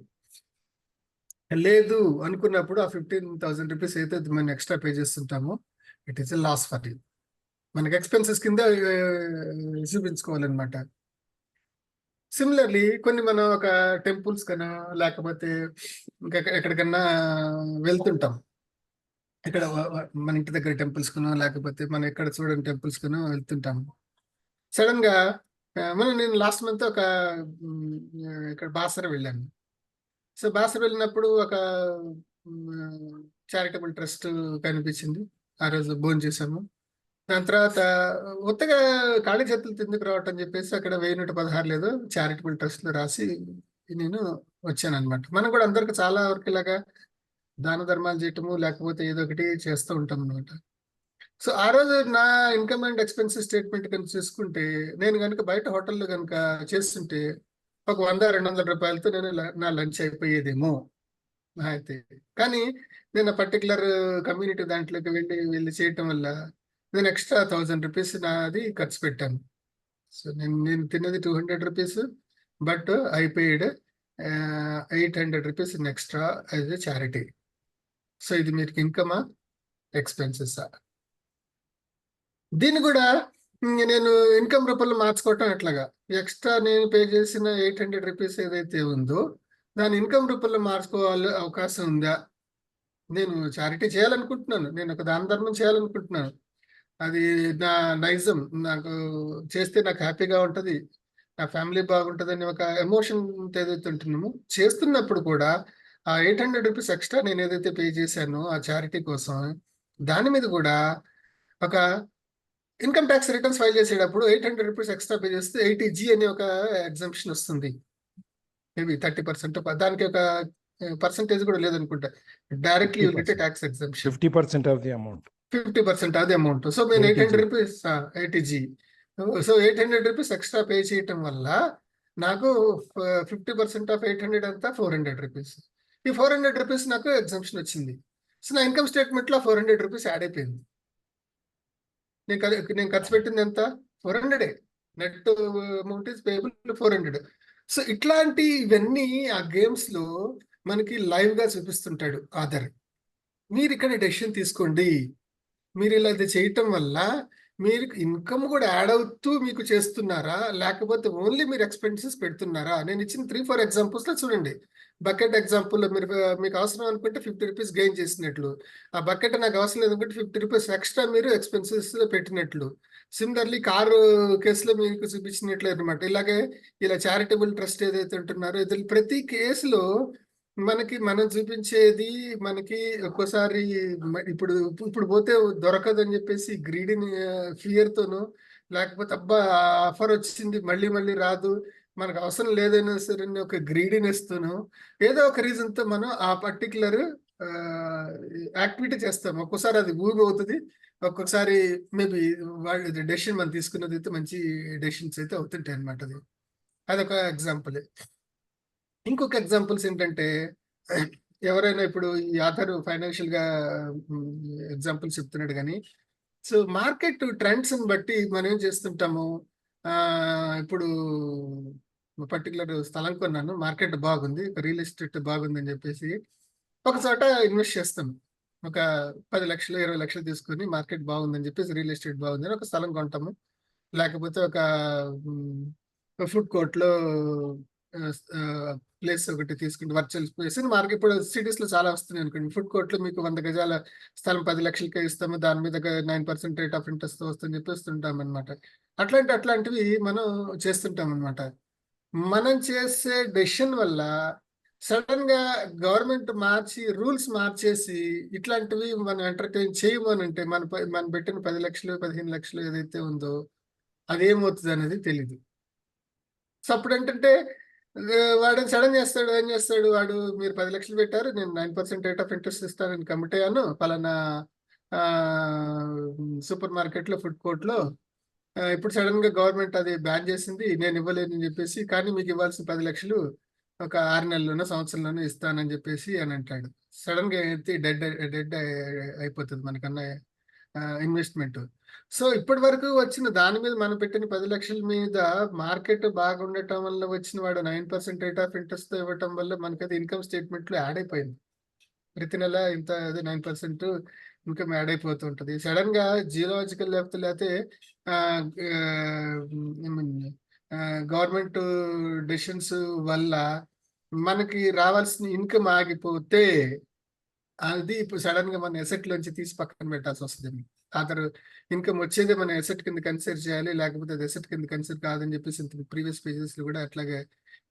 Speaker 5: లేదు అనుకున్నప్పుడు ఆ 15,000 రూపీస్ అయితే మనం ఎక్స్ట్రా పే చేస్తుంటామో it is a loss for you. మనకి ఎక్స్పెన్సెస్ కింద చూపించుకోవాలన్నమాట. సిమిలర్లీ కొన్ని మనం ఒక టెంపుల్స్ కన్నా లేకపోతే ఇంకా ఎక్కడికన్నా వెళ్తుంటాం. ఇక్కడ మన ఇంటి దగ్గర టెంపుల్స్ కనో లేకపోతే మనం ఎక్కడ చూడని టెంపుల్స్ కనో వెళ్తుంటాం. సడన్ గా నేను లాస్ట్ మంత్ ఒక ఇక్కడ బాసర వెళ్ళాను. సో బాసర వెళ్ళినప్పుడు ఒక చారిటబుల్ ట్రస్ట్ కనిపించింది. ఆ రోజు భోజనం చేశాము. దాని తర్వాత ఉత్తగా ఖాళీ చేతులు తిందుకు రావటం అని చెప్పేసి అక్కడ 1116 లేదో చారిటబుల్ ట్రస్ట్ లో రాసి నేను వచ్చాను అనమాట. మనం కూడా అందరికి చాలా వరకు ఇలాగా దాన ధర్మాలు చేయటము లేకపోతే ఏదో ఒకటి చేస్తూ ఉంటాం అనమాట. సో ఆ రోజు నా ఇన్కమ్ అండ్ ఎక్స్పెన్సెస్ స్టేట్మెంట్ కనుక చూసుకుంటే నేను కనుక బయట హోటల్లో కనుక చేస్తుంటే ఒక 100-200 రూపాయలతో నేను నా లంచ్ అయిపోయేదేమో అయితే. కానీ నేను పర్టికులర్ కమ్యూనిటీ దాంట్లోకి వెళ్ళి చేయటం వల్ల నేను ఎక్స్ట్రా 1000 రూపీస్ నాది ఖర్చు పెట్టాను. సో నేను తిన్నది 200 rupees, but I paid 800 rupees in extra as a charity. So ఇది మీకు ఇన్కమా ఎక్స్పెన్సెసా? దీన్ని కూడా నేను ఇన్కమ్ రూపంలో మార్చుకోవటం ఎట్లాగా? ఎక్స్ట్రా నేను పే చేసిన 800 రూపీస్ ఏదైతే ఉందో దాని ఇన్కమ్ రూపంలో మార్చుకోవాలి అవకాశం ఉందా? నేను చారిటీ చేయాలనుకుంటున్నాను, నేను ఒక దాన ధర్మం చేయాలనుకుంటున్నాను, అది నా నైజం, నాకు చేస్తే నాకు హ్యాపీగా ఉంటుంది, నా ఫ్యామిలీ బాగుంటుంది అని ఒక ఎమోషన్ ఏదైతే ఉంటున్నామో చేస్తున్నప్పుడు కూడా ఆ 800 రూపీస్ ఎక్స్ట్రా నేను ఏదైతే పే చేశానో ఆ చారిటీ కోసం దాని మీద కూడా ఒక ఇన్కమ్ ట్యాక్స్ రిటర్న్స్ ఫైల్ చేసేటప్పుడు 800 రూపీస్ ఎక్స్ట్రా పే చేస్తే 80G అనే ఒక ఎగ్జంప్షన్ వస్తుంది. మేబీ 30%, దానికి ఒక పర్సంటేజ్ కూడా లేదనుకుంటా. Directly tax exemption
Speaker 1: 50% of the amount.
Speaker 5: 50% అది అమౌంట్. సో నేను 800 rupees 80G. So 800 rupees extra pay చేయటం వల్ల నాకు 50% ఆఫ్ 800 అంతా 400 రూపీస్. ఈ 400 రూపీస్ నాకు ఎగ్జంప్షన్ వచ్చింది. సో నా ఇన్కమ్ స్టేట్మెంట్ లో 400 రూపీస్ యాడ్ అయిపోయింది. నేను ఖర్చు పెట్టింది ఎంత? 400. Net amount is payable 400. So ఇవన్నీ ఆ గేమ్స్ లో మనకి లైవ్ గా చూపిస్తుంటాడు ఆధార్. మీరు ఇక్కడ డెసిషన్ తీసుకోండి. మీరు ఇలా చేయటం వల్ల మీరు ఇన్కమ్ కూడా యాడ్ అవుతూ మీకు చేస్తున్నారా, లేకపోతే ఓన్లీ మీరు ఎక్స్పెన్సెస్ పెడుతున్నారా? నేను ఇచ్చిన 3-4 ఎగ్జాంపుల్స్ లో చూడండి. బకెట్ ఎగ్జాంపుల్ మీకు అవసరం అనుకుంటే 50 రూపీస్ గెయిన్ చేసినట్లు, ఆ బకెట్ నాకు అవసరం లేదనుకుంటే 50 రూపీస్ ఎక్స్ట్రా మీరు ఎక్స్పెన్సెస్ పెట్టినట్లు. సిమిలర్లీ కారు కేసులో మీకు చూపించినట్లు అనమాట. ఇలా చారిటబుల్ ట్రస్ట్ ఏదైతే ఉంటున్నారో ఇది ప్రతి కేసులో మనం చూపించేది మనకి ఒక్కోసారి ఇప్పుడు పోతే దొరకదని చెప్పేసి గ్రీడీని ఫియర్ తోను, లేకపోతే అబ్బా ఆఫర్ వచ్చింది మళ్ళీ రాదు, మనకు అవసరం లేదైనా సరే ఒక గ్రీడీనెస్ తోను ఏదో ఒక రీజన్ తో మనం ఆ పర్టికులర్ యాక్టివిటీ చేస్తాం. ఒక్కోసారి అది ఊబి అవుతుంది, ఒక్కొక్కసారి మేబీ డెసిషన్ మనం తీసుకున్నది అయితే మంచి డెసిషన్స్ అయితే అవుతుంటాయి అనమాట. అదొక ఎగ్జాంపుల్. ఇంకొక ఎగ్జాంపుల్స్ ఏంటంటే ఎవరైనా ఇప్పుడు ఈ ఆధార్ ఫైనాన్షియల్ గా ఎగ్జాంపుల్స్ చెప్తున్నాడు కానీ, సో మార్కెట్ ట్రెండ్స్ బట్టి మనం ఏం చేస్తుంటాము, ఇప్పుడు పర్టికులర్ స్థలం కొన్నాను, మార్కెట్ బాగుంది, రియల్ ఎస్టేట్ బాగుంది అని చెప్పేసి ఒక చోట ఇన్వెస్ట్ చేస్తాం. ఒక 10 లక్షలు 20 లక్షలు తీసుకొని మార్కెట్ బాగుందని చెప్పేసి రియల్ ఎస్టేట్ బాగుందని ఒక స్థలం కొంటాము. లేకపోతే ఒక ఫుడ్ కోర్ట్ లో ప్లేస్ ఒకటి తీసుకుంటే వర్చువల్ స్పేస్ మార్కెట్ ఇప్పుడు సిటీస్ లో చాలా వస్తున్నాయి అనుకోండి. ఫుడ్ కోర్ట్ లో మీకు 100 గజాల స్థలం 10 లక్షలకే ఇస్తాము, దాని మీద 9% రేట్ ఆఫ్ ఇంట్రెస్ట్ వస్తుందని చెప్పేస్తుంటాం అనమాట. అట్లాంటివి మనం చేస్తుంటాం అనమాట. మనం చేసే డెసిషన్ వల్ల సడన్ గా గవర్నమెంట్ రూల్స్ మార్చేసి ఇట్లాంటివి మనం ఎంటర్టైన్ చేయమనంటే మనం పెట్టిన 10 లక్షలు 15 లక్షలు ఏదైతే ఉందో అదేమవుతుంది అనేది తెలీదు. సో అప్పుడు ఏంటంటే వాడు సడన్ ఏం చేస్తాడు వాడు, మీరు 10 లక్షలు పెట్టారు, నేను 9% రేట్ ఆఫ్ ఇంట్రెస్ట్ ఇస్తానని కమిట్ అయ్యాను పలానా సూపర్ మార్కెట్ లో ఫుడ్ కోర్ట్ లో, ఇప్పుడు సడన్ గా గవర్నమెంట్ అది బ్యాన్ చేసింది, నేను ఇవ్వలేనని చెప్పేసి, కానీ మీకు ఇవ్వాల్సిన 10 లక్షలు ఒక 6 నెలల్లోనో సంవత్సరంలోనో ఇస్తానని చెప్పేసి అని అంటాడు. సడన్ గా డెడ్ అయిపోతుంది మనకన్నా ఇన్వెస్ట్మెంట్. సో ఇప్పటి వరకు వచ్చిన దాని మీద మనం పెట్టిన 10 లక్షల మీద మార్కెట్ బాగుండటం వల్ల వచ్చిన వాడు 9% రేట్ ఆఫ్ ఇంట్రెస్ట్ తో ఇవ్వటం వల్ల మనకి అది ఇన్కమ్ స్టేట్మెంట్ లో యాడ్ అయిపోయింది. ప్రతి నెల ఇంత అది 9% ఇన్కమ్ యాడ్ అయిపోతూ ఉంటుంది. సడన్ గా జియోలాజికల్ లేకపోతే గవర్నమెంట్ డెసిషన్స్ వల్ల మనకి రావాల్సిన ఇన్కమ్ ఆగిపోతే అది ఇప్పుడు సడన్ గా మన ఎసెట్ లోంచి తీసి పక్కన పెట్టాల్సి వస్తుంది. అతను ఇన్కమ్ వచ్చేదే మన ఎసెట్ కింద కన్సిడర్ చేయాలి, లేకపోతే అది ఎసెట్ కింద కన్సిడర్ కాదని చెప్పేసి ప్రీవియస్ పేజెస్ లో కూడా అట్లాగే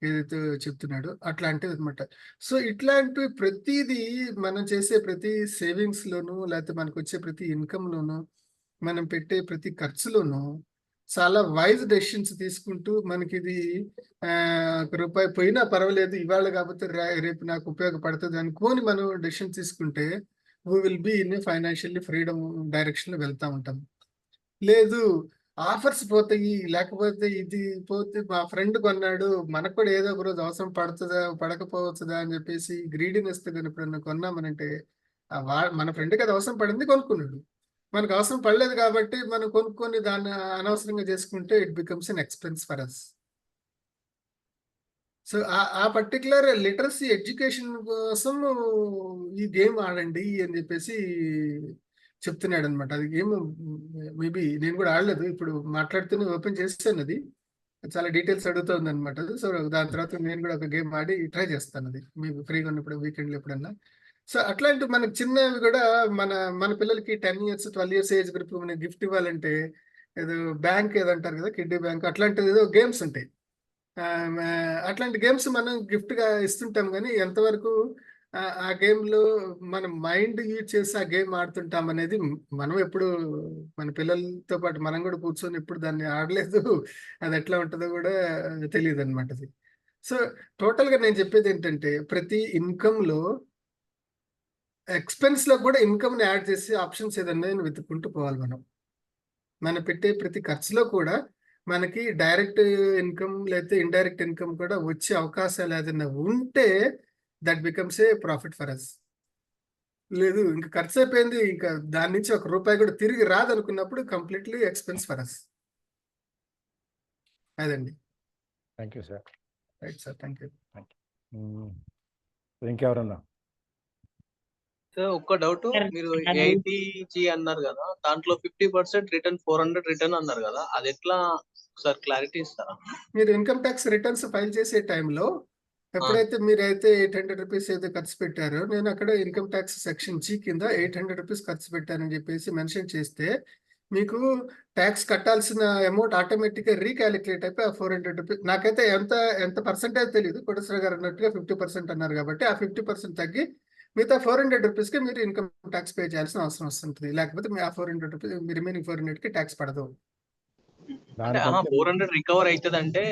Speaker 5: ఏదైతే చెప్తున్నాడో అట్లాంటిది అనమాట. సో ఇట్లాంటి ప్రతిదీ మనం చేసే ప్రతి సేవింగ్స్ లోను, లేకపోతే మనకు వచ్చే ప్రతి ఇన్కమ్ లోను, మనం పెట్టే ప్రతి ఖర్చులోను చాలా వైజ్ డెసిషన్స్ తీసుకుంటూ మనకి ఇది రూపాయి పోయినా పర్వాలేదు, ఇవాళ కాకపోతే రేపు నాకు ఉపయోగపడుతుంది అనుకోని మనం డెసిషన్ తీసుకుంటే we will be in financially freedom direction లో వెళ్తా ఉంటాం. లేదు ఆఫర్స్ పోతాయి, లేకపోతే ఇది పోతే మా ఫ్రెండ్ కొన్నాడు మనకు కూడా ఏదో ఒక రోజు అవసరం పడుతుందా పడకపోవచ్చుదా అని చెప్పేసి గ్రీడీనెస్ తో ఎప్పుడన్నా కొన్నామనంటే మన ఫ్రెండ్కి అది అవసరం పడింది, కొనుక్కున్నాడు. మనకు అవసరం పడలేదు కాబట్టి మనం కొనుక్కొని దాన్ని అనవసరంగా చేసుకుంటే it becomes an expense for us. So ఆ పర్టికులర్ లిటరసీ ఎడ్యుకేషన్ కోసం ఈ గేమ్ ఆడండి అని చెప్పేసి చెప్తున్నాడు అనమాట. అది గేమ్ మేబీ నేను కూడా ఆడలేదు, ఇప్పుడు మాట్లాడుతూనే ఓపెన్ చేస్తాను, అది చాలా డీటెయిల్స్ అడుగుతుంది అనమాట. సో దాని తర్వాత నేను కూడా ఒక గేమ్ ఆడి ట్రై చేస్తాను, అది మీకు ఫ్రీగా ఉన్నప్పుడు వీకెండ్లో ఎప్పుడన్నా. సో అట్లాంటి మనకి చిన్నవి కూడా మన పిల్లలకి 10 years 12 years ఏజ్ గ్రూప్ మనకి గిఫ్ట్ ఇవ్వాలంటే ఏదో బ్యాంక్ ఏదంటారు కదా, కిడ్డీ బ్యాంక్, అట్లాంటిది ఏదో గేమ్స్ ఉంటాయి. అట్లాంటి గేమ్స్ మనం గిఫ్ట్ గా ఇస్తుంటాం, కానీ ఎంతవరకు ఆ గేమ్ లో మనం మైండ్ యూజ్ చేసి ఆ గేమ్ ఆడుతుంటాం అనేది మనం ఎప్పుడు మన పిల్లలతో పాటు మనం కూడా కూర్చొని ఎప్పుడు దాన్ని ఆడలేదు, అది ఎట్లా ఉంటుందో కూడా తెలియదు అనమాట. అది సో టోటల్ గా నేను చెప్పేది ఏంటంటే ప్రతి ఇన్కమ్ లో ఎక్స్పెన్స్ లో కూడా ఇన్కమ్ ని యాడ్ చేసి ఆప్షన్స్ ఏదన్నా వెతుక్కుంటూ పోవాలి. మనం పెట్టే ప్రతి ఖర్చులో కూడా మనకి డైరెక్ట్ ఇన్కమ్ లేకపోతే ఇండైరెక్ట్ ఇన్కమ్ కూడా వచ్చే అవకాశాలు ఏదైనా ఉంటే that becomes a profit for us. లేదు ఇంకా ఖర్చు అయిపోయింది, ఇంకా దాని నుంచి ఒక రూపాయి కూడా తిరిగి రాదనుకున్నప్పుడు కంప్లీట్లీ ఎక్స్పెన్స్ ఫర్ అస్. అదండి.
Speaker 1: Thank you sir.
Speaker 5: Right sir, thank you.
Speaker 1: ఇంకెవరన్నా?
Speaker 6: సార్ ఒక్క డౌట్, మీరు 80G అన్నారు కదా, దాంట్లో 50% రిటర్న్ 400 రిటర్న్ అన్నారు కదా, అది ఎట్లా సార్ క్లారిటీ ఇస్తారా?
Speaker 5: మీరు ఇన్కమ్ ట్యాక్స్ రిటర్న్స్ ఫైల్ చేసే టైంలో ఎప్పుడైతే మీరైతే 800 రూపీస్ ఏదో ఖర్చు పెట్టారో, నేను అక్కడ ఇన్కమ్ ట్యాక్స్ సెక్షన్ G కింద 800 రూపీస్ ఖర్చు పెట్టానని చెప్పేసి మెన్షన్ చేస్తే మీకు ట్యాక్స్ కట్టాల్సిన అమౌంట్ ఆటోమేటిక్ గా రీకాలిక్యులేట్ అయిపోయి ఆ 400 రూపీస్, నాకైతే ఎంత పర్సెంటేజ్ తెలియదు, కోటేశ్వర గారు అన్నట్టుగా 50% అన్నారు కాబట్టి ఆ 50% తగ్గి మిగతా 400 రూపీస్ కి మీరు ఇన్కమ్ ట్యాక్స్ పే చేయాల్సిన అవసరం వస్తుంది. లేకపోతే మీ ఆ 400 రూపీస్ రిమైనింగ్ 400 కి ట్యాక్స్ పడదు.
Speaker 6: 400 రికవర్ అవుతుంది అంటే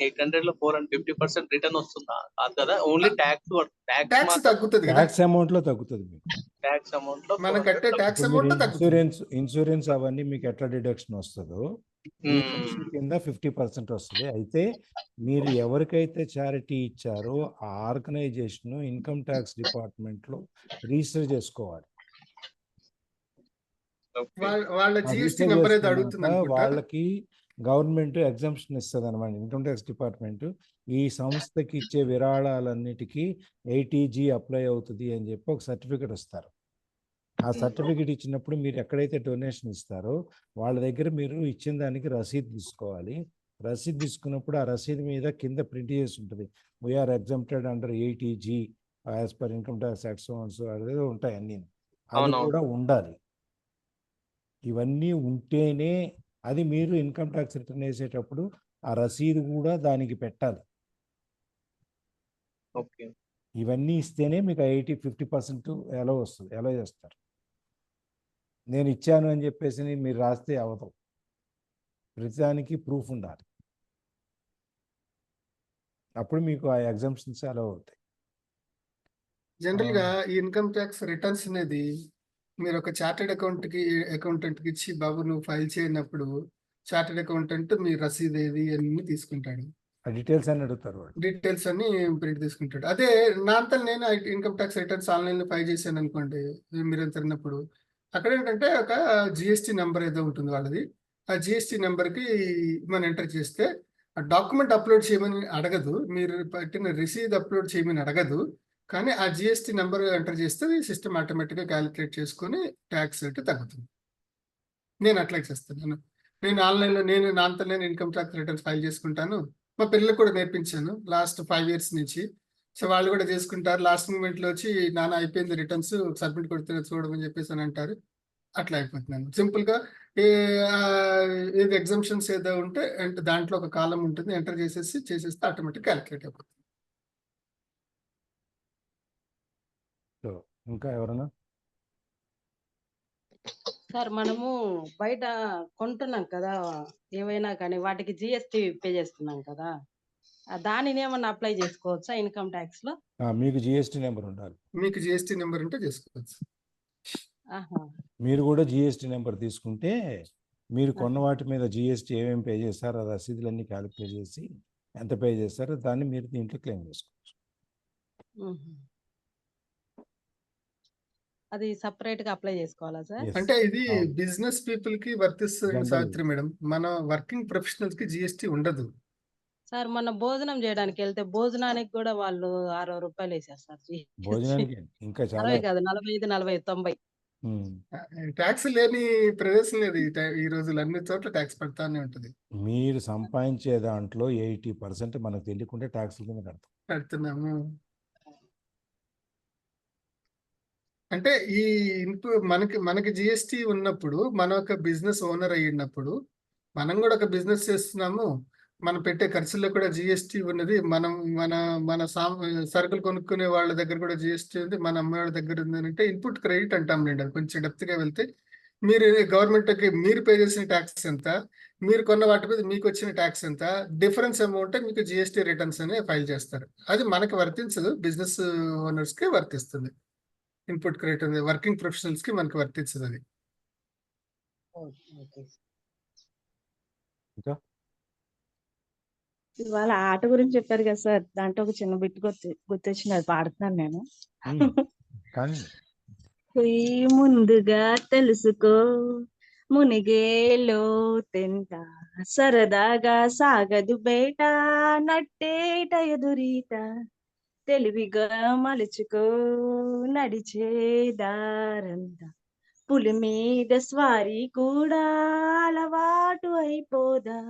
Speaker 6: 800 లో 450% రిటర్న్ వస్తుందా? కాదు కదా, ఓన్లీ
Speaker 5: ట్యాక్స్ తగ్గుతుంది కదా,
Speaker 1: ట్యాక్స్ అమౌంట్ లో తగ్గుతుంది మీకు.
Speaker 6: ట్యాక్స్ అమౌంట్ లో
Speaker 5: మనం కట్టే ట్యాక్స్ అమౌంట్ తగ్గుతుంది.
Speaker 1: ఇన్సూరెన్స్ అవన్నీ మీకు ఎట్లా డిడక్షన్ వస్తుందో కింద 50% వస్తుంది. అయితే మీరు ఎవరికైతే చారిటీ ఇచ్చారో ఆ ఆర్గనైజేషన్ ఇన్కమ్ ట్యాక్స్ డిపార్ట్మెంట్ లో రిజిస్టర్ చేసుకోవాలి.
Speaker 5: వాళ్ళ జిఎస్టీ నెంబర్ అయితే అడుగుతుంది,
Speaker 1: వాళ్ళకి గవర్నమెంట్ ఎగ్జంప్షన్ ఇస్తుంది అనమాట. ఇన్కమ్ ట్యాక్స్ డిపార్ట్మెంట్ ఈ సంస్థకి ఇచ్చే విరాళాలన్నిటికీ 80G అప్లై అవుతుంది అని చెప్పి ఒక సర్టిఫికెట్ ఇస్తారు. ఆ సర్టిఫికెట్ ఇచ్చినప్పుడు మీరు ఎక్కడైతే డొనేషన్ ఇస్తారో వాళ్ళ దగ్గర మీరు ఇచ్చిన దానికి రసీదు తీసుకోవాలి. రసీదు తీసుకున్నప్పుడు ఆ రసీదు మీద కింద ప్రింట్ చేసి ఉంటుంది, we're exempted under 80G as per income tax act so and so అదేదో ఉంటాయి అన్నీ. అది కూడా ఉండాలి. ఇవన్నీ ఉంటేనే అది మీరు ఇన్కమ్ ట్యాక్స్ రిటర్న్ వేసేటప్పుడు ఆ రసీదు కూడా దానికి పెట్టాలి. ఇవన్నీ ఇస్తేనే మీకు 50% ఎలా వస్తుంది, ఎలా చేస్తారు. నేను ఇచ్చాను అని చెప్పేసి మీరు రాస్తే అవదు, ప్రతిదానికి ప్రూఫ్ ఉండాలి. అప్పుడు మీకు ఆ ఎగ్జంప్షన్స్ ఎలా అవుతాయి.
Speaker 5: జనరల్ గా ఈ ఇన్కమ్ ట్యాక్స్ రిటర్న్స్ అనేది మీరు ఒక చార్టెడ్ అకౌంటెంట్ కి ఇచ్చి బాబు నువ్వు ఫైల్ చేయనప్పుడు చార్టెడ్ అకౌంటెంట్ మీ రసీదు ఏది అన్ని తీసుకుంటాడు,
Speaker 1: డీటెయిల్స్ అని అడుగుతారు,
Speaker 5: డీటెయిల్స్ అన్ని ప్రింట్ తీసుకుంటాడు. అదే నా అంతా నేను ఇన్కమ్ ట్యాక్స్ రిటర్న్స్ ఆన్లైన్ లో ఫైల్ చేశాను అనుకోండి, మీరు తిన్నప్పుడు అక్కడ ఏంటంటే ఒక జిఎస్టి నెంబర్ ఏదో ఉంటుంది వాళ్ళది. ఆ జిఎస్టి నెంబర్కి మనం ఎంటర్ చేస్తే ఆ డాక్యుమెంట్ అప్లోడ్ చేయమని అడగదు, మీరు పెట్టిన రిసీవ్ అప్లోడ్ చేయమని అడగదు. కానీ ఆ జిఎస్టి నెంబర్ ఎంటర్ చేస్తే సిస్టమ్ ఆటోమేటిక్గా క్యాలిక్యులేట్ చేసుకొని ట్యాక్స్ రేట్ తగ్గుతుంది. నేను అట్లా చేస్తాను. నేను ఆన్లైన్లో నా అంతా నేను ఇన్కమ్ ట్యాక్స్ రిటర్న్స్ ఫైల్ చేసుకుంటాను. మా పిల్లలకు కూడా నేర్పించాను లాస్ట్ 5 years నుంచి. సో వాళ్ళు కూడా చేసుకుంటారు. లాస్ట్ మూమెంట్లో వచ్చి నాన్న అయిపోయింది రిటర్న్స్, సబ్మిట్ కొడుతున్నా చూడమని చెప్పేసి అని అంటారు. అట్లా అయిపోతున్నాను సింపుల్గా. ఏది ఎగ్జామ్షన్స్ ఏదో ఉంటే దాంట్లో ఒక కాలం ఉంటుంది, ఎంటర్ చేసేస్తే ఆటోమేటిక్ క్యాలిక్యులేట్ అయిపోతుంది.
Speaker 1: సో ఇంకా ఎవరైనా?
Speaker 2: సార్ మనము బయట కొంటున్నాం కదా ఏవైనా కానీ, వాటికి జిఎస్టి పే చేస్తున్నాం కదా, దానిని ఏమన్నా అప్లై చేసుకోవచ్చా ఇన్కమ్ ట్యాక్స్ లో?
Speaker 1: మీకు జిఎస్టీ నెంబర్ ఉండాలి.
Speaker 5: మీకు జిఎస్టి నెంబర్ ఉంటే చేసుకోవచ్చు.
Speaker 1: మీరు కూడా జిఎస్టీ నెంబర్ తీసుకుంటే మీరు కొన్న వాటి మీద జిఎస్టీ ఏమేమి పే చేస్తారో ఆ రసీదులన్నీ క్యాలిక్యులేట్ చేసి ఎంత పే చేస్తారో దాన్ని మీరు దీంట్లో క్లెయిమ్ చేసుకోవచ్చు.
Speaker 2: అది సపరేట్ గా అప్లై చేసుకోవాలా సార్?
Speaker 1: Yes.
Speaker 5: అంటే ఇది
Speaker 1: అవును.
Speaker 5: బిజినెస్ పీపుల్ కి వర్తిస్తుంది
Speaker 1: General.
Speaker 5: సావిత్రి మేడం. మన వర్కింగ్ ప్రొఫెషనల్స్ కి జిఎస్టి ఉండదు.
Speaker 2: సార్ మన భోజనం చేయడానికి వెళ్తే భోజనానికి కూడా వాళ్ళు 60 రూపాయలు వేసారు సార్.
Speaker 1: భోజనానికి ఇంకా చాలా
Speaker 2: 60 కాదు, 45, 40, 90.
Speaker 5: ట్యాక్స్ లేని ప్రదేశం లేదు ఈ రోజులు. అన్ని చోట్ల ట్యాక్స్ పడతానే ఉంటుంది.
Speaker 1: మీరు సంపాదించే దాంట్లో 80% మనకు తెలియకుండా ట్యాక్స్ కింద
Speaker 5: కడుతున్నాము. అంటే ఈ మనకి జిఎస్టి ఉన్నప్పుడు, మనం ఒక బిజినెస్ ఓనర్ అయ్యినప్పుడు, మనం కూడా ఒక బిజినెస్ చేస్తున్నాము, మనం పెట్టే ఖర్చుల్లో కూడా జిఎస్టి ఉన్నది. మన సరుకులు కొనుక్కునే వాళ్ళ దగ్గర కూడా జిఎస్టి ఉంది, మన అమ్మే వాళ్ళ దగ్గర ఉంది అంటే ఇన్పుట్ క్రెడిట్ అంటాం లేండి. అది కొంచెం డెప్త్గా వెళ్తే మీరు గవర్నమెంట్కి మీరు పే చేసిన ట్యాక్స్ ఎంత, మీరు కొన్న వాటి మీద మీకు వచ్చిన ట్యాక్స్ ఎంత, డిఫరెన్స్ అమౌంట్ మీకు జిఎస్టి రిటర్న్స్ అనే ఫైల్ చేస్తారు. అది మనకి వర్తించదు, బిజినెస్ ఓనర్స్కి వర్తిస్తుంది. ఇన్పుట్ క్రెడిట్ ఉంది, వర్కింగ్ ప్రొఫెషనల్స్ కి మనకి వర్తించదు అది.
Speaker 1: ఇంకా
Speaker 7: ఇవాళ ఆట గురించి చెప్పారు కదా సార్, దాంట్లో ఒక చిన్న బిట్ గుర్తొచ్చింది, అది పాడుతున్నాను నేను.
Speaker 1: కానీ
Speaker 7: ముందుగా తెలుసుకో మునిగేలో తెంట, సరదాగా సాగదు బేట, నట్టేట ఎదురీత, తెలివిగా మలుచుకో నడిచే దారంతా, పులి మీద స్వారీ కూడా అలవాటు అయిపోదా,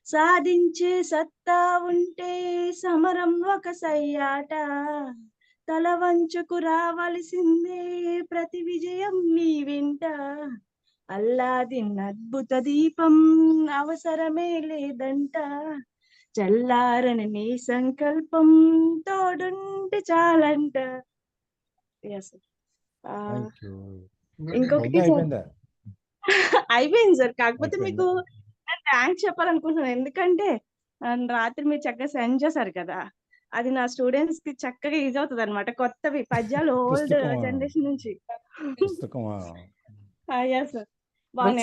Speaker 7: సాధించే సత్తా ఉంటే సమరం ఒక సయ్యాట, తల వంచుకు రావలసిందే ప్రతి విజయం నీ వెంట, అల్లాదిన్ అద్భుత దీపం అవసరమే లేదంట, చల్లారని నీ సంకల్పం తోడుంటే చాలంట. ఇంకొకటి అయిపోయింది సార్. కాకపోతే మీకు థ్యాంక్స్ చెప్పాలనుకుంటున్నాను, ఎందుకంటే రాత్రి మీరు చక్కగా సెండ్ చేశారు కదా, అది నా స్టూడెంట్స్ కి చక్కగా యూజ్ అవుతుంది అనమాట. కొత్తవి పద్యాలు ఓల్డ్ జనరేషన్ నుంచి.
Speaker 1: పుస్తకమా?
Speaker 7: సార్ బాగున్నాయి.